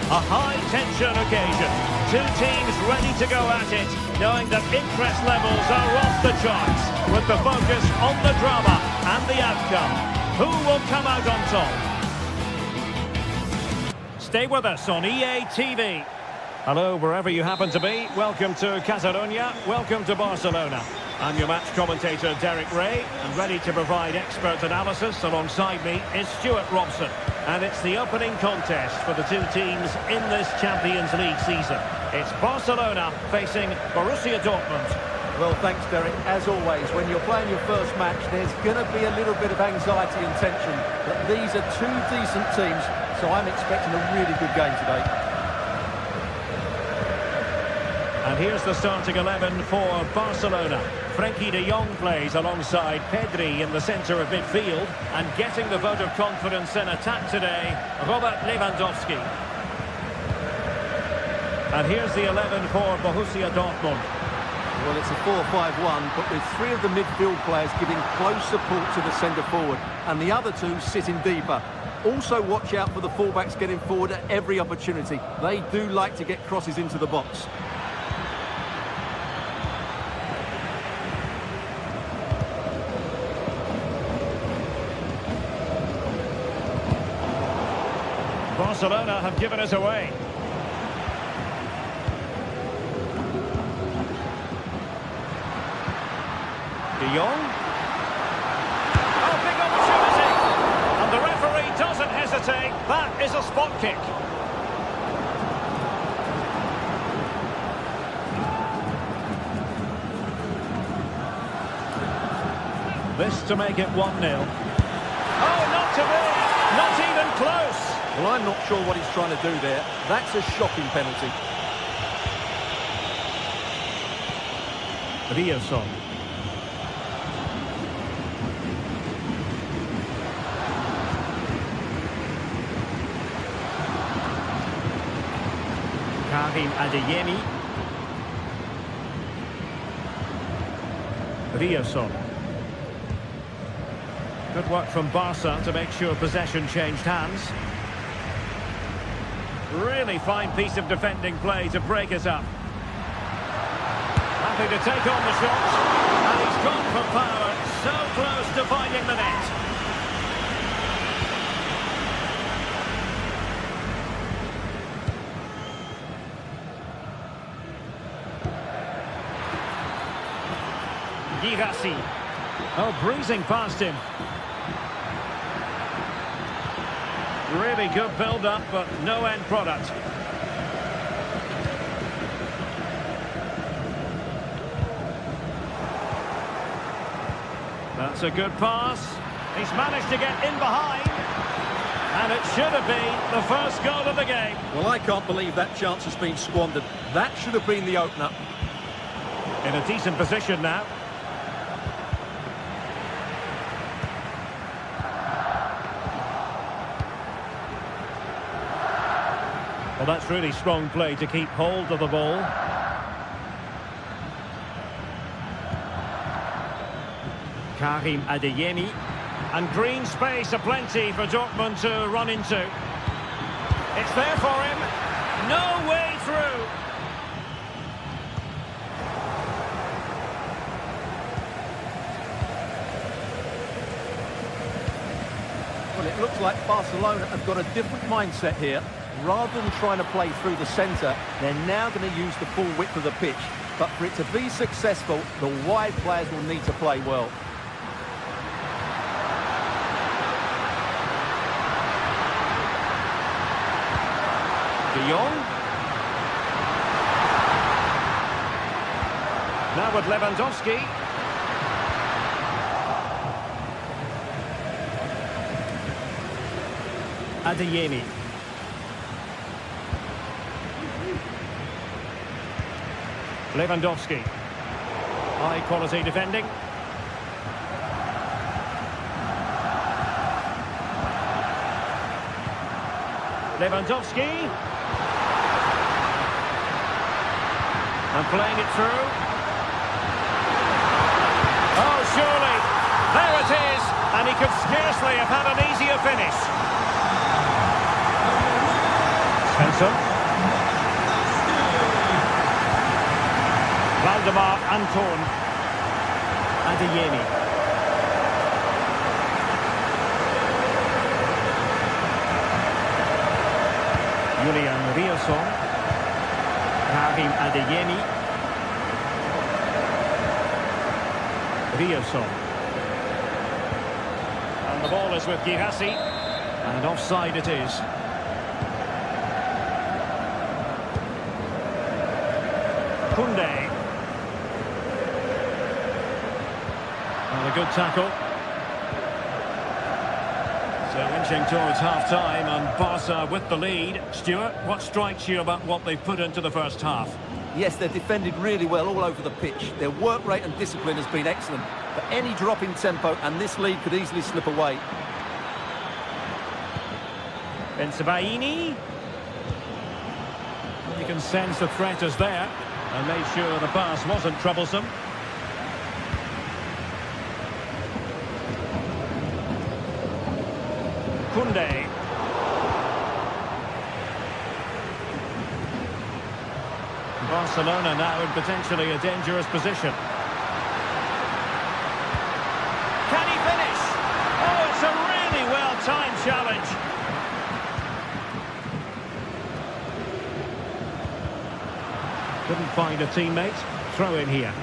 A high-tension occasion. Two teams ready to go at it, knowing that interest levels are off the charts, with the focus on the drama and the outcome. Who will come out on top? Stay with us on EA TV. Hello, wherever you happen to be. Welcome to Catalonia. Welcome to Barcelona. I'm your match commentator, Derek Ray, and ready to provide expert analysis. Alongside me is Stuart Robson. And it's the opening contest for the two teams in this Champions League season. It's Barcelona facing Borussia Dortmund. Well, thanks, Derek. As always, when you're playing your first match, there's going to be a little bit of anxiety and tension. But these are two decent teams, so I'm expecting a really good game today. And here's the starting 11 for Barcelona. Frenkie de Jong plays alongside Pedri in the centre of midfield. And getting the vote of confidence in attack today, Robert Lewandowski. And here's the 11 for Borussia Dortmund. Well, it's a 4-5-1, but with three of the midfield players giving close support to the centre forward, and the other two sitting deeper. Also watch out for the fullbacks getting forward at every opportunity. They do like to get crosses into the box. Barcelona have given us away. De Jong. Oh, big opportunity. And the referee doesn't hesitate. That is a spot kick. This to make it 1-0. Oh, not to be. Not even close. Well, I'm not sure what he's trying to do there. That's a shocking penalty. Riasson. Karim Adeyemi. Riasson. Good work from Barca to make sure possession changed hands. Really fine piece of defending play to break us up. Happy to take on the shot. And he's gone for power. So close to finding the net. Girassi. Oh, breezing past him. Really good build-up, but no end product. That's a good pass. He's managed to get in behind. And it should have been the first goal of the game. Well, I can't believe that chance has been squandered. That should have been the opener. In a decent position now. Well, that's really strong play to keep hold of the ball. Karim Adeyemi. And green space aplenty for Dortmund to run into. It's there for him. No way through. Well, it looks like Barcelona have got a different mindset here. Rather than trying to play through the centre, they're now going to use the full width of the pitch. But for it to be successful, the wide players will need to play well. De Jong. Now with Lewandowski. Adeyemi. Lewandowski. High quality defending. Lewandowski. And playing it through. Oh, surely. There it is. And he could scarcely have had an easier finish. Svensson. Valdemar Anton. Adeyemi. Julian Riasson. Karim Adeyemi. Riasson. And the ball is with Girassi. And offside it is. Koundé. And a good tackle. So inching towards half-time and Barca with the lead. Stuart, what strikes you about what they've put into the first half? Yes, they're defended really well all over the pitch. Their work rate and discipline has been excellent. But any drop in tempo and this lead could easily slip away. Bensebaini. You can sense the threat is there, and made sure the pass wasn't troublesome. Kunde. Barcelona now in potentially a dangerous position. Can he finish? Oh, it's a really well-timed challenge. Couldn't find a teammate. Throw in here.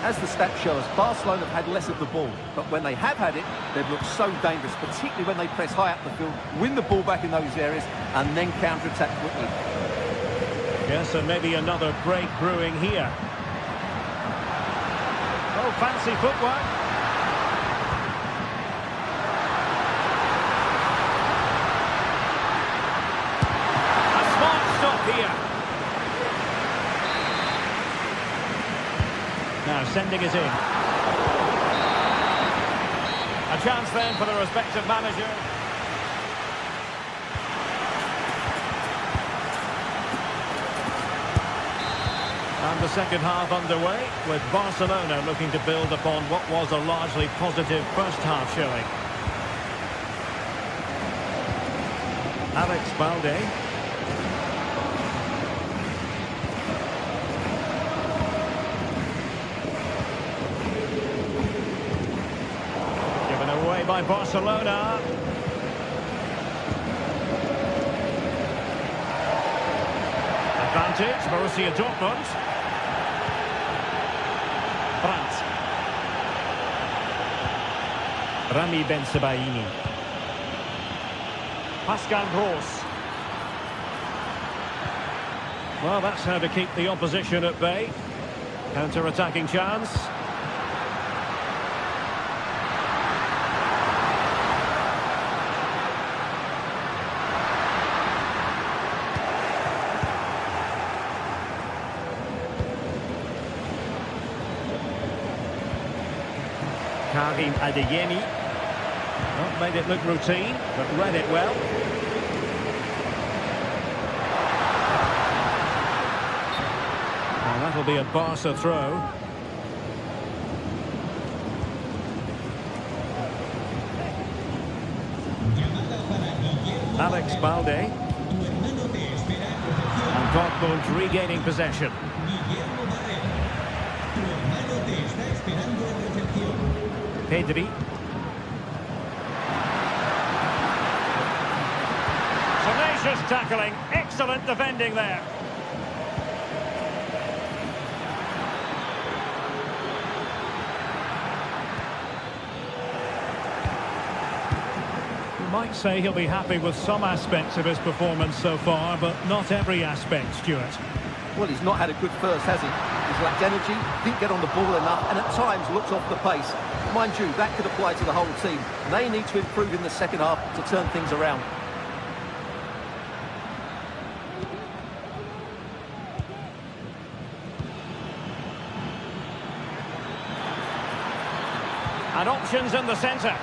As the stats show us, Barcelona have had less of the ball, but when they have had it, they've looked so dangerous, particularly when they press high up the field, win the ball back in those areas, and then counter-attack quickly. Yes, and maybe another break brewing here. Oh, fancy footwork. A smart stop here. Now sending it in. A chance then for the respective manager. And the second half underway, with Barcelona looking to build upon what was a largely positive first half showing. Alex Balde. Given away by Barcelona. Advantage, Borussia Dortmund. Brandt. Rami Bensebaini. Pascal Gross. Well, that's how to keep the opposition at bay. Counter-attacking chance. Karim Adeyemi. Not made it look routine, but read it well. And that'll be a Barca throw. Alex Balde. And Dortmund regaining possession. Pedri. Tenacious tackling, excellent defending there. You might say he'll be happy with some aspects of his performance so far, but not every aspect, Stuart. Well, he's not had a good first, has he? He's lacked energy, didn't get on the ball enough, and at times looked off the pace. Mind you, that could apply to the whole team. They need to improve in the second half to turn things around. And options in the centre.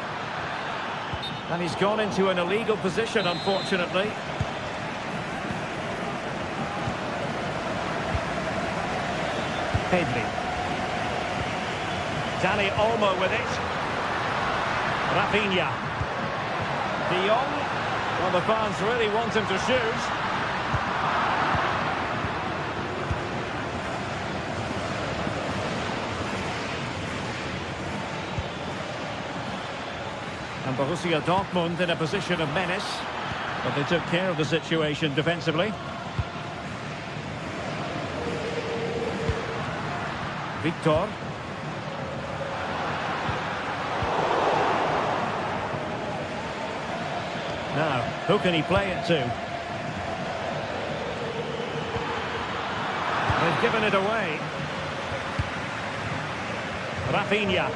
And he's gone into an illegal position, unfortunately. Pedri. Dani Olmo with it. Rafinha. De Jong. Well, the fans really want him to shoot. And Borussia Dortmund in a position of menace. But they took care of the situation defensively. Victor. Now, who can he play it to? They've given it away. Rafinha.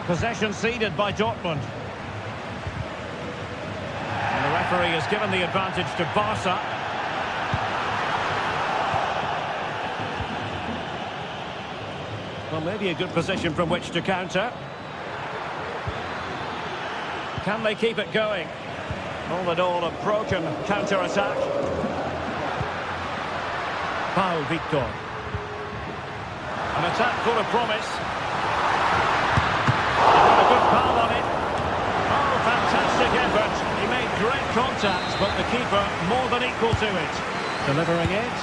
Possession ceded by Dortmund. referee has given the advantage to Barca. Well, maybe a good position from which to counter. Can they keep it going? All in all, a broken counter-attack. Pau Victor. An attack full of promise. A good foul on it. Oh, fantastic effort. He made great contact, but the keeper more than equal to it. Delivering it.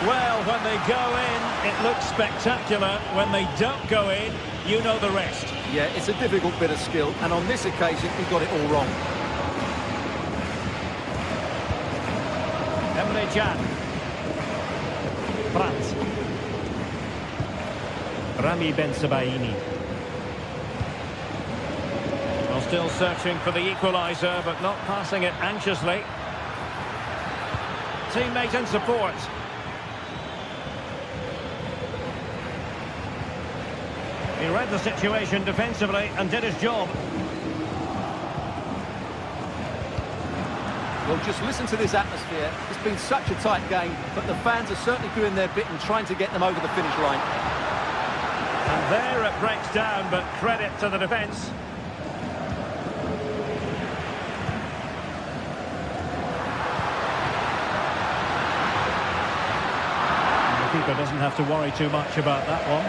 Well, when they go in, it looks spectacular. When they don't go in, you know the rest. Yeah, it's a difficult bit of skill, and on this occasion, he got it all wrong. Emre Can. Brandt. Rami Ben-Sebaini. Well, still searching for the equaliser, but not passing it anxiously. Teammate in support. He read the situation defensively and did his job. Well, just listen to this atmosphere. It's been such a tight game, but the fans are certainly doing their bit and trying to get them over the finish line. And there it breaks down, but credit to the defence. The keeper doesn't have to worry too much about that one.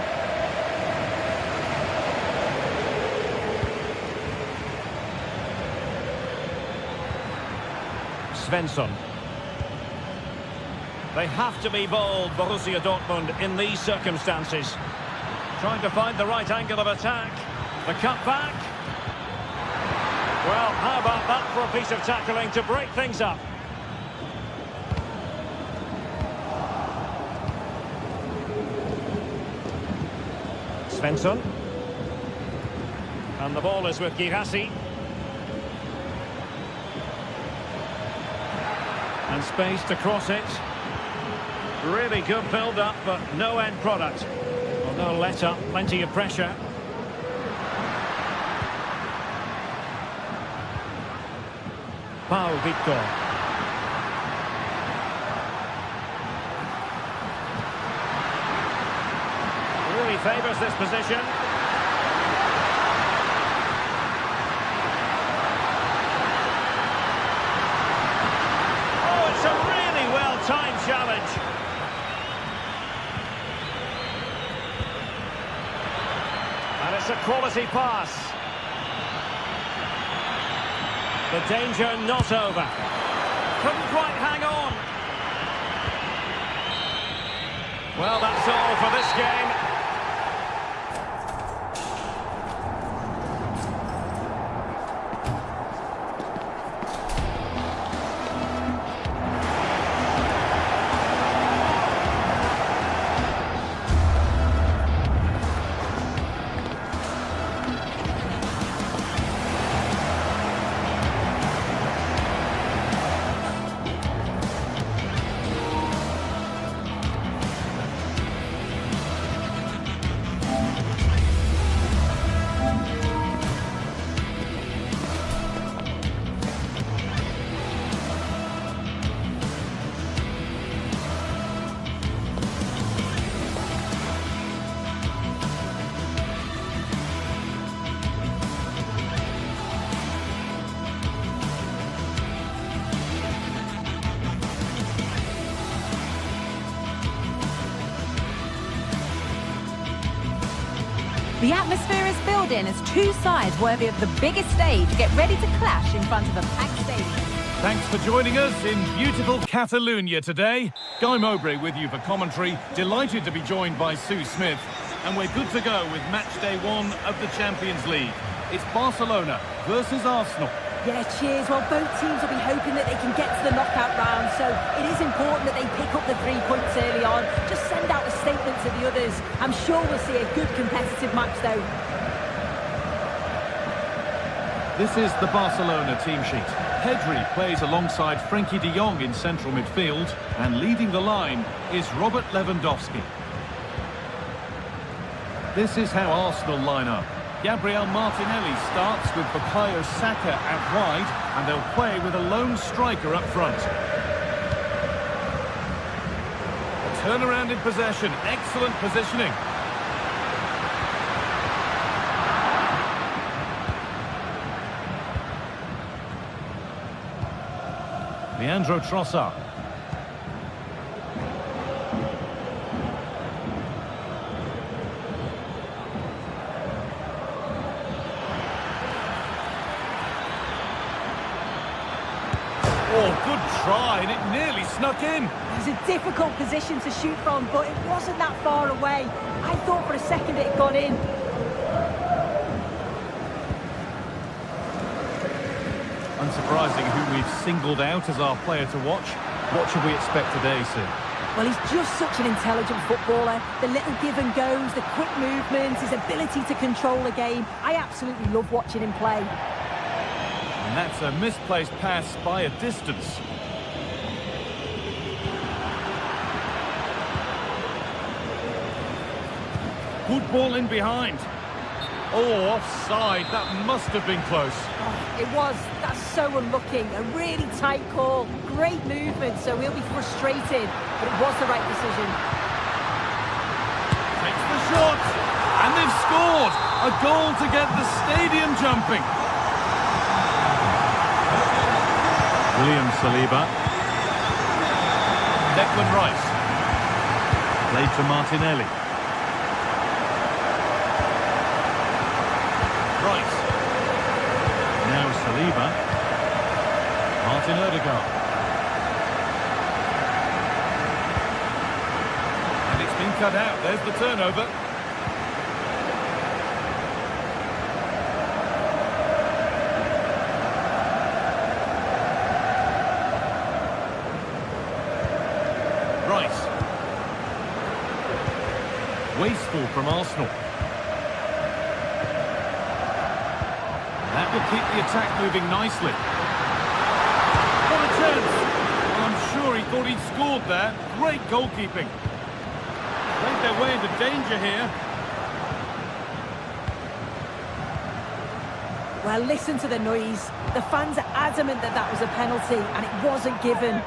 Svensson. They have to be bold, Borussia Dortmund, in these circumstances. Trying to find the right angle of attack. The cut back. Well, how about that for a piece of tackling to break things up? Svensson. And the ball is with Girassi. And space to cross it. Really good build-up, but no end product. Well, no let-up, plenty of pressure. Pau Victor. Really favours this position. It's a really well-timed challenge. And it's a quality pass. The danger not over. Couldn't quite hang on. Well, that's all for this game. The atmosphere is building as two sides worthy of the biggest stage get ready to clash in front of a packed stadium. Thanks for joining us in beautiful Catalonia today. Guy Mowbray with you for commentary. Delighted to be joined by Sue Smith. And we're good to go with match day 1 of the Champions League. It's Barcelona versus Arsenal. Yeah, cheers. Well, both teams will be hoping that they can get to the knockout round, so it is important that they pick up the 3 points early on. Just send out a statement to the others. I'm sure we'll see a good competitive match, though. This is the Barcelona team sheet. Pedri plays alongside Frenkie de Jong in central midfield, and leading the line is Robert Lewandowski. This is how Arsenal line up. Gabriel Martinelli starts with Bukayo Saka out wide, and they'll play with a lone striker up front. A turnaround in possession, excellent positioning. Leandro Trossard. Oh, good try, and it nearly snuck in. It was a difficult position to shoot from, but it wasn't that far away. I thought for a second it had gone in. Unsurprising who we've singled out as our player to watch. What should we expect today, Sue? Well, he's just such an intelligent footballer. The little give and goes, the quick movements, his ability to control a game. I absolutely love watching him play. And that's a misplaced pass by a distance. Good ball in behind. Oh, offside. That must have been close. Oh, it was. That's so unlucky. A really tight call. Great movement, so he'll be frustrated. But it was the right decision. Takes the shot. And they've scored. A goal to get the stadium jumping. William Saliba. Declan Rice. Played to Martinelli. Rice. Now Saliba. Martin Odegaard. And it's been cut out. There's the turnover. Rice. Wasteful from Arsenal. That will keep the attack moving nicely. What a chance! Well, I'm sure he thought he'd scored there. Great goalkeeping. Played their way into danger here. Well, listen to the noise. The fans are adamant that that was a penalty, and it wasn't given.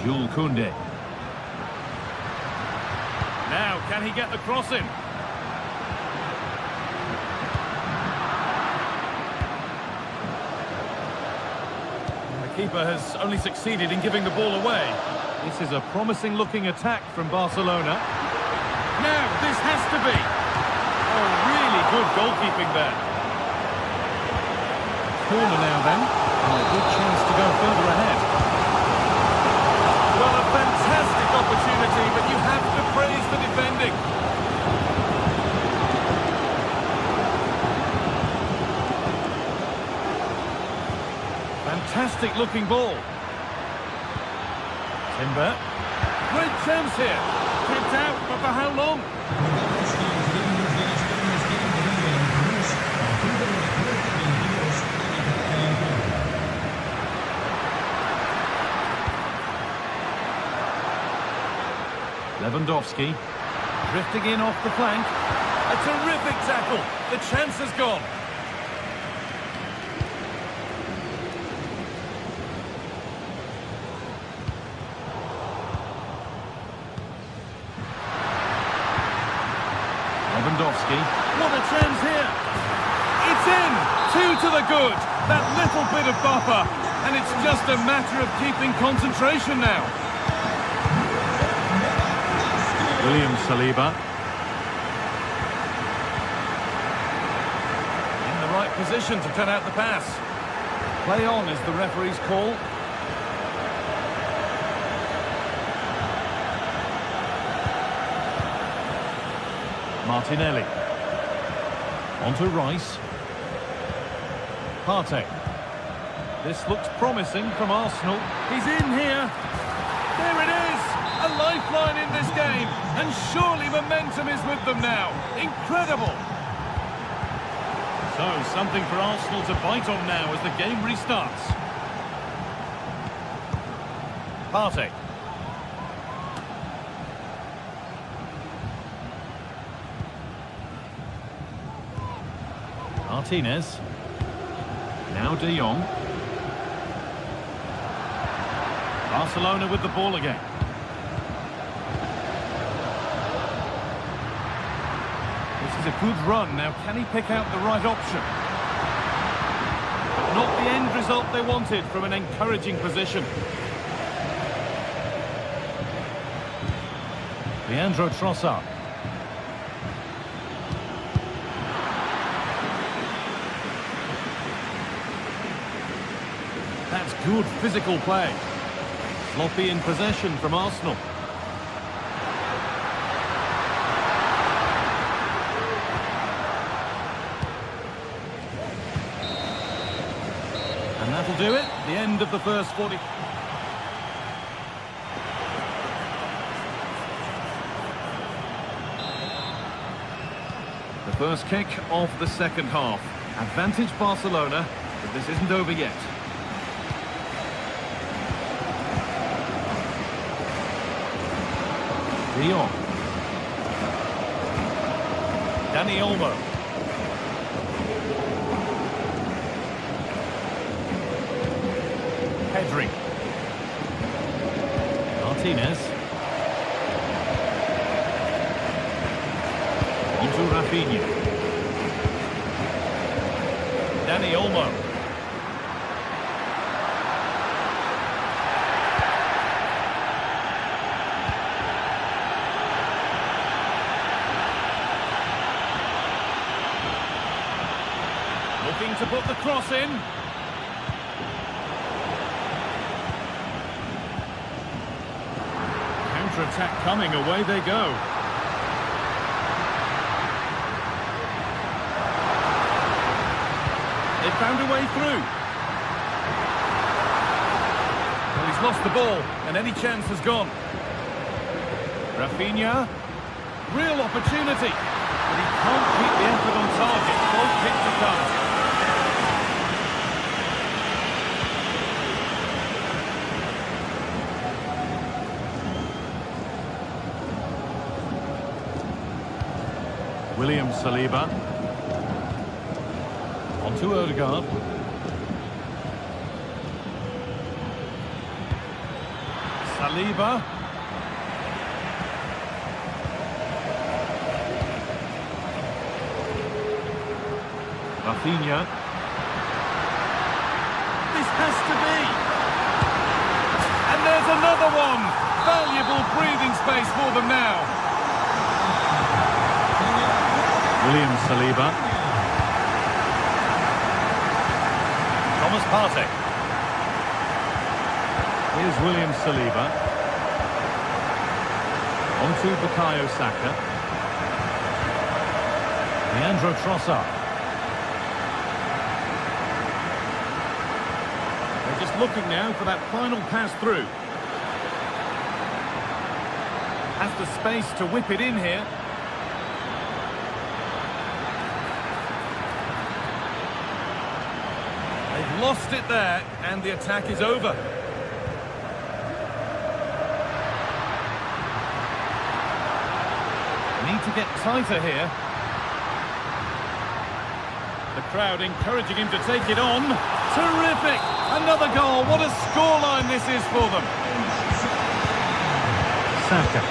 Jules Koundé. Now, can he get the cross in? The keeper has only succeeded in giving the ball away. This is a promising-looking attack from Barcelona. Now, this has to be. Oh, really good goalkeeping there. Corner now, then. And a good chance to go further ahead. Well, a fantastic opportunity, but you have to praise the defending. Fantastic looking ball. Timber. Great chance here. Kicked out, but for how long? Lewandowski, drifting in off the flank. A terrific tackle. The chance has gone. Lewandowski. What a chance here. It's in. 2 to the good. That little bit of buffer. And it's just a matter of keeping concentration now. William Saliba. In the right position to cut out the pass. Play on is the referee's call. Martinelli. On to Rice. Partey. This looks promising from Arsenal. He's in here. There it is. A lifeline in this game, and surely momentum is with them now. Incredible! So, something for Arsenal to bite on now as the game restarts. Partey. Martinez. Now De Jong. Barcelona with the ball again. This is a good run. Now, can he pick out the right option? But not the end result they wanted from an encouraging position. Leandro Trossard. That's good physical play. Sloppy in possession from Arsenal. And that'll do it. The end of the first 40. The first kick of the second half. Advantage Barcelona, but this isn't over yet. De Jong. Dani Olmo. Pedri. Martinez. Onto Rafinha. Dani Olmo. Looking to put the cross in. Counter-attack coming, away they go. They found a way through. Well, he's lost the ball, and any chance has gone. Rafinha, real opportunity, but he can't keep the effort on target. Goal kick to come. William Saliba. Onto Odegaard. Saliba. Rafinha. This has to be. And there's another one. Valuable breathing space for them now. William Saliba. Thomas Partey. Here's William Saliba. Onto Bukayo Saka. Leandro Trossard. They're just looking now for that final pass through. Has the space to whip it in here. They've lost it there, and the attack is over. Need to get tighter here. The crowd encouraging him to take it on. Terrific! Another goal. What a scoreline this is for them. Saka.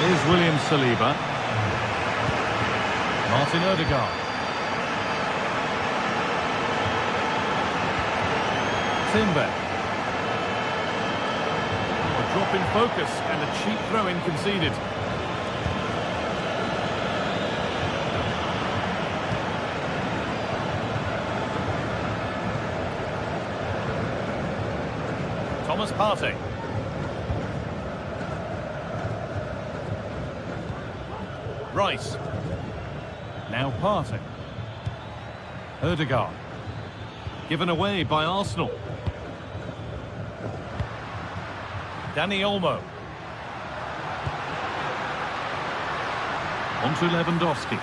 Here's William Saliba. Martin Odegaard. Timber. A drop in focus and a cheap throw-in conceded. Thomas Partey. Rice. Now Partey. Odegaard. Given away by Arsenal. Dani Olmo. Onto Lewandowski.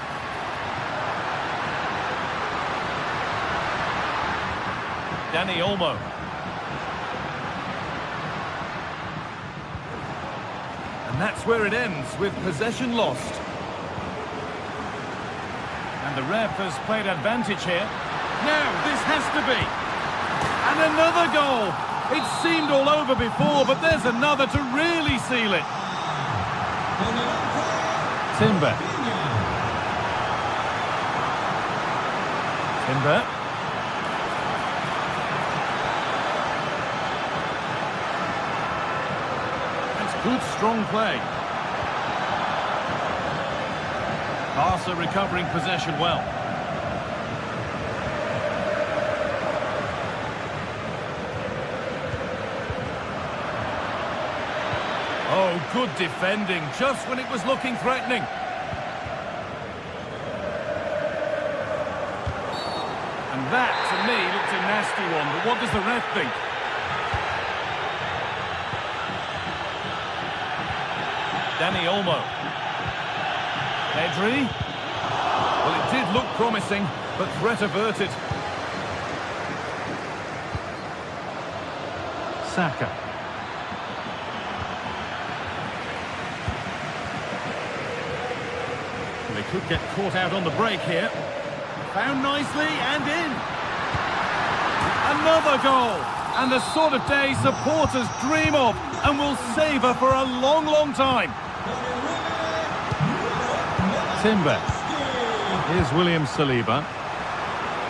Dani Olmo. And that's where it ends, with possession lost. And And the ref has played advantage here. Now, this has to be. And another goal. It seemed all over before, but there's another to really seal it. Timber. Timber. That's good, strong play. Barca recovering possession well. Oh, good defending, just when it was looking threatening. And that, to me, looked a nasty one, but what does the ref think? Dani Olmo. Pedri. Well, it did look promising, but threat averted. Saka. They could get caught out on the break here. Found nicely and in. Another goal. And the sort of day supporters dream of and will savour for a long, long time. Timber. Here's William Saliba.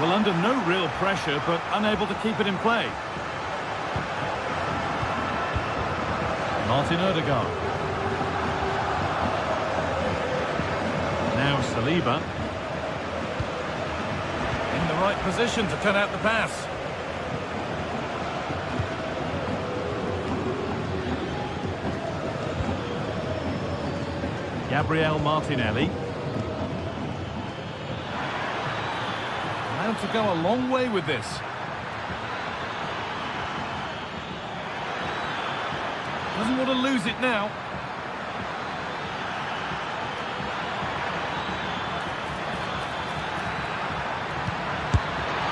Well, under no real pressure, but unable to keep it in play. Martin Odegaard. Now Saliba. In the right position to cut out the pass. Gabriel Martinelli. Allowed to go a long way with this. Doesn't want to lose it now.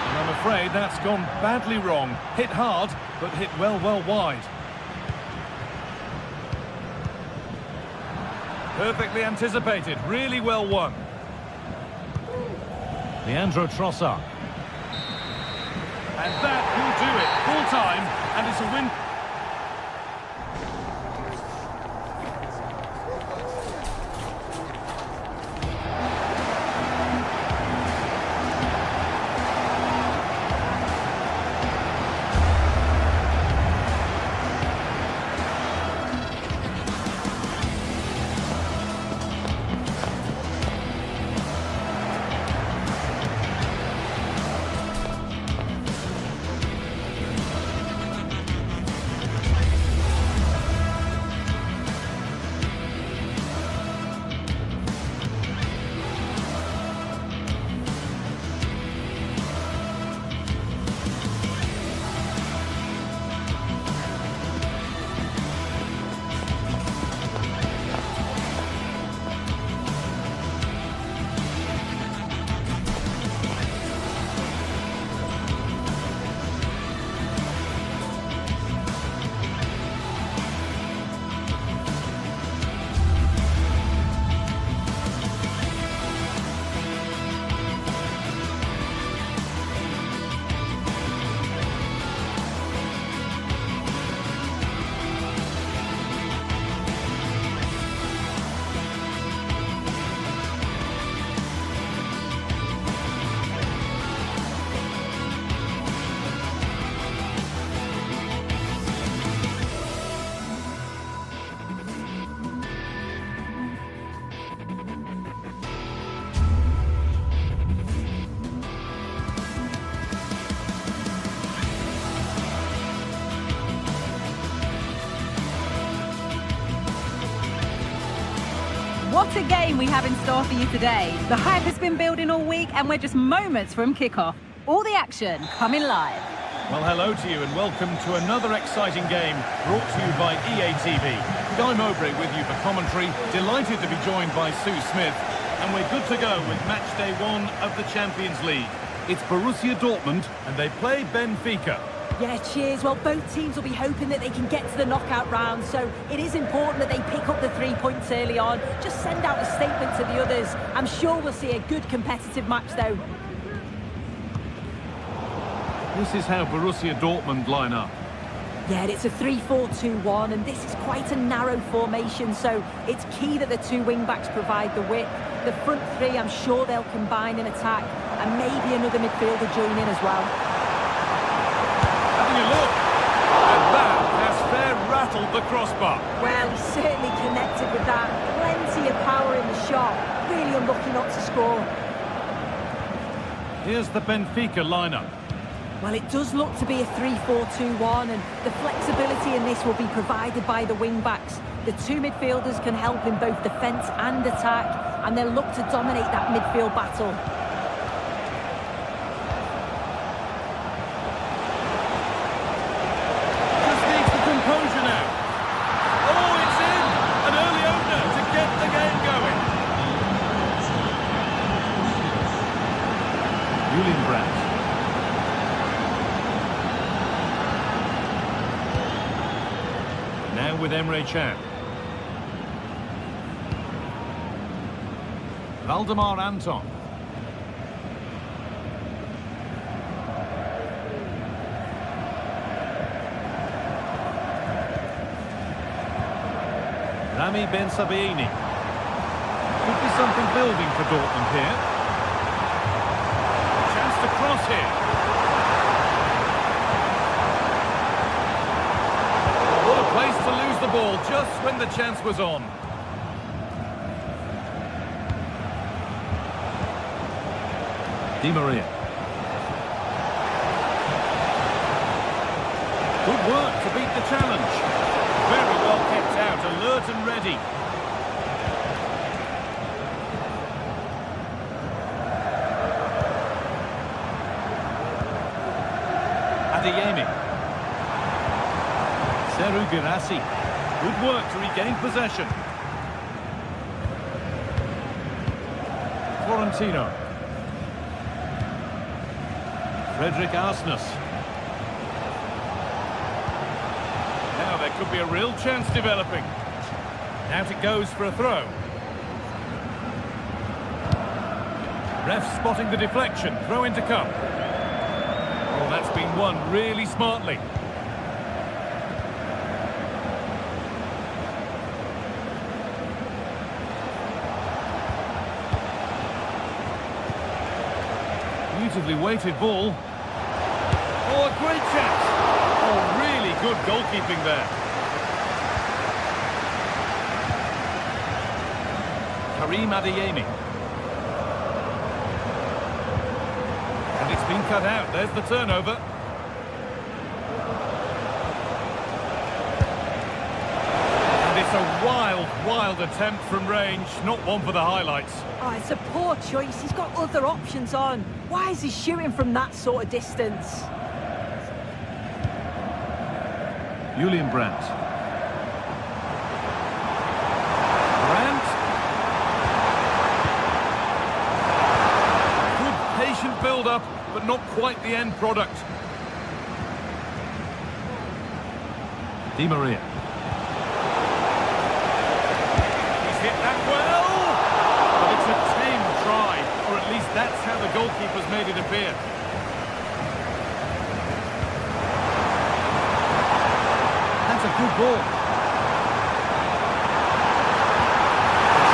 And I'm afraid that's gone badly wrong. Hit hard, but hit well wide. Perfectly anticipated, really well won. Leandro Trossard. And that will do it, full time, and it's a win. What a game we have in store for you today. The hype has been building all week and we're just moments from kickoff. All the action coming live. Well, hello to you and welcome to another exciting game brought to you by EA TV. Guy Mowbray with you for commentary. Delighted to be joined by Sue Smith. And we're good to go with match day 1 of the Champions League. It's Borussia Dortmund and they play Benfica. Yeah, cheers. Well, both teams will be hoping that they can get to the knockout round, so it is important that they pick up the 3 points early on. Just send out a statement to the others. I'm sure we'll see a good competitive match, though. This is how Borussia Dortmund line up. Yeah, it's a 3-4-2-1, and this is quite a narrow formation, so it's key that the two wing-backs provide the width. The front three, I'm sure they'll combine in attack, and maybe another midfielder join in as well. Having a look, and that has fair rattled the crossbar. Well, he certainly connected with that. Plenty of power in the shot. Really unlucky not to score. Here's the Benfica lineup. Well, it does look to be a 3-4-2-1, and the flexibility in this will be provided by the wing-backs. The two midfielders can help in both defence and attack, and they'll look to dominate that midfield battle. Just needs the composure now. Oh, it's in! An early opener to get the game going. Julian Brandt. Now with Emre Can. Valdemar Anton. Rami Ben Sabaini. Could be something building for Dortmund here. Chance to cross here. What a place to lose the ball just when the chance was on. Di Maria. Good work to beat the challenge. Very well kept out, alert and ready. Adeyemi. Seru Girassi. Good work to regain possession. Florentino. Frederick Arsnes. Now there could be a real chance developing. Out it goes for a throw. Ref spotting the deflection. Throw in to come. Oh, that's been won really smartly. Beautifully weighted ball. Oh, a great chance. Oh, really good goalkeeping there. Karim Adeyemi. And it's been cut out. There's the turnover. And it's a wild attempt from range. Not one for the highlights. Oh, it's a poor choice. He's got other options on. Why is he shooting from that sort of distance? Julian Brandt. Brandt. Good patient build-up, but not quite the end product. Di Maria. He's hit that well. But it's a tame try, or at least that's how the goalkeeper's made it appear. That's a good ball.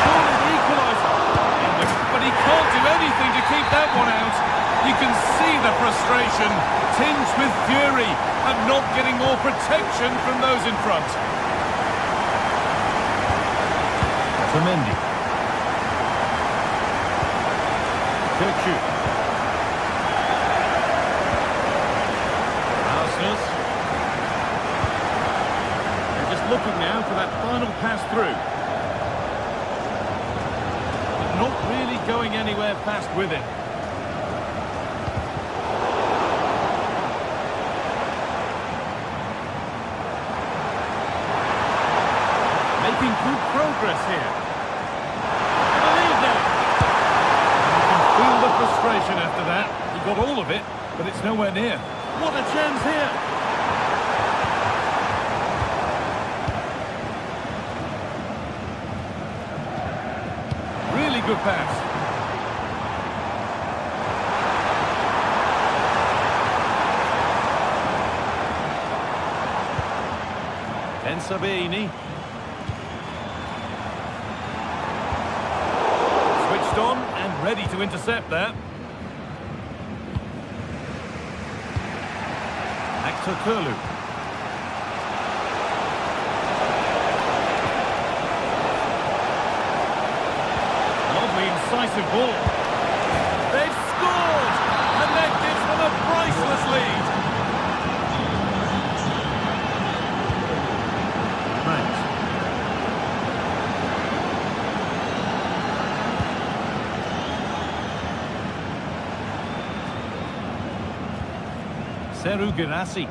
Surely the equaliser. But he can't do anything to keep that one out. You can see the frustration, tinged with fury, and not getting more protection from those in front. Mendy. Kirkju. Arsnes. They're just looking now for that final pass through. But not really going anywhere fast with it. Making good progress here. Frustration after that. He got all of it, but it's nowhere near. What a chance here! Really good pass. Sabini. Switched on and ready to intercept that. Actor Kurlu. Lovely incisive ball. They've scored! And that gives them a priceless lead. Seru Girassi.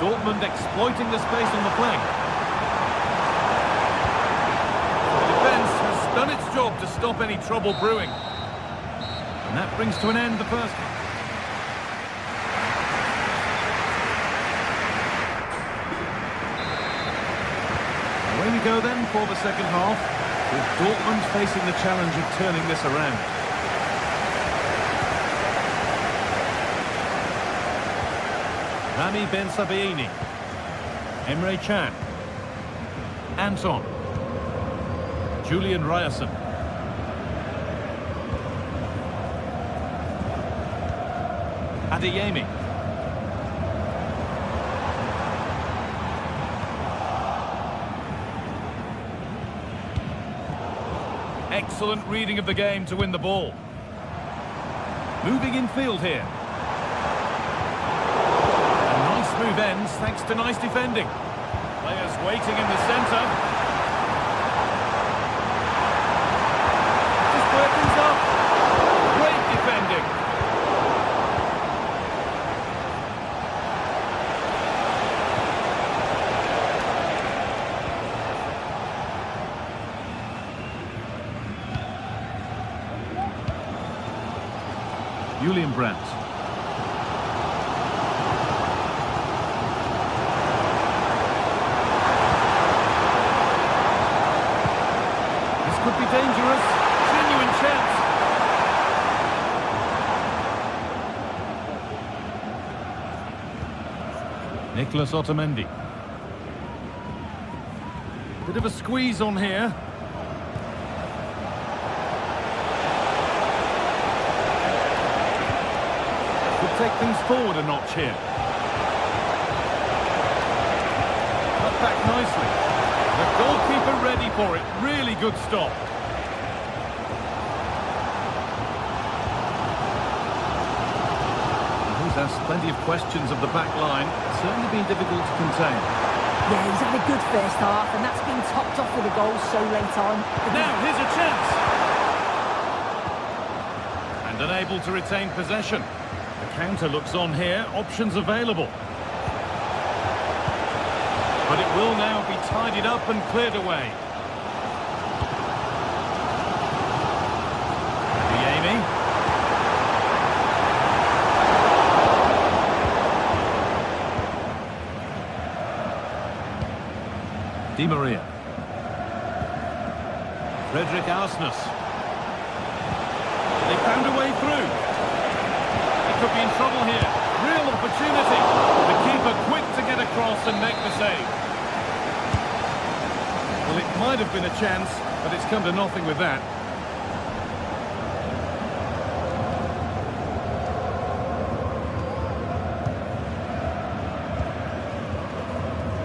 Dortmund exploiting the space on the flank. The defence has done its job to stop any trouble brewing. And that brings to an end the first. Away we go then for the second half, with Dortmund facing the challenge of turning this around. Rami Ben Sabaini, Emre Can, Anton, Julian Ryerson, Adeyemi, excellent reading of the game to win the ball. Moving in field here. Smooth ends thanks to nice defending. Players waiting in the centre. Just workings up. Great defending. Julian Brandt. Could be dangerous. Genuine chance. Nicolas Otamendi. Bit of a squeeze on here. Could take things forward a notch here. Cut back nicely. The goalkeeper ready for it. Really good stop. He's asked plenty of questions of the back line. It's certainly been difficult to contain. Yeah, he's had a good first half, and that's been topped off with a goal so late on. Now, here's a chance. And unable to retain possession. The counter looks on here. Options available. But it will now be tidied up and cleared away. Adeyemi. Di Maria. Frederick Arsnes. They found a way through. He could be in trouble here. Real opportunity. The keeper quick to get across and make the save. Well, it might have been a chance, but it's come to nothing with that.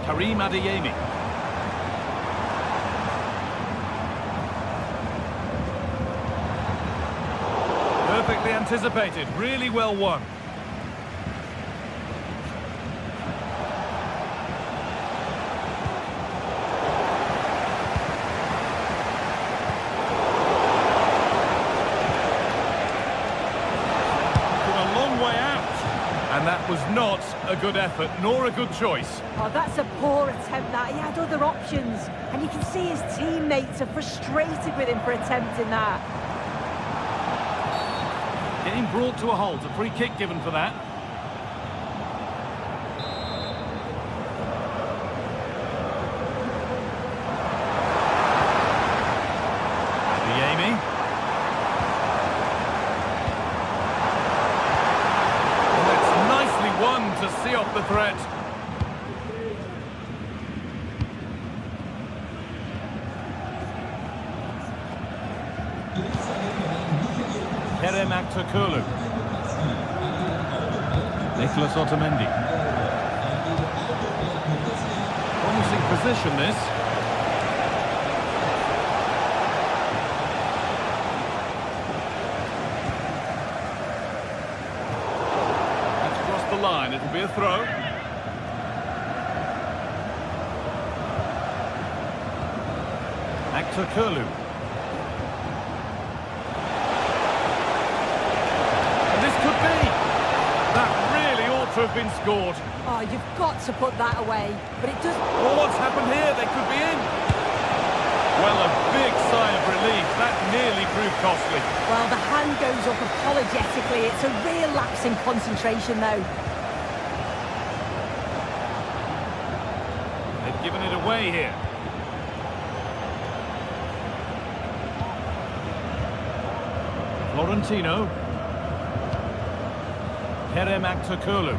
Karim Adeyemi. Perfectly anticipated, really well won. And that was not a good effort, nor a good choice. Oh, that's a poor attempt, that. He had other options. And you can see his teammates are frustrated with him for attempting that. Getting brought to a halt. A free kick given for that. To see off the threat. Kerem Aktürkoğlu. Nicolas Otamendi. Promising position this. Line, it'll be a throw. Aktürkoğlu. And this could be. That really ought to have been scored. Oh, you've got to put that away. But it does... Well, what's happened here? They could be in. Well, a big sigh of relief. That nearly proved costly. Well, the hand goes up apologetically. It's a real lapse in concentration, though. They've given it away here. Florentino. Kerem Aktürkoğlu.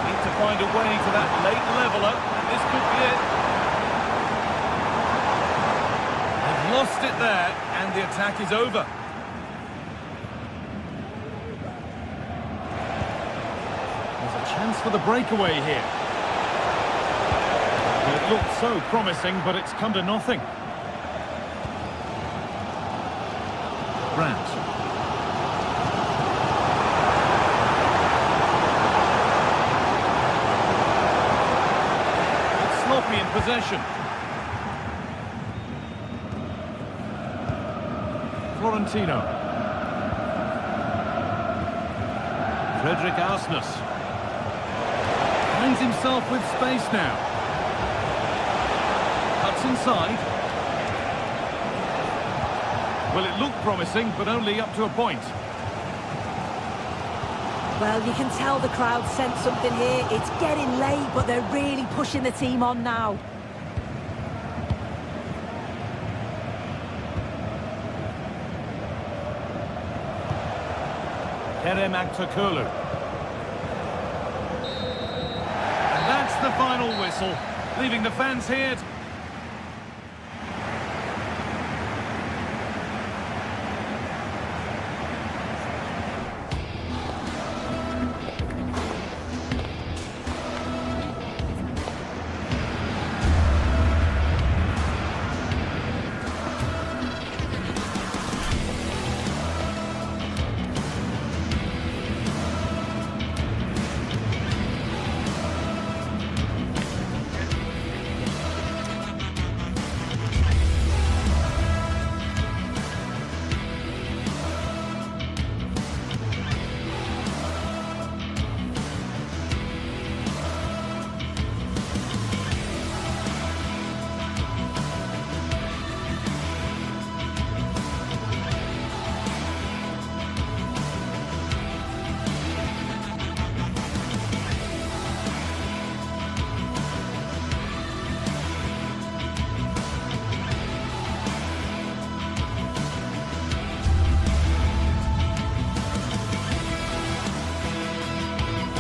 Need to find a way to that late leveller. This could be it. They've lost it there, and the attack is over. There's a chance for the breakaway here. It looked so promising, but it's come to nothing. Brandt. Sloppy in possession. Florentino. Frederick Arsnes. Finds himself with space now. Cuts inside. Well, it looked promising, but only up to a point. Well, you can tell the crowd sense something here. It's getting late, but they're really pushing the team on now. Kerem Aktürkoğlu. And that's the final whistle, leaving the fans here.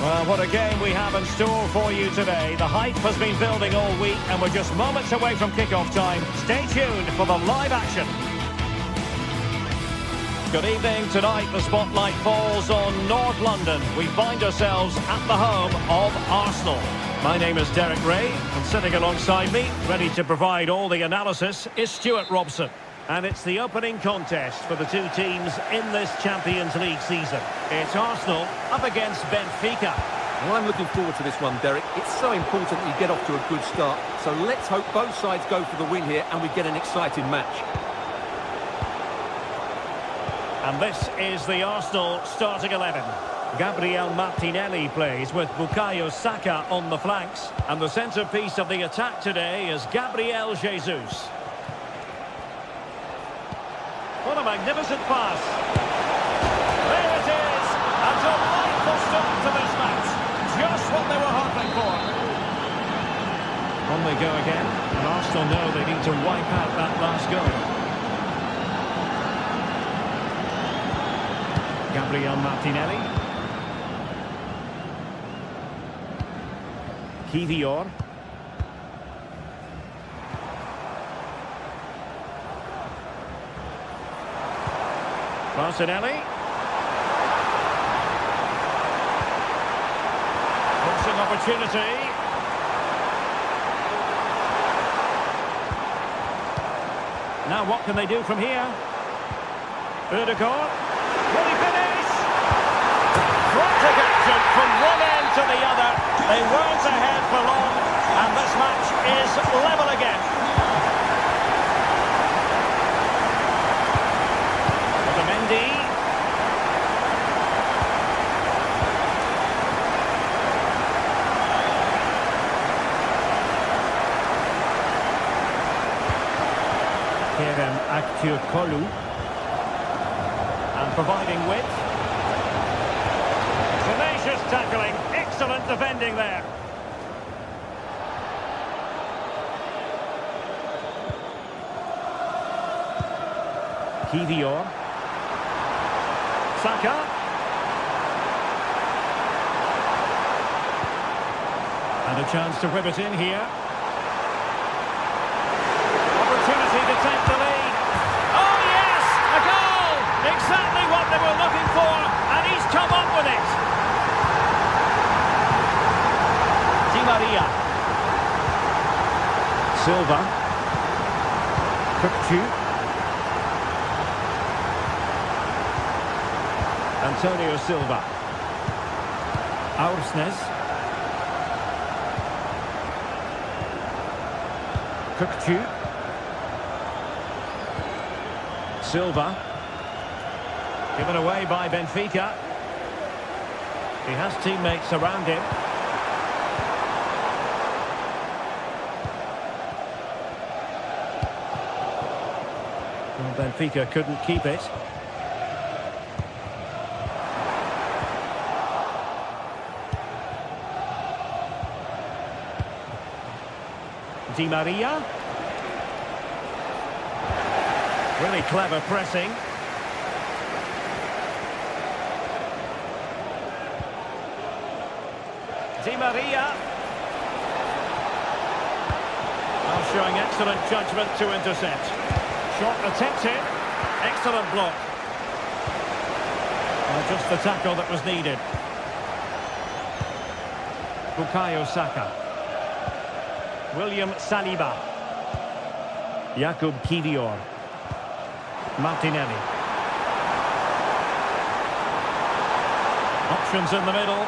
Well, what a game we have in store for you today. The hype has been building all week and we're just moments away from kickoff time. Stay tuned for the live action. Good evening. Tonight the spotlight falls on North London. We find ourselves at the home of Arsenal. My name is Derek Ray, and sitting alongside me, ready to provide all the analysis, is Stuart Robson. And it's the opening contest for the two teams in this Champions League season. It's Arsenal up against Benfica. Well, I'm looking forward to this one, Derek. It's so important that you get off to a good start. So let's hope both sides go for the win here and we get an exciting match. And this is the Arsenal starting 11. Gabriel Martinelli plays with Bukayo Saka on the flanks. And the centrepiece of the attack today is Gabriel Jesus. What a magnificent pass. There it is. A delightful start to this match. Just what they were hoping for. On they go again. And Arsenal know they need to wipe out that last goal. Gabriel Martinelli. Kivior. Martinelli. Crossing opportunity. Now what can they do from here? Ødegaard. Will he finish? Frantic action from one end to the other. They weren't ahead for long, and this match is level again. Otamendi. Kerem Aktürkoğlu. And providing width. Tenacious tackling. Excellent defending there. Kivior. Saka. And a chance to whip it in here. Opportunity to take the lead. Oh yes! A goal! Exactly what they were looking for, and he's come up with it. Di Maria. Silva. Kukçu. Antonio Silva. Aursnes. Kukçu. Silva. Given away by Benfica. He has teammates around him. Well, Benfica couldn't keep it. Di Maria. Really clever pressing. Di Maria. Now showing excellent judgment to intercept. Shot attempted. Excellent block. Well, just the tackle that was needed. Bukayo Saka. William Saliba. Jakub Kivior. Martinelli. Options in the middle.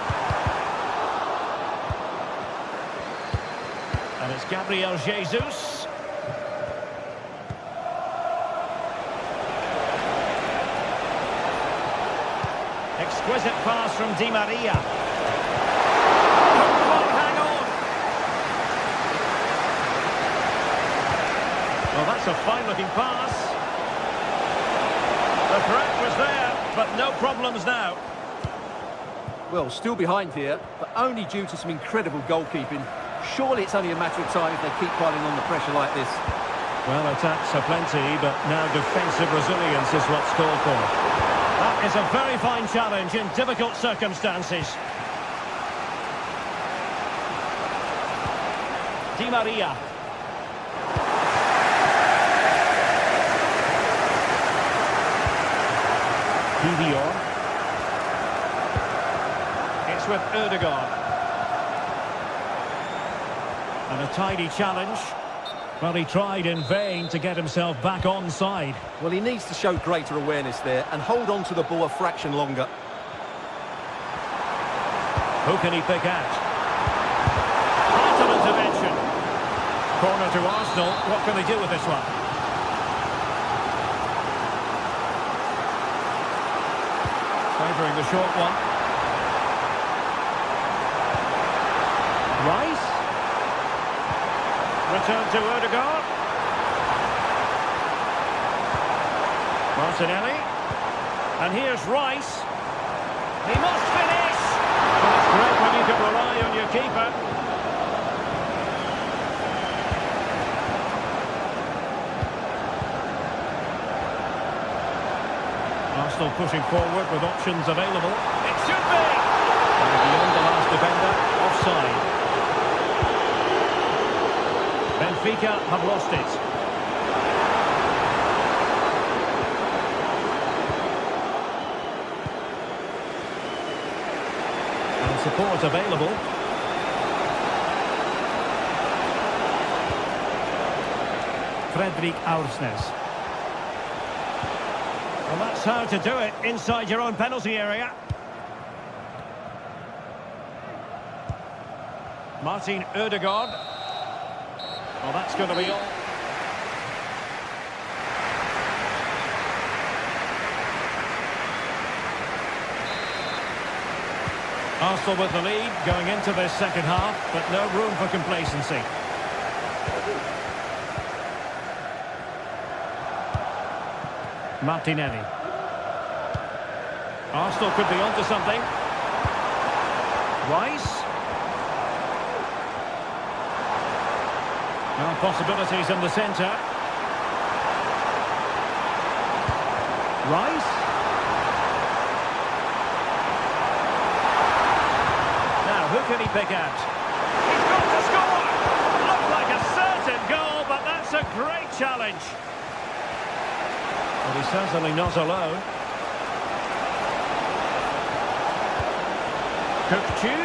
And it's Gabriel Jesus. Exquisite pass from Di Maria. Well, that's a fine-looking pass. The threat was there, but no problems now. Well, still behind here, but only due to some incredible goalkeeping. Surely it's only a matter of time if they keep piling on the pressure like this. Well, attacks are plenty, but now defensive resilience is what's called for. That is a very fine challenge in difficult circumstances. Di Maria. Kivior. It's with Ødegaard. And a tidy challenge. Well, he tried in vain to get himself back onside. Well, he needs to show greater awareness there and hold on to the ball a fraction longer. Who can he pick out? Vital intervention. Corner to Arsenal. What can they do with this one? Favouring the short one. Rice. Return to Ødegaard. Martinelli. And here's Rice. He must finish! Well, it's great when you can rely on your keeper. Arsenal pushing forward with options available. It should be! And beyond the last defender, offside. Benfica have lost it. And support available. Fredrik Aursnes. Well, that's how to do it inside your own penalty area. Martin Ødegaard. Well, that's going to be all. Arsenal with the lead going into this second half, but no room for complacency. Martinelli. Arsenal could be onto something. Rice. Now possibilities in the centre. Rice. Now, who can he pick out? He's got to score! Looked like a certain goal, but that's a great challenge. But he's certainly not alone. Cook-Chu.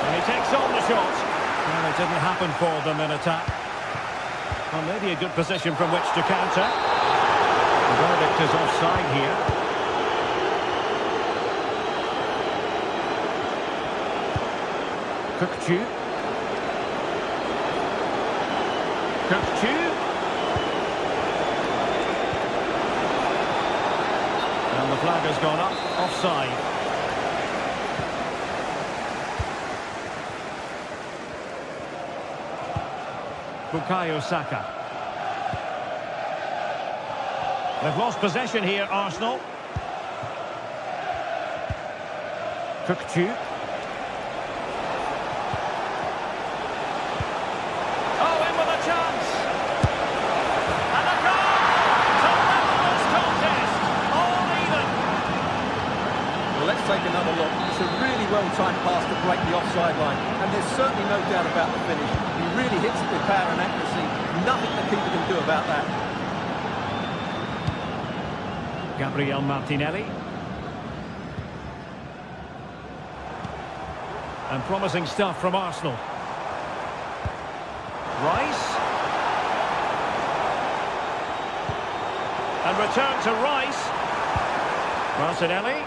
And he takes on the shot. Well, it didn't happen for them in attack. Well, maybe a good position from which to counter. The verdict is offside here. Cook-Chu. Cook-Chu. And the flag has gone up, offside. Bukayo Saka. They've lost possession here, Arsenal. Cook-Chu. Oh, in with a chance. And a goal! To level this contest. All even. Well, let's take another look. It's a really well-timed pass to break the offside line. And there's certainly no doubt about the finish. He really hits it with power and accuracy. Nothing the keeper can do about that. Gabriel Martinelli. And promising stuff from Arsenal. Rice. And return to Rice. Martinelli.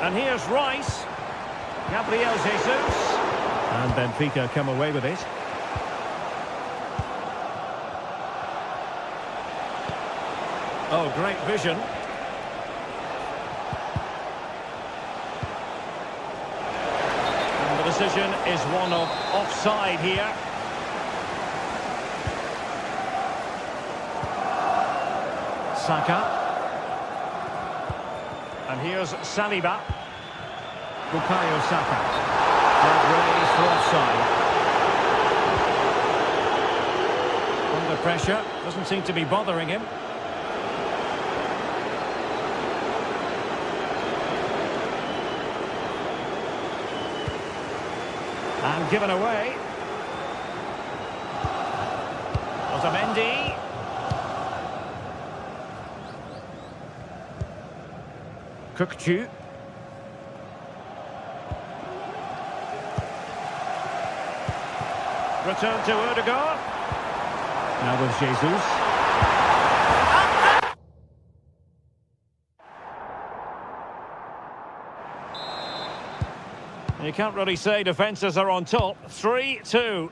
And here's Rice. Gabriel Jesus. And Benfica come away with it. Oh, great vision. And the decision is one of offside here. Saka. And here's Saliba. Bukayo Saka. Flag raised for offside. Under pressure. Doesn't seem to be bothering him. And given away. Otamendi. Cook-Chu. Return to Ødegaard. Now with Jesus. You can't really say defences are on top. 3-2.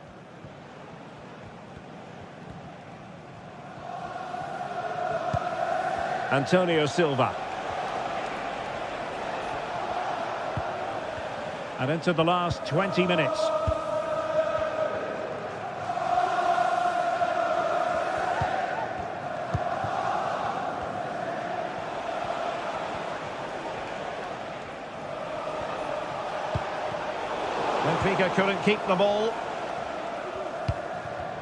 Antonio Silva. And into the last 20 minutes. Benfica couldn't keep the ball.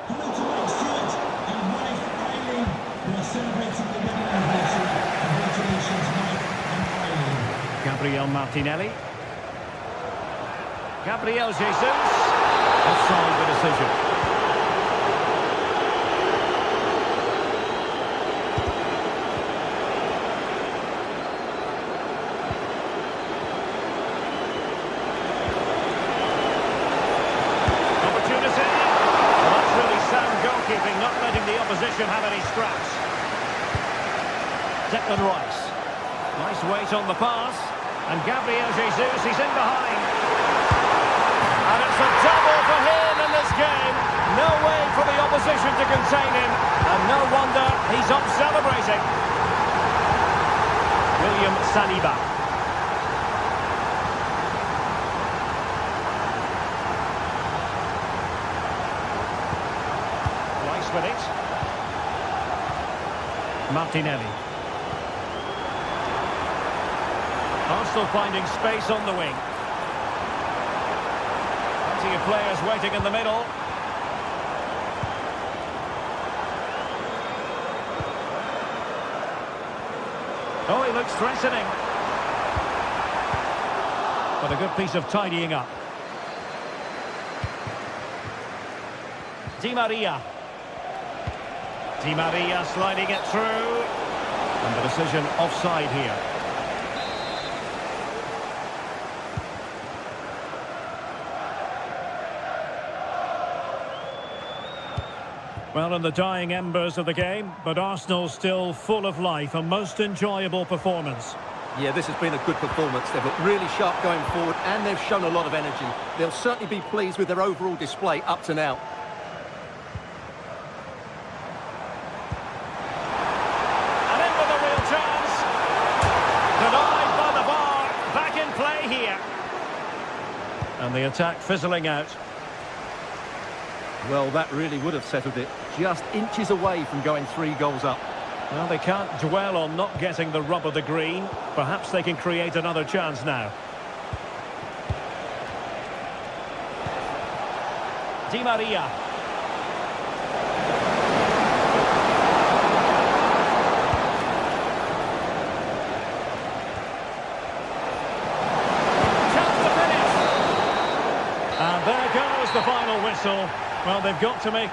Hello to Mike Stewart and wife Eileen, who are celebrating the wedding anniversary. Congratulations, Mike and Eileen. Gabriel Martinelli. Gabriel Jesus. Offside the decision. Opportunity. Well, that's really sound goalkeeping, not letting the opposition have any scraps. Declan Rice. Nice weight on the pass. And Gabriel Jesus, he's in behind. And it's a double for him in this game. No way for the opposition to contain him. And no wonder he's up celebrating. William Saliba. Rice with it. Martinelli. Arsenal finding space on the wing. Plenty of players waiting in the middle. Oh, he looks threatening. But a good piece of tidying up. Di Maria. Di Maria sliding it through. And the decision offside here. Well, in the dying embers of the game, but Arsenal still full of life, a most enjoyable performance. Yeah, this has been a good performance. They've looked really sharp going forward and they've shown a lot of energy. They'll certainly be pleased with their overall display up to now. And in with a real chance. Denied by the bar. Back in play here. And the attack fizzling out. Well, that really would have settled it. Just inches away from going 3 goals up. Well, they can't dwell on not getting the rub of the green. Perhaps they can create another chance now. Di Maria. Chance to finish. And there goes the final whistle. Well, they've got to make